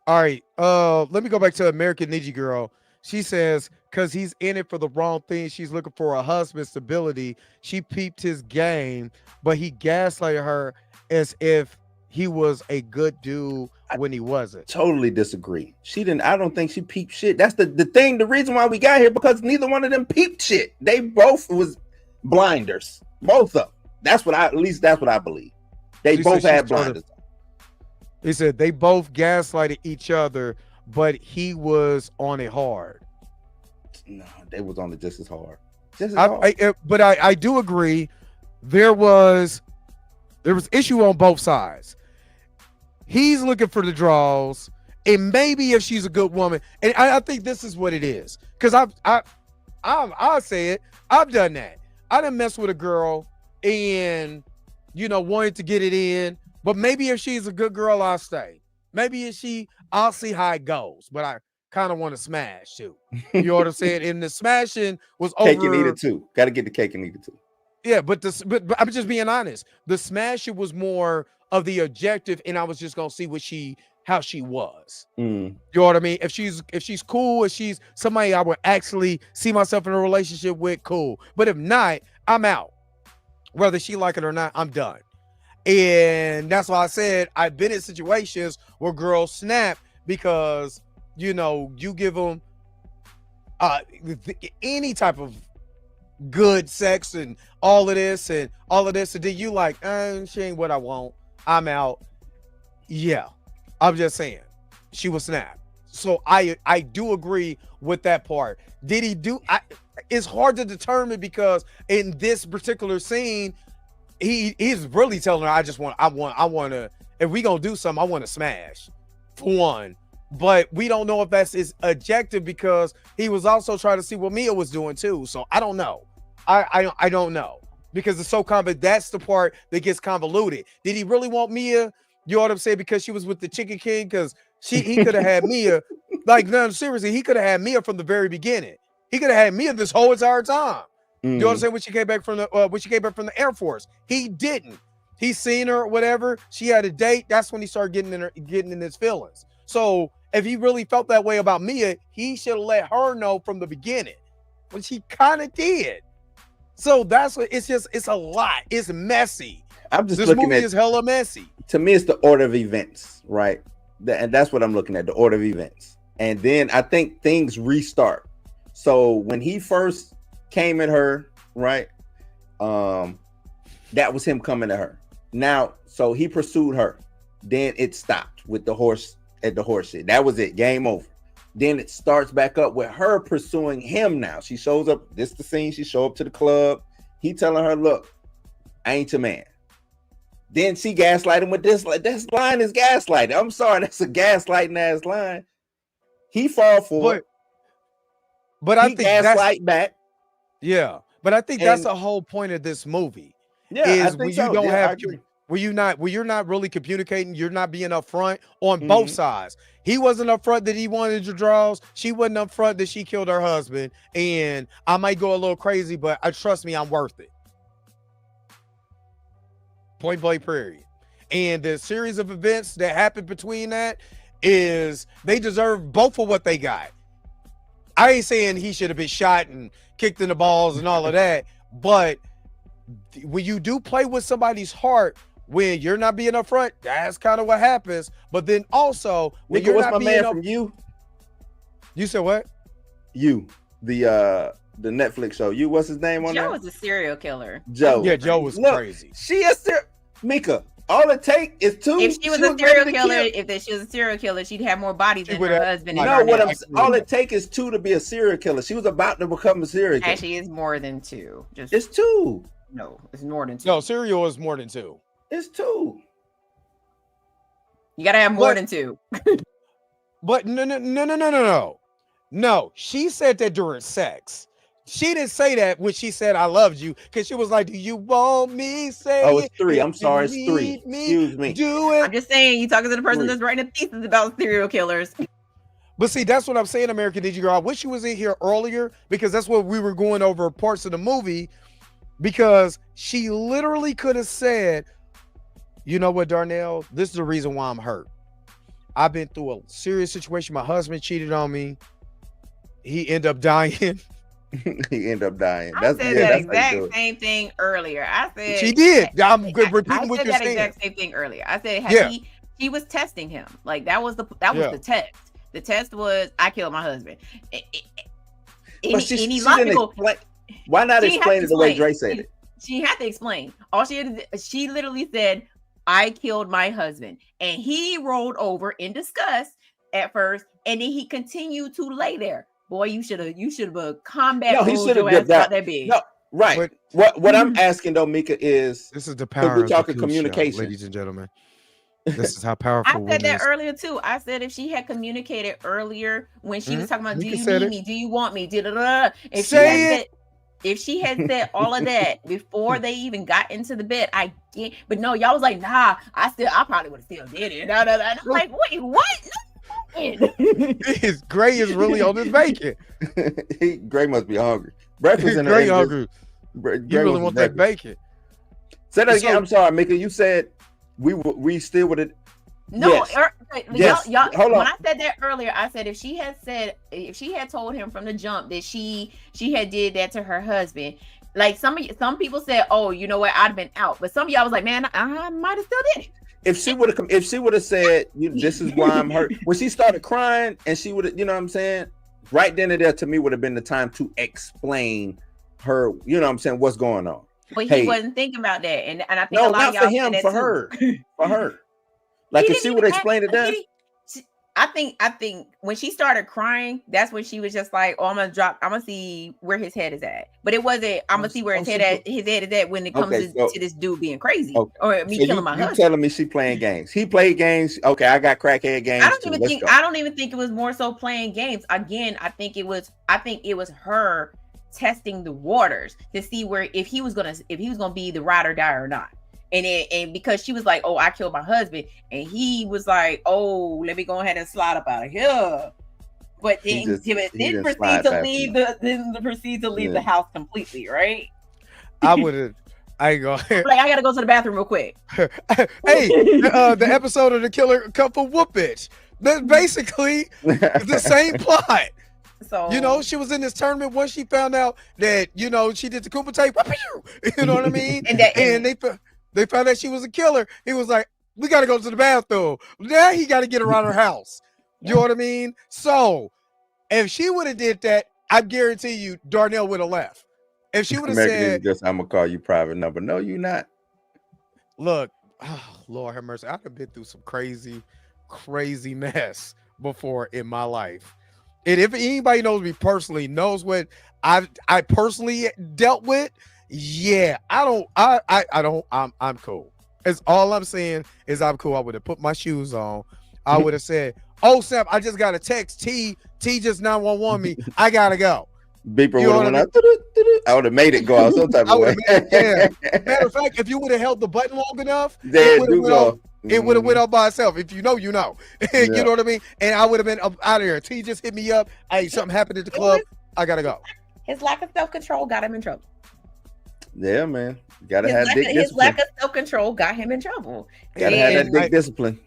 A: All right, let me go back to American Ninja Girl. She says, because he's in it for the wrong thing. She's looking for a husband stability. She peeped his game, but he gaslighted her as if he was a good dude when he wasn't.
C: Totally disagree. I don't think she peeped shit. That's the thing. The reason why we got here, because neither one of them peeped shit. They both was blinders. Both of them. That's what I believe. They both had blinders.
A: He said they both gaslighted each other, but he was on it hard.
C: No, they was on it just as hard.
A: But I do agree. There was issue on both sides. He's looking for the draws, and maybe if she's a good woman, and I think this is what it is. Because I'll say it. I've done that. I done mess with a girl and wanted to get it in, but maybe if she's a good girl, I'll stay. Maybe if I'll see how it goes, but I kind of want to smash too. You know what I'm saying? And the smashing was over.
C: Cake and eat it too. Got to get the cake and eat it too.
A: Yeah, but I'm just being honest. The smashing was more of the objective, and I was just gonna see how she was. You know what I mean? If she's cool, if she's somebody I would actually see myself in a relationship with, cool. But if not, I'm out. Whether she like it or not, I'm done. And that's why I said I've been in situations where girls snap because, you know, you give them any type of good sex and all of this, and then you like, she ain't what I want, I'm out. Yeah, I'm just saying she was snapped. So I do agree with that part. Did he do? It's hard to determine because in this particular scene, he's really telling her, I want to, if we gonna do something, I want to smash, for one. But we don't know if that's his objective because he was also trying to see what Mia was doing too. So I don't know. I don't know because it's so convoluted. That's the part that gets convoluted. Did he really want Mia? You know what I'm saying? Because she was with the Chicken King, because he could have had Mia. Like, no, seriously, he could have had Mia from the very beginning. He could have had Mia this whole entire time. You know what I'm saying? When she came back from the Air Force, he didn't. He seen her, whatever. She had a date. That's when he started getting in his feelings. So if he really felt that way about Mia, he should have let her know from the beginning, which he kind of did. So that's what it's a lot. It's messy.
C: I'm just
A: this
C: looking
A: movie
C: at,
A: is hella messy.
C: To me, it's the order of events, right? And that's what I'm looking at, the order of events. And then I think things restart. So when he first came at her, right? That was him coming at her. Now, so he pursued her. Then it stopped with the horse at the horse shit. That was it. Game over. Then it starts back up with her pursuing him now. She shows up. This is the scene. She show up to the club. He telling her, look, I ain't your man. Then she gaslight him with this. Like, this line is gaslighting. I'm sorry. That's a gaslighting ass line. He fall for it.
A: But I think
C: gaslight back.
A: Yeah. But I think that's the whole point of this movie.
C: Yeah.
A: Is when you don't have when you're not really communicating, you're not being upfront on both sides. He wasn't upfront that he wanted your draws. She wasn't upfront that she killed her husband. And I might go a little crazy, but trust me, I'm worth it. Point blank, period. And the series of events that happened between that is they deserve both of what they got. I ain't saying he should have been shot and kicked in the balls and all of that, but when you do play with somebody's heart, when you're not being upfront, that's kind of what happens. But then also, when you're not being
C: from You?
A: You said what?
C: You, the Netflix show. You, what's his name on there?
B: Joe was a serial killer.
C: Joe.
A: Yeah, Joe was crazy.
C: She is Mika. All it take is two.
B: If she was a serial killer, she was a serial killer, she'd have more bodies than her husband.
C: No, all it take is two to be a serial killer. She was about to become a serial killer.
B: Actually, it's more than two.
C: It's two.
B: No, it's more than two.
A: No, serial is more than two.
C: It's two.
B: You gotta have more than two.
A: But no. She said that during sex. She didn't say that when she said I loved you, because she was like, do you want me? Say
C: oh, it's three. I'm sorry, it's three. Excuse me.
A: Do it.
B: I'm just saying, you talking to the person that's writing a thesis about serial killers.
A: But see, that's what I'm saying, American Ninja Girl. I wish you was in here earlier, because that's what we were going over parts of the movie, because she literally could have said, you know what, Darnell, this is the reason why I'm hurt. I've been through a serious situation. My husband cheated on me. He ended up dying.
C: He ended up dying.
B: I said that exact same thing earlier. I said
A: she did. I'm good repeating what you're saying.
B: I said that exact same thing earlier. I said he was testing him. Like that was the test. The test was I killed my husband.
C: Why not explain it the way Dre said it?
B: She had to explain. She literally said, I killed my husband. And he rolled over in disgust at first, and then he continued to lay there. Boy, you should have combat.
C: No, he should have did that. No, right. But, what I'm asking though, Mika, is
A: this is the power.
C: We're talking communication,
A: show, ladies and gentlemen. This is how powerful.
B: I said that earlier too. I said if she had communicated earlier when she was talking about, do you need me? Do you want me? If she had said all of that before they even got into the bed, I get. But no, y'all was like, nah. I probably would have still did it. No. I'm like, wait, what?
A: Gray is really on this bacon.
C: Gray must be hungry. Breakfast in
A: Gray hungry. You really want that bacon?
C: Say that again. I'm sorry, Mika. You said we still would have.
B: No,
C: yes.
B: Y'all,
C: hold on.
B: when I said that earlier, I said if she had told him from the jump that she had did that to her husband, Like some people said, "Oh, you know what? I'd have been out," but some of y'all was like, "Man, I might have still did it."
C: If she would have said, "This is why I'm hurt," when she started crying, and she would have, you know what I'm saying, right then and there, to me would have been the time to explain her, you know what I'm saying, what's going on.
B: But he wasn't thinking about that, and I think
C: no,
B: a lot
C: not
B: of y'all
C: for him, for her, for her. Like if she would explain it, then
B: I think when she started crying, that's when she was just like, "Oh, I'm gonna see where his head is at." But it wasn't. I'm gonna see where his head is at when it comes to this dude being crazy or me killing my husband.
C: You telling me she playing games? He played games. Okay, I got crackhead games.
B: I don't even think it was more so playing games. Again, I think it was her testing the waters to see if he was gonna be the ride or die or not. And because she was like, "Oh, I killed my husband," and he was like, "Oh, let me go ahead and slide up out of here." But then proceed to leave the house completely, right?
A: I would have. I ain't gonna.
B: Like, I gotta go to the bathroom real quick.
A: Hey, the episode of The Killer Couple Whoop Bitch. That's basically the same plot.
B: So
A: you know, she was in this tournament once she found out that she did the Koopa tape. You know what I mean? and they found out she was a killer. He was like, "We got to go to the bathroom." Now he got to get around her house. You know what I mean? So if she would have did that, I guarantee you, Darnell would have left. If she would have said,
C: "I'm gonna call you private number," no, you not.
A: Look, Lord have mercy. I've been through some crazy mess before in my life. And if anybody knows me personally, knows what I personally dealt with, yeah, I'm cool. It's all I'm saying is I'm cool. I would have put my shoes on. I would have said, "Oh, Sam, I just got a text. T just 911 me. I gotta go."
C: Beeper would have went out. I would have made it go out some type of way.
A: Matter of fact, if you would have held the button long enough, it would have went up by itself. If you know, you know. You know what I mean? And I would have been up out of here. T just hit me up. Hey, something happened at the club. I gotta go.
B: His lack of self-control got him in trouble.
C: Yeah, man. Gotta have dick discipline.
B: His lack of self-control got him in trouble.
C: Gotta have that dick discipline.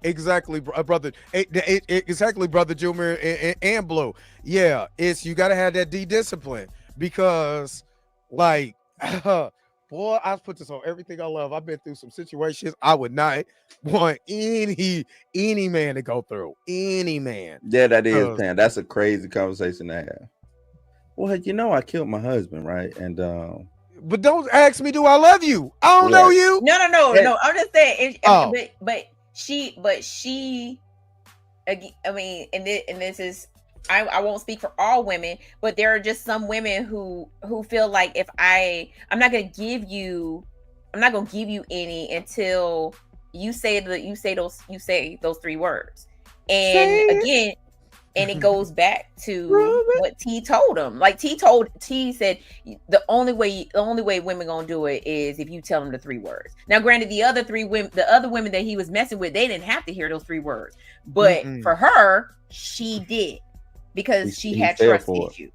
A: Exactly, brother. Exactly, brother Junior and Blue. Yeah, you gotta have that discipline because, like, boy, I put this on everything I love. I've been through some situations I would not want any man to go through. Any man.
C: Yeah, that is, man. That's a crazy conversation to have. Well, I killed my husband, right? And
A: but don't ask me, do I love you? I don't know you.
B: No. I'm just saying. But she. I mean, and this is. I won't speak for all women, but there are just some women who feel like if I'm not gonna give you any until you say those three words. And again, and it goes back to what T told him. Like T said, the only way women gonna do it is if you tell them the three words. Now, granted, the other women that he was messing with, they didn't have to hear those three words, but for her, she did. Because she had trust issues,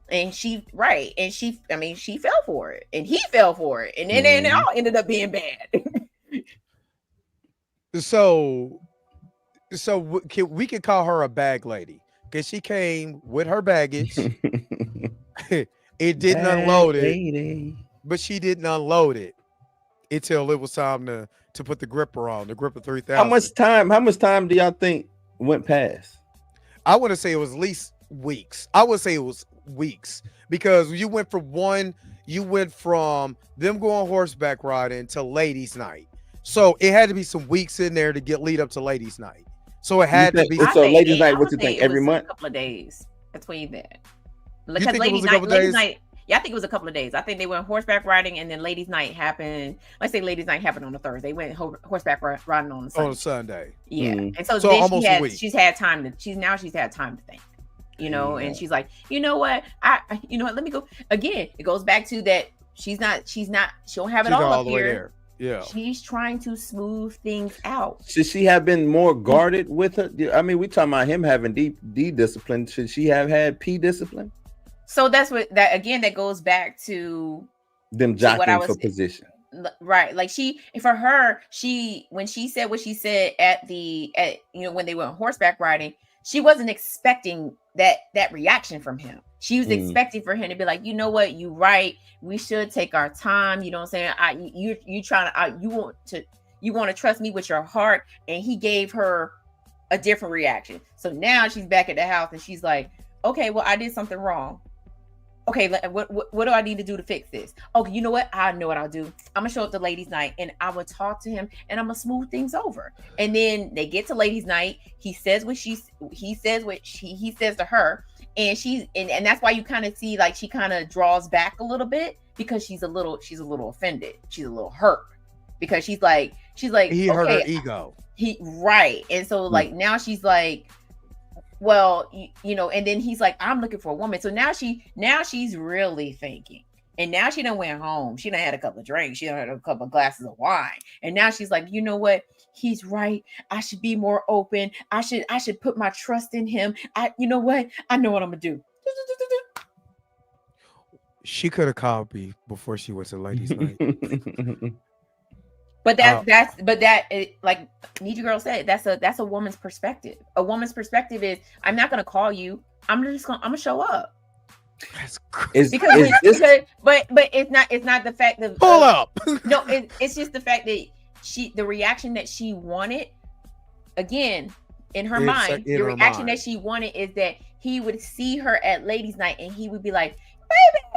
B: and she fell for it, and he fell for it, and then it all ended up being bad.
A: So we can call her a bag lady because she came with her baggage. It didn't unload it, but she didn't unload it until it was time to put the gripper on, the gripper 3000.
C: How much time do y'all think went past?
A: I want to say it was at least weeks. I would say it was weeks because you went from them going horseback riding to ladies' night. So it had to be some weeks in there to lead up to ladies' night. So it had to be.
C: So ladies' night, what you think? Every month?
B: A couple of days between that. Because ladies' night. Yeah, I think it was a couple of days. I think they went horseback riding, and then ladies' night happened. Let's say ladies' night happened on a Thursday. They went horseback riding on a Sunday.
A: On a Sunday.
B: Yeah, and so then
A: almost a week.
B: She's had time to think, and she's like, you know what, let me go again. It goes back to that. She don't have it all up here.
A: Yeah,
B: she's trying to smooth things out.
C: Should she have been more guarded with her? I mean, we talking about him having D discipline. Should she have had P discipline?
B: So that goes back to
C: them jockeying for position.
B: Right. Like when she said what she said when they went horseback riding, she wasn't expecting that reaction from him. She was expecting for him to be like, you know what, you right. We should take our time. You know what I'm saying? You trying to you want to trust me with your heart. And he gave her a different reaction. So now she's back at the house and she's like, okay, well, I did something wrong. Okay, what do I need to do to fix this? Okay, you know what? I know what I'll do. I'm gonna show up to ladies' night and I will talk to him and I'm gonna smooth things over. And then they get to ladies' night. He says what he says to her, and that's why you kind of see like she kind of draws back a little bit because she's a little offended. She's a little hurt because she's like
A: he hurt her ego.
B: Right, and so like now she's like, well, you know, and then he's like, I'm looking for a woman. So now she's really thinking. And now she done went home. She done had a couple of drinks. She done had a couple of glasses of wine. And now she's like, you know what? He's right. I should be more open. I should put my trust in him. You know what? I know what I'm gonna do.
A: She could have called me before she went to ladies' night.
B: But like Niji Girl said, that's a woman's perspective. A woman's perspective is, I'm not gonna call you. I'm gonna show up.
A: That's crazy.
B: But it's not the fact that
A: pull up.
B: No, it's just the fact that the reaction that she wanted, again, in her mind, the reaction that she wanted is that he would see her at ladies' night and he would be like,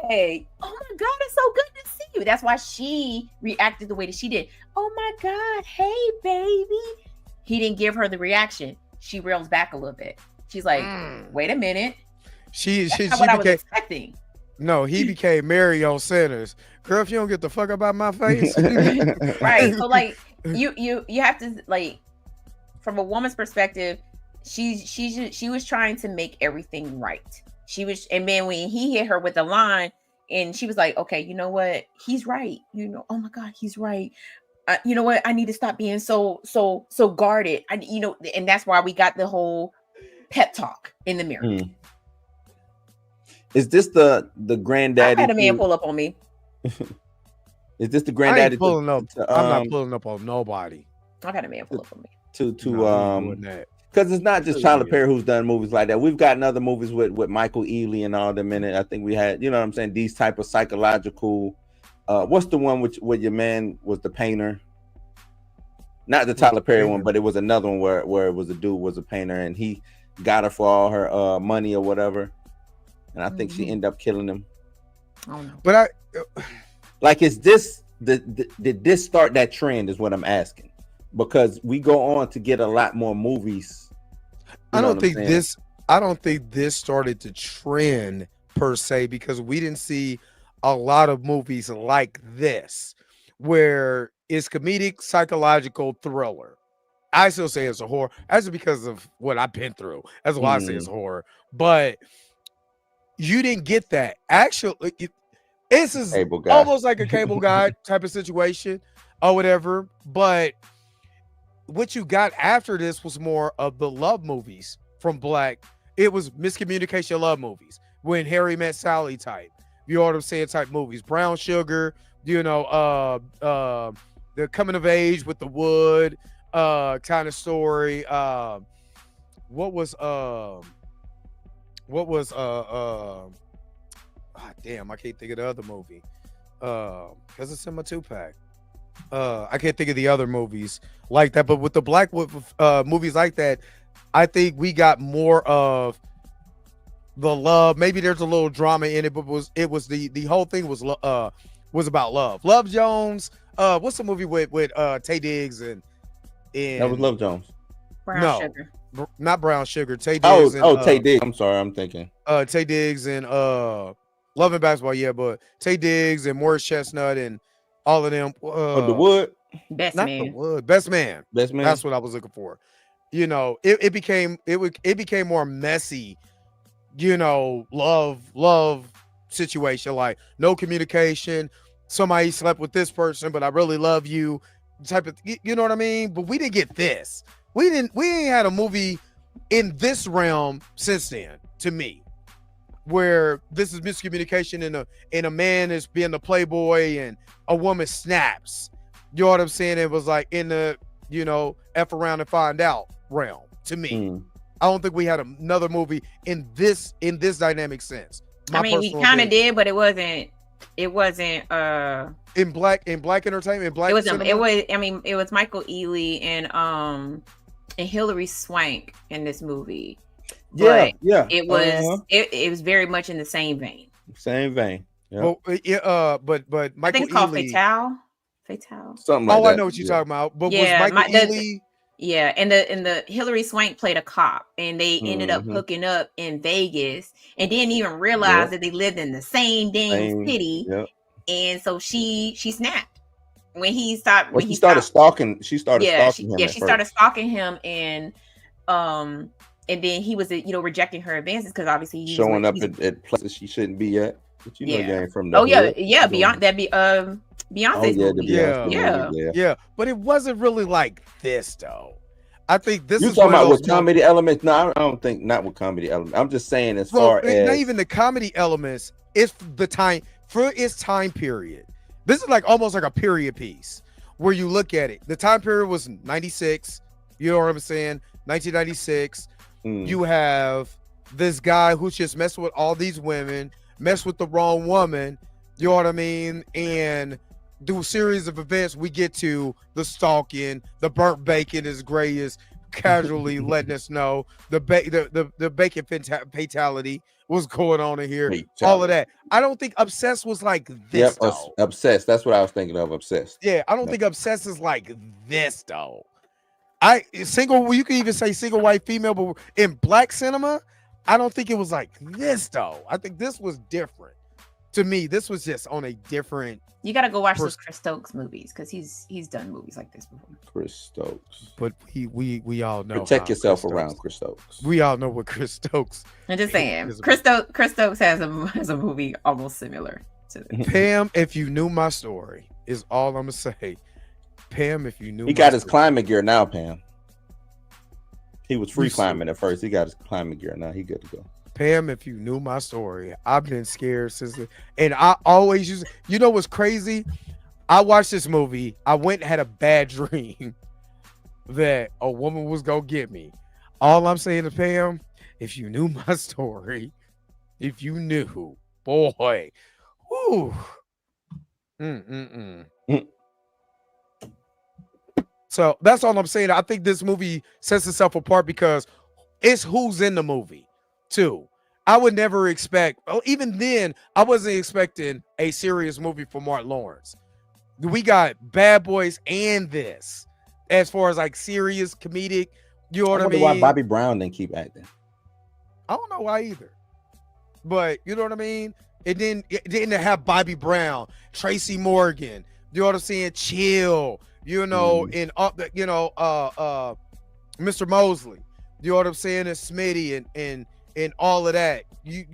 B: baby, oh my God, it's so good to see you. That's why she reacted the way that she did. Oh my God, hey baby. He didn't give her the reaction. She reels back a little bit. She's like, wait a minute.
A: She
B: what I was expecting.
A: No, he became Mario Sanders. Girl, if you don't get the fuck up out my face.
B: Right. So like you have to, like, from a woman's perspective, she was trying to make everything right. And then when he hit her with the line and she was like, okay, you know what? He's right. You know, oh my God, he's right. You know what? I need to stop being so guarded. And that's why we got the whole pep talk in the mirror.
C: Is this the granddaddy?
B: I had a man pull up on me.
C: Is this the granddaddy?
A: I ain't pulling up. I'm not pulling up on nobody.
B: I've had a man pull up on me.
C: Because it's not just Tyler Perry who's done movies like that. We've gotten other movies with Michael Ealy and all them in it. I think we had, you know what I'm saying, these type of psychological. What's the one where your man was the painter? Not the Tyler Perry one, but it was another one where it was a dude was a painter and he got her for all her money or whatever. And I think she ended up killing him.
B: Oh no!
C: But is this did this start that trend? Is what I'm asking, because we go on to get a lot more movies.
A: I don't think this started to trend per se, because we didn't see a lot of movies like this where it's comedic, psychological thriller. I still say it's a horror. That's because of what I've been through. That's why I say it's horror. But you didn't get that. Actually, this is almost like a Cable Guy type of situation or whatever. But what you got after this was more of the love movies from Black. It was miscommunication love movies. When Harry Met Sally type. You know what I'm saying? Type movies. Brown Sugar, you know, the coming of age with the wood kind of story. What was damn, I can't think of the other movie. Because it's in my 2-pack. I can't think of the other movies like that, but with the Black movies like that, I think we got more of the love. Maybe there's a little drama in it, but it was the whole thing was about love. Love Jones. What's the movie with Tay Diggs and
C: that was Love Jones.
B: Brown Sugar.
A: Not Brown Sugar. Tay Diggs.
C: Tay Diggs. I'm sorry, I'm thinking.
A: Tay Diggs and Love and Basketball. Yeah, but Tay Diggs and Morris Chestnut and all of them.
C: The Wood.
B: Best
A: not
B: Man.
A: The Wood. Best Man.
C: Best Man.
A: That's what I was looking for. You know, it became more messy. You know, love situation, like no communication. Somebody slept with this person, but I really love you. Type of, you know what I mean? But we didn't get this. We ain't had a movie in this realm since then, to me, where this is miscommunication and a man is being the playboy and a woman snaps. You know what I'm saying? It was like in the, you know, F around and find out realm to me. I don't think we had another movie in this dynamic sense.
B: I mean, we kind of did, but it wasn't in
A: black entertainment, in black
B: it was
A: cinema?
B: it was Michael Ealy and Hilary Swank in this movie. But it was very much in the same vein.
C: Yeah.
A: But Michael
B: I think it's called
A: Ealy,
B: Fatale.
C: Something like that.
A: I know what you're talking about. But was Michael Ealy?
B: Yeah, and the Hilary Swank played a cop, and they ended up hooking up in Vegas, and didn't even realize that they lived in the same dang city.
C: Yep.
B: And so she snapped when he stopped.
C: She started stalking him.
B: She started stalking him, and then he was rejecting her advances because obviously he's
C: showing up at places she shouldn't be at. But you know, you ain't from the
B: hood. Beyond that, Beyonce's movie.
A: Yeah, but it wasn't really like this though. I think this is
C: talking about with comedy elements. No, I don't think not with comedy elements. I'm just saying as far as
A: not even the comedy elements. It's the time for its time period. This is like almost like a period piece where you look at it. The time period was 96. You know what I'm saying? 1996. You have this guy who's just messing with all these women, mess with the wrong woman. You know what I mean? And through a series of events, we get to the stalking. The burnt bacon is gray is casually letting us know the bacon fatality was going on in here. All of that. I don't think Obsessed was like this.
C: Yep, Obsessed. That's what I was thinking of. Obsessed.
A: Yeah, I don't think Obsessed is like this though. You can even say single white female, but in black cinema, I don't think it was like this though. I think this was different. To me, this was just on a different.
B: You got to go watch those Chris Stokes movies because he's done movies like this before.
C: Chris Stokes,
A: but we all know.
C: Protect yourself around Chris Stokes.
A: We all know what Chris Stokes.
B: I'm just saying, Chris Stokes has a movie almost similar to this.
A: Pam, if you knew my story, is all I'm gonna say. Pam, if you knew,
C: he got his climbing gear now. Pam, he was free climbing at first. He got his climbing gear now. He good to go.
A: Pam, if you knew my story, I've been scared since, and I always use. You know what's crazy? I watched this movie. I went and had a bad dream that a woman was gonna get me. All I'm saying to Pam, if you knew my story, if you knew, boy, whoo. So that's all I'm saying. I think this movie sets itself apart because it's who's in the movie too. I would never expect, even then, I wasn't expecting a serious movie for Martin Lawrence. We got Bad Boys and this as far as like serious comedic. You know what I mean?
C: Why Bobby Brown didn't keep acting?
A: I don't know why either. But you know what I mean? It didn't have Bobby Brown, Tracy Morgan. You know what I'm saying? Chill. You know, in Mr. Mosley. You know what I'm saying? And Smitty and all of that. You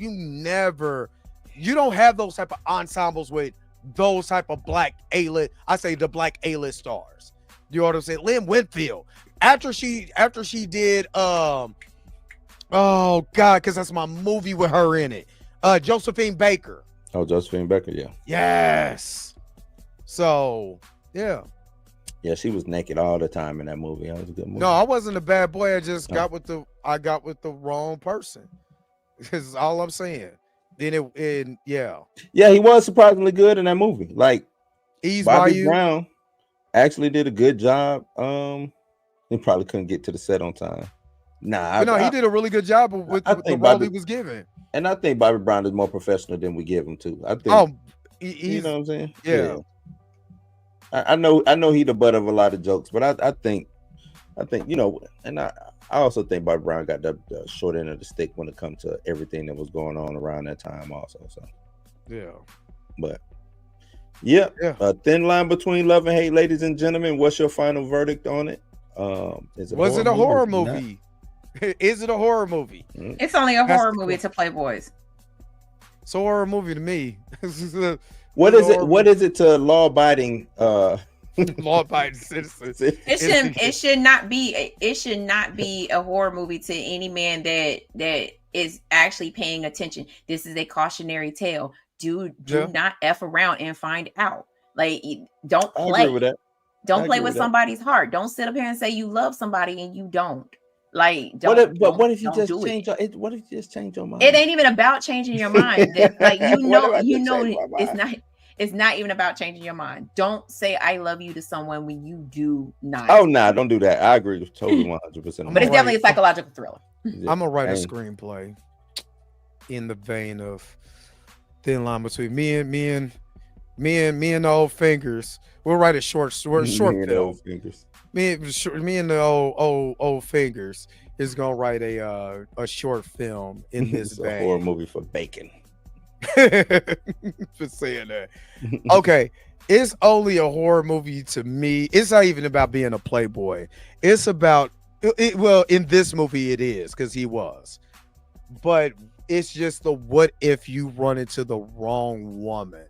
A: don't have those type of ensembles with those type of black A-list. I say the black A-list stars. You know what I'm saying? Lynn Whitfield. After she did oh God, because that's my movie with her in it. Josephine Baker.
C: Oh, Josephine Baker, yeah.
A: Yes. So yeah.
C: Yeah, she was naked all the time in that movie. That was a good movie.
A: No, I wasn't a bad boy. I just got with the wrong person. This is all I'm saying. Then yeah,
C: he was surprisingly good in that movie. Like
A: Bobby
C: Brown actually did a good job. He probably couldn't get to the set on time.
A: He did a really good job with the role he was given.
C: And I think Bobby Brown is more professional than we give him to. I think. You know what I'm saying?
A: Yeah.
C: I know he's the butt of a lot of jokes, but I think and I also think Bobby Brown got the short end of the stick when it comes to everything that was going on around that time also. So but a thin line between love and hate, ladies and gentlemen. What's your final verdict on it?
A: Was it a horror movie? Is it a horror movie?
B: It's only a horror movie to Playboys.
A: It's a horror movie to me.
C: What is it? What is it to law-abiding
A: law-abiding citizens?
B: It should not be a horror movie to any man that is actually paying attention. This is a cautionary tale. Do not F around and find out. Like, don't play.
C: I agree with that.
B: Don't play with somebody's heart. Don't sit up here and say you love somebody and you don't. Like,
C: what if you
B: don't
C: just
B: do
C: change
B: it.
C: what if you just change your mind?
B: It ain't even about changing your mind. Like,
C: What if I just change my
B: it's
C: mind?
B: it's not even about changing your mind. Don't say I love you to someone when you do not.
C: Oh no, don't do that. I agree with totally 100%.
B: But it's definitely a psychological thriller.
A: I'm gonna write a screenplay in the vein of Thin Line Between me and the Old Fingers. We'll write a short film. Me and the old Fingers is gonna write a short film in this
C: It's a
A: vein.
C: horror movie for bacon.
A: For saying that. Okay, it's only a horror movie to me. It's not even about being a playboy. It's about well, in this movie it is, because he was. But it's just the what if you run into the wrong woman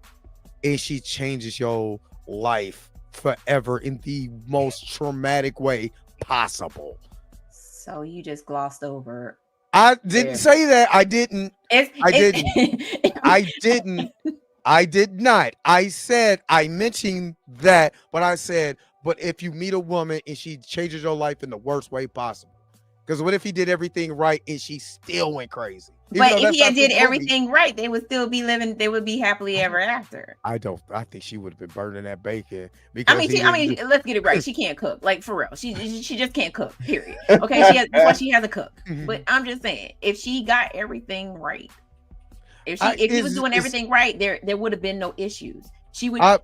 A: and she changes your life forever in the most traumatic way possible.
B: So you just glossed over.
A: I didn't say that. I didn't. I did not. I mentioned that, but I said, but if you meet a woman and she changes your life in the worst way possible, because what if he did everything right and she still went crazy?
B: But if he had did everything right, they would still be living. They would be happily ever after.
A: I think she would have been burning that bacon. Because
B: I mean, let's get it right. She can't cook, like for real. She just can't cook. Period. Okay, that's why she has a cook. But I'm just saying, if she got everything right, if he was doing everything right, there would have been no issues. She would.
A: But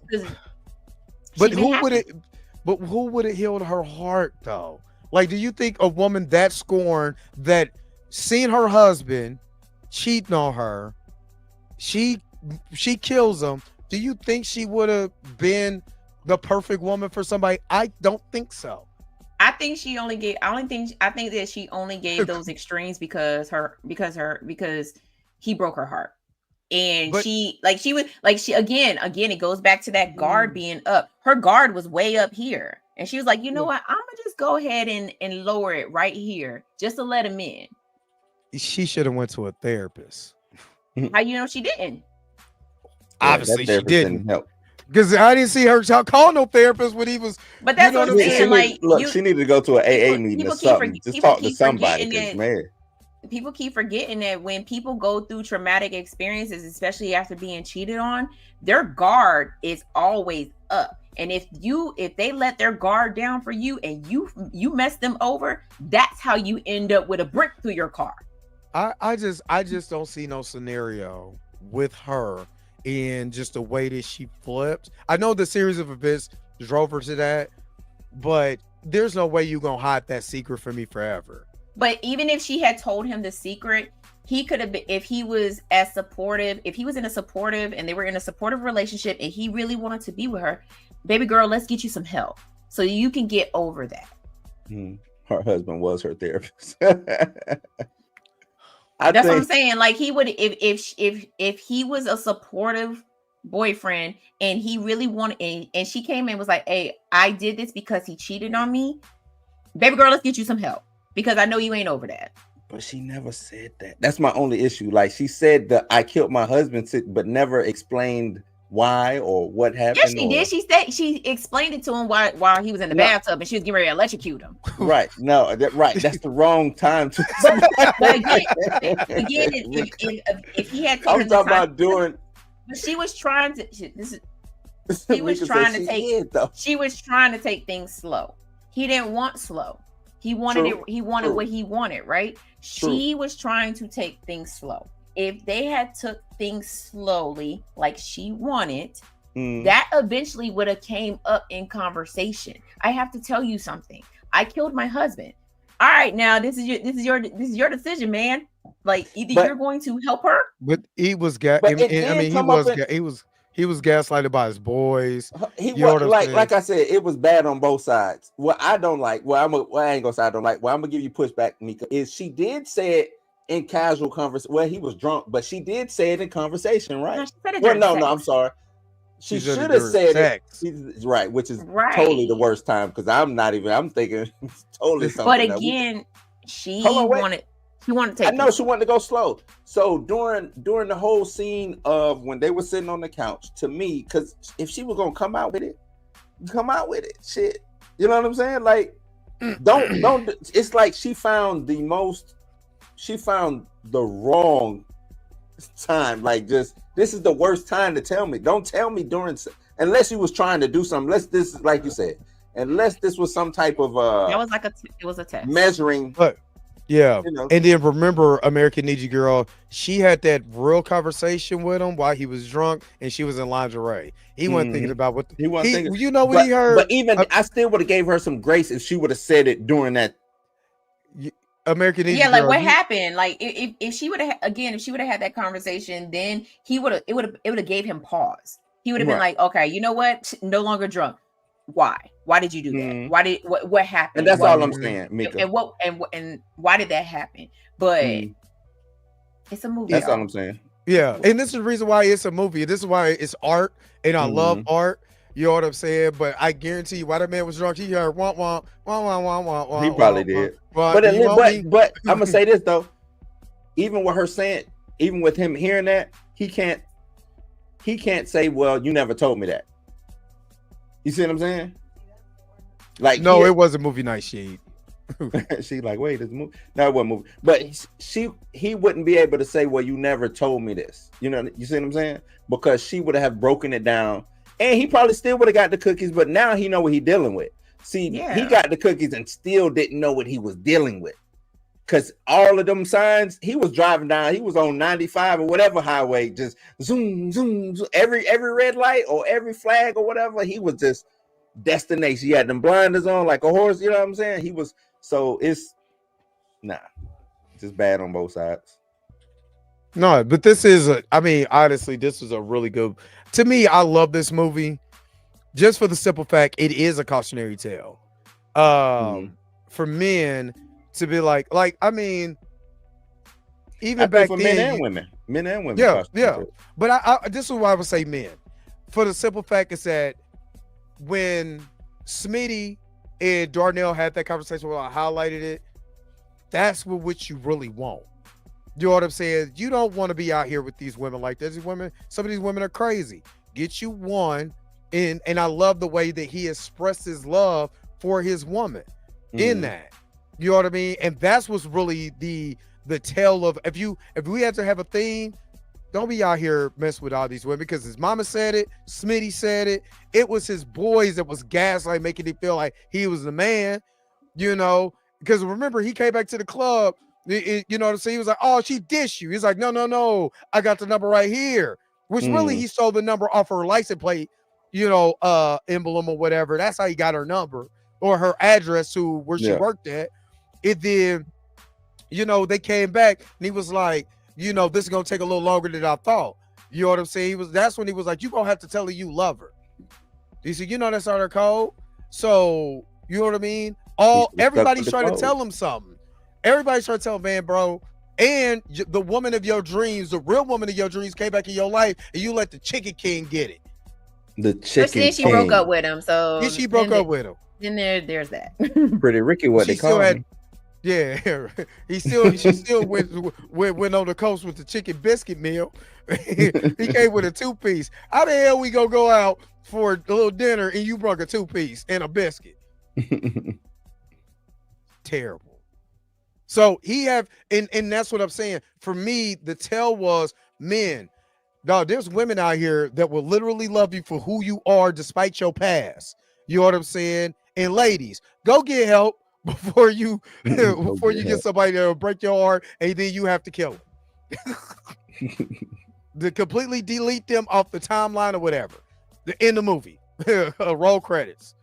A: who would have healed her heart though? Like, do you think a woman that scorned, that seen her husband cheating on her, she kills him, do you think she would have been the perfect woman for somebody? I don't think so.
B: I think she only gave. I think that she only gave those extremes because he broke her heart, and again it goes back to that guard being up. Her guard was way up here, and she was like, you know what, I'm gonna just go ahead and lower it right here just to let him in.
A: She should have went to a therapist.
B: How you know she didn't?
A: Obviously she didn't help, because I didn't see her call no therapist when he was. But that's what I'm saying.
C: She needed to go to an AA meeting or something. Just talk to somebody.
B: People keep forgetting that when people go through traumatic experiences, especially after being cheated on, their guard is always up. And if they let their guard down for you and you mess them over, that's how you end up with a brick through your car.
A: I just don't see no scenario with her and just the way that she flipped. I know the series of events drove her to that, but there's no way you're gonna hide that secret from me forever.
B: But even if she had told him the secret, he could have been, if he was in a supportive and they were in a supportive relationship and he really wanted to be with her, baby girl, let's get you some help so you can get over that.
C: Her husband was her therapist.
B: That's what I'm saying. Like, he would, if he was a supportive boyfriend and he really wanted, and she came in and was like, hey, I did this because he cheated on me. Baby girl, let's get you some help because I know you ain't over that.
C: But she never said that. That's my only issue. Like, she said that I killed my husband, but never explained why or what happened.
B: Yes, she did. She said she explained it to him while he was in the bathtub and she was getting ready to electrocute him.
C: Right. No, that's the wrong time to.
B: Again, if he had
C: I'm talking about doing.
B: But she was trying to. She was trying to take things slow. He didn't want slow. He wanted it. He wanted what he wanted. Right. She was trying to take things slow. If they had took things slowly, like she wanted, that eventually would have came up in conversation. I have to tell you something. I killed my husband. All right, now this is your decision, man. Like, either you're going to help her,
A: but he was he was gaslighted by his boys.
C: He was like I said, it was bad on both sides. What I don't like, I ain't gonna say I don't like. Well, I'm gonna give you pushback, Mika. Is she did say it in casual conversation? Well, he was drunk, but she did say it in conversation, right? No, she said it no, I'm sorry. She should have said it, right, which is totally the worst time because I'm thinking totally something.
B: But again, she wanted to take.
C: I know she wanted to go slow. So during the whole scene of when they were sitting on the couch, to me, because if she was gonna come out with it, shit. You know what I'm saying? Like, don't. It's like she found the wrong time. Like, just this is the worst time to tell me. Don't tell me unless you was trying to do something. Unless this, like you said, unless this was some type of
B: that was like it was a test
C: measuring.
A: But yeah,
C: you know.
A: And then remember, American Ninja Girl, she had that real conversation with him while he was drunk, and she was in lingerie. He wasn't thinking about what
C: he wasn't thinking.
A: You know what he heard?
C: But even I still would have gave her some grace if she would have said it during that.
A: American Ninja
B: yeah, like
A: Girl,
B: what happened? Like if she would have if she would have had that conversation, then it would have gave him pause. He would have been like, okay, you know what? No longer drunk. Why? Why did you do that? Why did what happened?
C: And that's all I'm saying, Mika.
B: And why did that happen? But it's a movie.
C: That's all I'm saying.
A: Yeah, and this is the reason why it's a movie. This is why it's art, and I love art. You know what I'm saying? But I guarantee you, why that man was drunk, he heard wah wah wah wah wah wah wah.
C: He probably did. But I'm gonna say this though, even with her saying, even with him hearing that, he can't say, "Well, you never told me that." You see what I'm saying? Like,
A: no, it was a movie night. She
C: like, wait, it's a movie. No, it wasn't a movie. But he wouldn't be able to say, "Well, you never told me this." You know, you see what I'm saying? Because she would have broken it down. And he probably still would have got the cookies, but now he know what he's dealing with. See, he got the cookies and still didn't know what he was dealing with. Because all of them signs, he was driving down, he was on 95 or whatever highway, just zoom, zoom, zoom. Every red light or every flag or whatever, he was just destination. He had them blinders on like a horse, you know what I'm saying? So it's just bad on both sides.
A: No, but this is honestly, this was a really good. To me, I love this movie just for the simple fact it is a cautionary tale. For men to be like, even back
C: for
A: then,
C: men and women.
A: Yeah. But I this is why I would say men, for the simple fact is that when Smitty and Darnell had that conversation where I highlighted it, that's what you really want. You know what I'm saying? You don't want to be out here with these women like this. Some of these women are crazy. Get you one, and I love the way that he expressed his love for his woman in that. You know what I mean? And that's what's really the tale of if we had to have a theme, don't be out here messing with all these women, because his mama said it, Smitty said it. It was his boys that was gaslight, making him feel like he was the man, you know, because remember he came back to the club. You know what I'm saying? He was like, "Oh, she dissed you." He's like, "No, I got the number right here." Which really he stole the number off her license plate, you know, emblem or whatever. That's how he got her number or her address to where she worked at. And then, you know, they came back and he was like, "You know, this is gonna take a little longer than I thought." You know what I'm saying? That's when he was like, "You gonna have to tell her you love her." He said, "You know that's not her code." So you know what I mean? Everybody's trying to tell him something. Everybody's trying to tell him, man, bro. And the woman of your dreams, the real woman of your dreams, came back in your life, and you let the Chicken King get it.
C: The Chicken King.
B: She broke up with him. So
A: yeah, she broke up with him.
B: Then there's that.
C: Pretty Ricky, what they call him.
A: Yeah, she still went on the coast with the chicken biscuit meal. He came with a 2-piece. How the hell we gonna go out for a little dinner and you brought a 2-piece and a biscuit? Terrible. So and that's what I'm saying. For me, the tell was, men, dog, there's women out here that will literally love you for who you are despite your past. You know what I'm saying? And ladies, go get help before you get somebody that will break your heart and then you have to kill them. To completely delete them off the timeline or whatever. In the movie. Roll credits.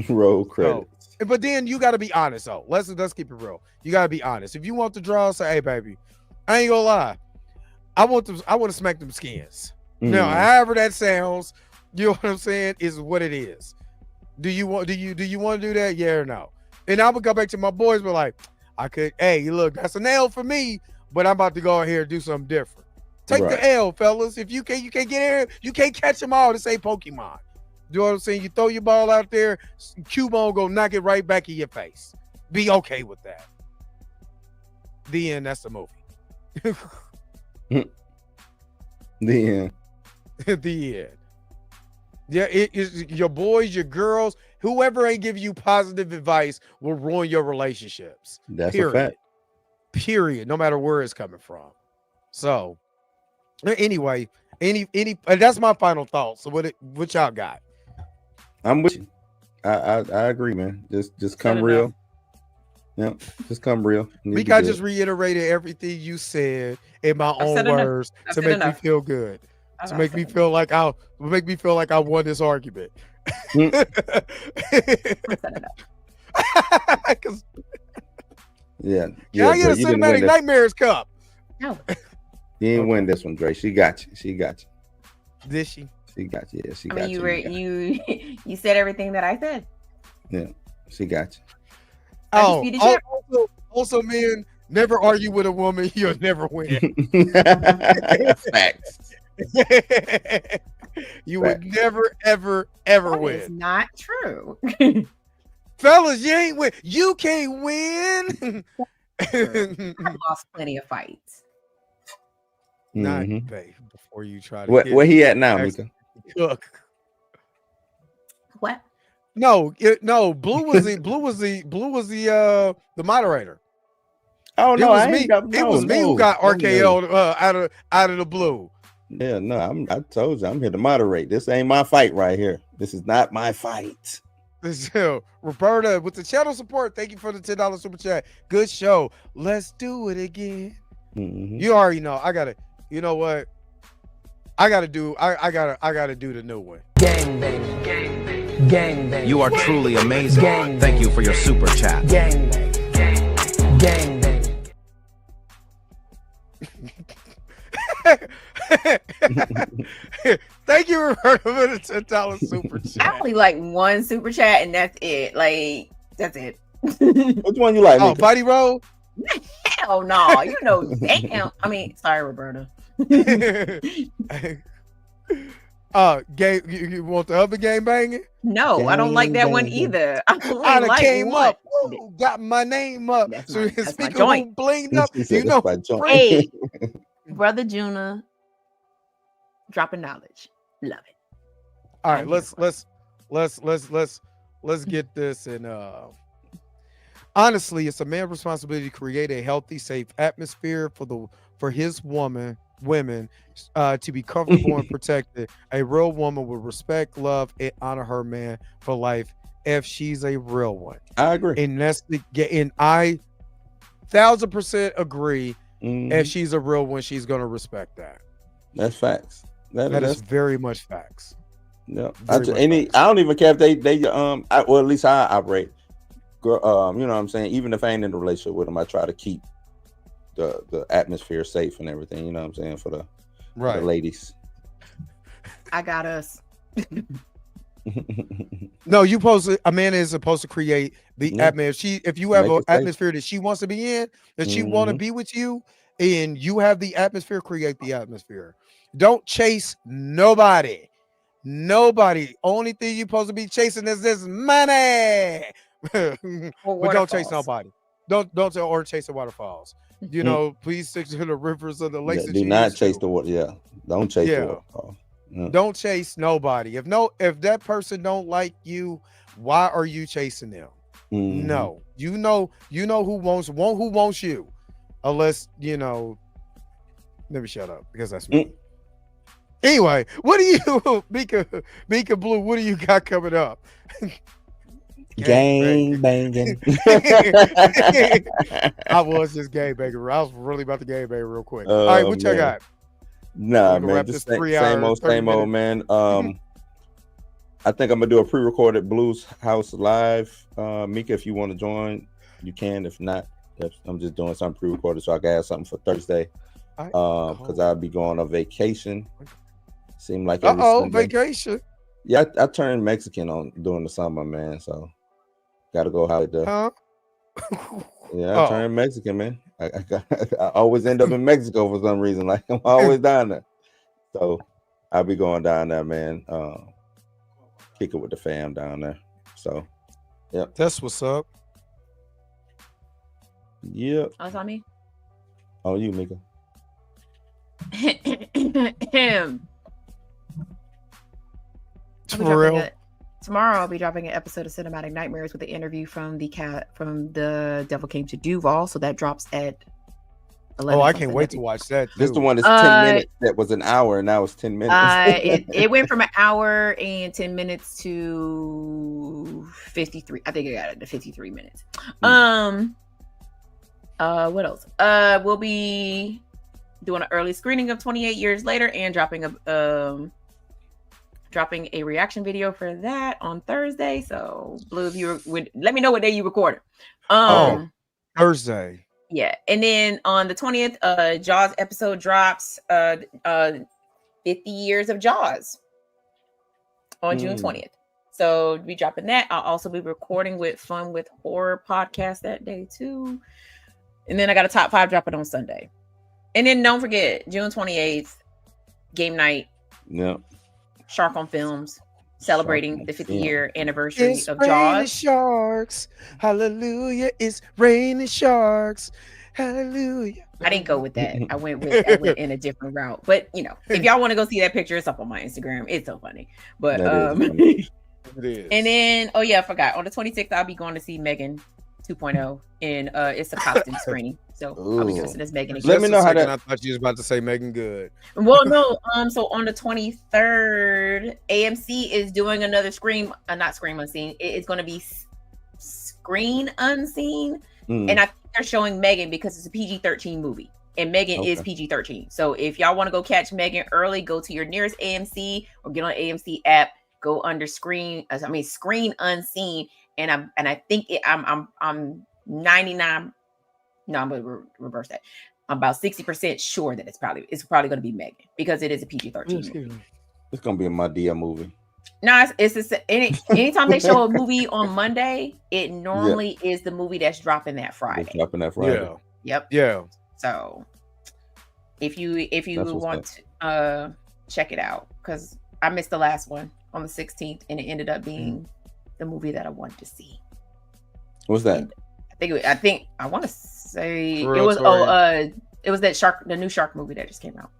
C: Roll credits.
A: So, but then you got to be honest, though. Let's keep it real. You got to be honest. If you want the draw, say, "Hey, baby, I ain't gonna lie. I want to smack them skins." Now, however that sounds, you know what I'm saying, is what it is. Do you want to do that? Yeah or no? And I would go back to my boys, but like, hey, look, that's an L for me, but I'm about to go out here and do something different. Take the L, fellas. If you can't get here, you can't catch them all to say Pokemon. You know what I'm saying? You throw your ball out there, Cubone go knock it right back in your face. Be okay with that. The end. That's the movie.
C: The end.
A: The end. Yeah, it is your boys, your girls, whoever ain't give you positive advice will ruin your relationships.
C: That's a
A: period.
C: fact.
A: Period. No matter where it's coming from. So anyway, that's my final thought. So what y'all got?
C: I'm with you. I agree, man. Just come real. Yep, just come real.
A: Mika, I just reiterated everything you said in my own words to make me feel good. To make me feel like I won this argument.
C: Yeah,
A: I get a cinematic nightmares cup.
B: No.
C: You didn't win this one, Dre. She got you.
A: Did she?
C: She got you. Yeah, she
B: I
C: got
B: mean,
C: you.
B: You said everything that I said.
C: Yeah, she got you.
A: Also, men, never argue with a woman. You'll never win.
C: Facts.
A: You would never, ever, ever win.
B: It's not true.
A: Fellas, you ain't win. You can't win.
B: I've lost plenty of fights.
A: Not babe, before you try to
C: where he at now, Mika?
A: Cook.
B: What?
A: No, Blue was the moderator.
C: Oh no,
A: it was me who got RKO'd out of the blue.
C: Yeah, no, I told you I'm here to moderate. This ain't my fight right here. This is not my fight.
A: Roberta with the channel support. Thank you for the $10 super chat. Good show. Let's do it again. You already know. You know what? I gotta do the new one.
J: Gang bang. Gang bang. Gang bang.
K: You are truly amazing. Thank you for your super chat.
J: Gang bang. Gang bang.
A: Thank you, Roberta, for the $10 super chat.
B: I only like one super chat, and that's it. Like, that's it.
C: Which one you like?
A: Oh, Buddy Roll?
B: Hell no. You know, damn. I mean, sorry, Roberta.
A: Game. You want the other game banging?
B: No, I don't like that one either. I
A: done came up, got my name up.
B: That's
A: So his
B: my
A: speaker
B: joint.
A: blinged up. You know,
B: Hey, Brother Juna, dropping knowledge. Love it.
A: All right, let's get this. And honestly, it's a man's responsibility to create a healthy, safe atmosphere for his women to be comfortable and protected. A real woman will respect, love, and honor her man for life if she's a real one.
C: I agree.
A: And I 1000% agree. If she's a real one, she's gonna respect that.
C: That's facts.
A: That is very much facts.
C: Yeah. I don't even care if they well, at least I operate. You know what I'm saying? Even if I ain't in a relationship with them, I try to keep the atmosphere safe and everything. You know what I'm saying? For the ladies.
B: I got us.
A: No, a man is supposed to create the atmosphere. If you have an atmosphere that she wants to be in, that she want to be with you, and you have the atmosphere, create the atmosphere. Don't chase nobody. Only thing you're supposed to be chasing is this money. But don't chase nobody. Don't or chase the waterfalls. You know, please stick to the rivers of the lakes.
C: Do not chase the water. Yeah, don't chase the waterfall. Yeah.
A: Don't chase nobody. If that person don't like you, why are you chasing them? No, you know who wants you, unless let me shut up because that's me. Anyway, what do you, Mika Blue? What do you got coming up?
C: Gang banging.
A: I was just gang banging. I was really about to gang bang real quick. All right, what y'all got?
C: Nah, man, just same old, man. I think I'm gonna do a pre-recorded Blues House live. Mika, if you want to join, you can. If not, I'm just doing something pre-recorded so I can have something for Thursday. Because I'll be going on vacation. Seem like
A: vacation.
C: Yeah, I turned Mexican during the summer, man. So gotta go how it does. Yeah, I turned Mexican, man. I always end up in Mexico for some reason. Like I'm always down there. So I'll be going down there, man. Kick it with the fam down there. So yeah.
A: That's what's up.
C: Yep.
B: Oh, it's on me.
C: Oh, you, Mika.
A: For real.
B: Tomorrow I'll be dropping an episode of Cinematic Nightmares with an interview from the Devil Came to Duval. So that drops at 11.
A: Oh, I can't wait to watch that.
C: This the one that's 10 minutes. That was an hour, and now it's 10 minutes.
B: It went from an hour and 10 minutes to 53. I think I got it to 53 minutes. What else? We'll be doing an early screening of 28 Years Later and dropping a reaction video for that on Thursday. So Blue, if you would let me know what day you recorded.
A: Thursday.
B: Yeah. And then on the 20th, Jaws episode drops 50 years of Jaws on June 20th. So be dropping that. I'll also be recording with Fun with Horror podcast that day too. And then I got a top 5 dropping on Sunday. And then don't forget, June 28th, game night.
C: Yep.
B: Shark on Films, celebrating the 50-year anniversary
A: It's
B: of
A: raining
B: Jaws.
A: sharks. Hallelujah. It's raining sharks. Hallelujah.
B: I didn't go with that. I went in a different route. But you know, if y'all want to go see that picture, it's up on my Instagram. It's so funny. But
A: It is.
B: And then I forgot. On the 26th, I'll be going to see Megan 2.0, and it's a costume screening. So I'll be dressing as Megan again.
C: Let me know how that.
A: I thought you was about to say Megan Good.
B: Well, no. So on the 23rd, AMC is doing another not Scream Unseen. It's going to be Screen Unseen, and I think they're showing Megan because it's a PG-13 movie, and Megan is PG-13. So if y'all want to go catch Megan early, go to your nearest AMC or get on AMC app. Go under Screen Unseen, and I think I'm 99. No, I'm gonna reverse that. I'm about 60% sure that it's probably going to be Megan because it is a PG-13 movie.
C: It's gonna be a Madea movie.
B: No, anytime they show a movie on Monday, it normally is the movie that's dropping that Friday.
C: It's dropping that Friday.
A: Yeah.
B: Yep.
A: Yeah.
B: So if you want to check it out, because I missed the last one on the 16th, and it ended up being the movie that I wanted to see.
C: What's that?
B: And I think I want to say
A: For
B: it
A: real,
B: was
A: Tori.
B: it was the new shark movie that just came out.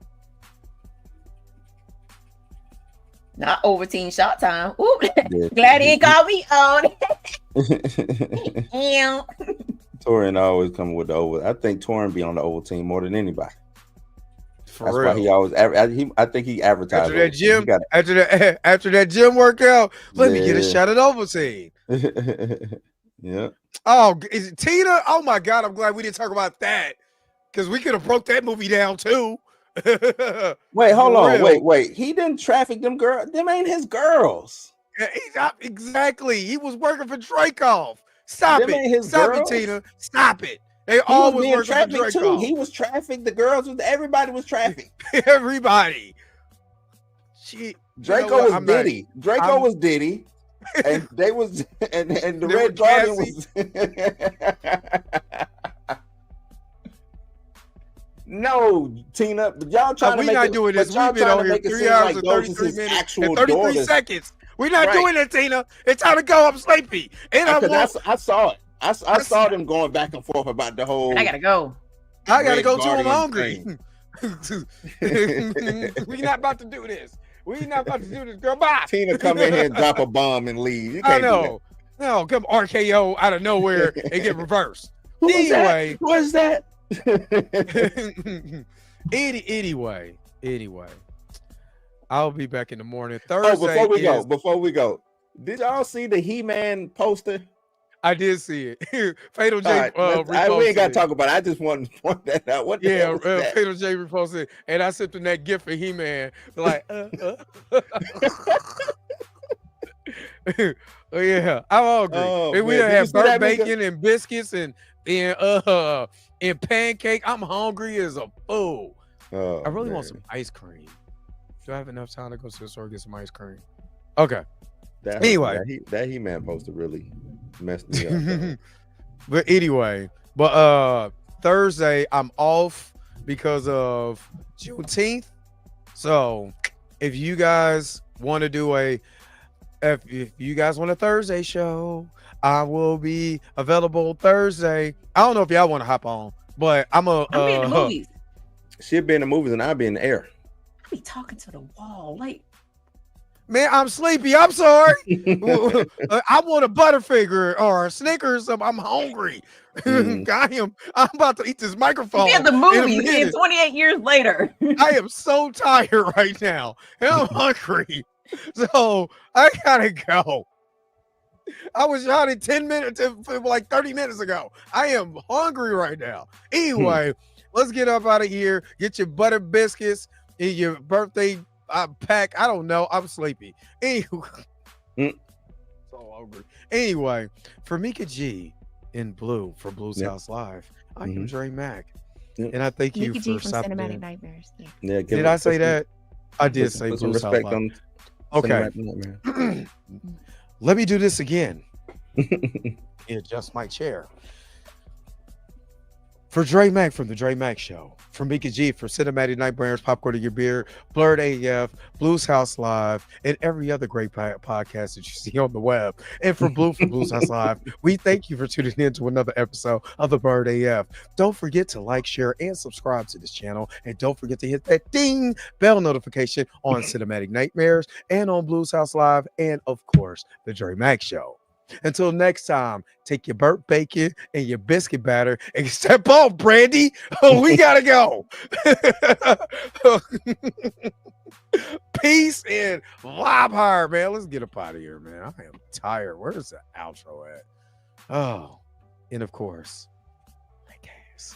B: Not over teen shot time. Ooh, glad he called me on it. Yeah.
C: Torin always coming with the over. I think Torin be on the over team more than anybody. That's
A: real.
C: why he always. I think he advertised
A: After that gym, after that gym workout, let me get a shot at over team.
C: Yeah.
A: Oh, is it Tina? Oh my God! I'm glad we didn't talk about that because we could have broke that movie down too.
C: Wait, hold on. Wait. He didn't traffic them girls. Them ain't his girls.
A: Yeah, exactly. He was working for Dracoff. Stop
C: Them ain't
A: it.
C: his
A: Stop
C: girls.
A: it, Tina. Stop it. They
C: He
A: all
C: was
A: was
C: being
A: working for
C: trafficked too.
A: Dracoff.
C: He was trafficked. The girls was. Everybody was trafficked.
A: Everybody.
C: Draco was Diddy. Draco was Diddy. And they was and the Red Guardian was no, Tina, but y'all trying to make
A: not doing this. We've been on here 3 hours and 33 minutes and 33 seconds. We're not doing it, Tina. It's time to go. I'm sleepy. And
C: I saw it. I saw them going back and forth about the whole.
B: I gotta go.
A: I gotta go too. I'm hungry. We're not about to do this. We're not about to do this, girl. Bye.
C: Tina come in here and drop a bomb and leave. You
A: I
C: can't
A: know. No, come RKO out of nowhere and get reversed. Anyway,
C: what is that?
A: Anyway, I'll be back in the morning. Thursday.
C: Before we go, did y'all see the He-Man poster?
A: I did see it. Fatal J.
C: We ain't gotta talk about it. I just want to point that out. What the hell was that?
A: Fatal J reposted it, and I sent him that gift for He-Man. Like, oh yeah, I'm hungry. And we done have burnt bacon and biscuits and pancake. I'm hungry as a fool. I really want some ice cream. Do I have enough time to go to the store and get some ice cream? Okay. Anyway,
C: that He-Man poster really messed me up.
A: But anyway, Thursday I'm off because of Juneteenth. So if you guys want to do if you guys want a Thursday show, I will be available Thursday. I don't know if y'all want to hop on, but I'm in
B: the movies.
C: She'll be in the movies and I'll be in the air.
B: I be talking to the wall, like.
A: Man, I'm sleepy. I'm sorry. I want a Butterfinger or a Snickers. I'm hungry. I'm about to eat this microphone.
B: Yeah, the movie. 28 years later.
A: I am so tired right now. And I'm hungry. So I gotta go. I was shot in 10 minutes, like 30 minutes ago. I am hungry right now. Anyway, let's get up out of here. Get your butter biscuits in your birthday pack. I don't know. I'm sleepy. Anyway, so hungry. Anyway, for Mika G in Blue for Blues House Live, I am Dre Mack. And I thank you
B: Mika G
A: for
B: from
A: stopping
B: Cinematic
A: in.
B: Nightmares.
C: Yeah,
A: Did I say that? I did say
C: put some
A: Blues House
C: respect
A: Live.
C: on
A: Okay.
C: Cinematic Nightmares.
A: Let me do this again. Adjust my chair. For Dre Mack from the Dre Mack Show, for Mika G, for Cinematic Nightmares, Popcorn to Your Beer, Blurred AF, Blues House Live, and every other great podcast that you see on the web, and for Blue from Blues House Live, we thank you for tuning in to another episode of the Blurred AF. Don't forget to like, share, and subscribe to this channel, and don't forget to hit that ding bell notification on Cinematic Nightmares and on Blues House Live, and of course, the Dre Mack Show. Until next time, take your burnt bacon and your biscuit batter and step on, Brandy. Oh, we gotta go. Peace and vibe hard, man. Let's get up out of here, man. I am tired. Where's the outro at? Oh, and of course, my gas.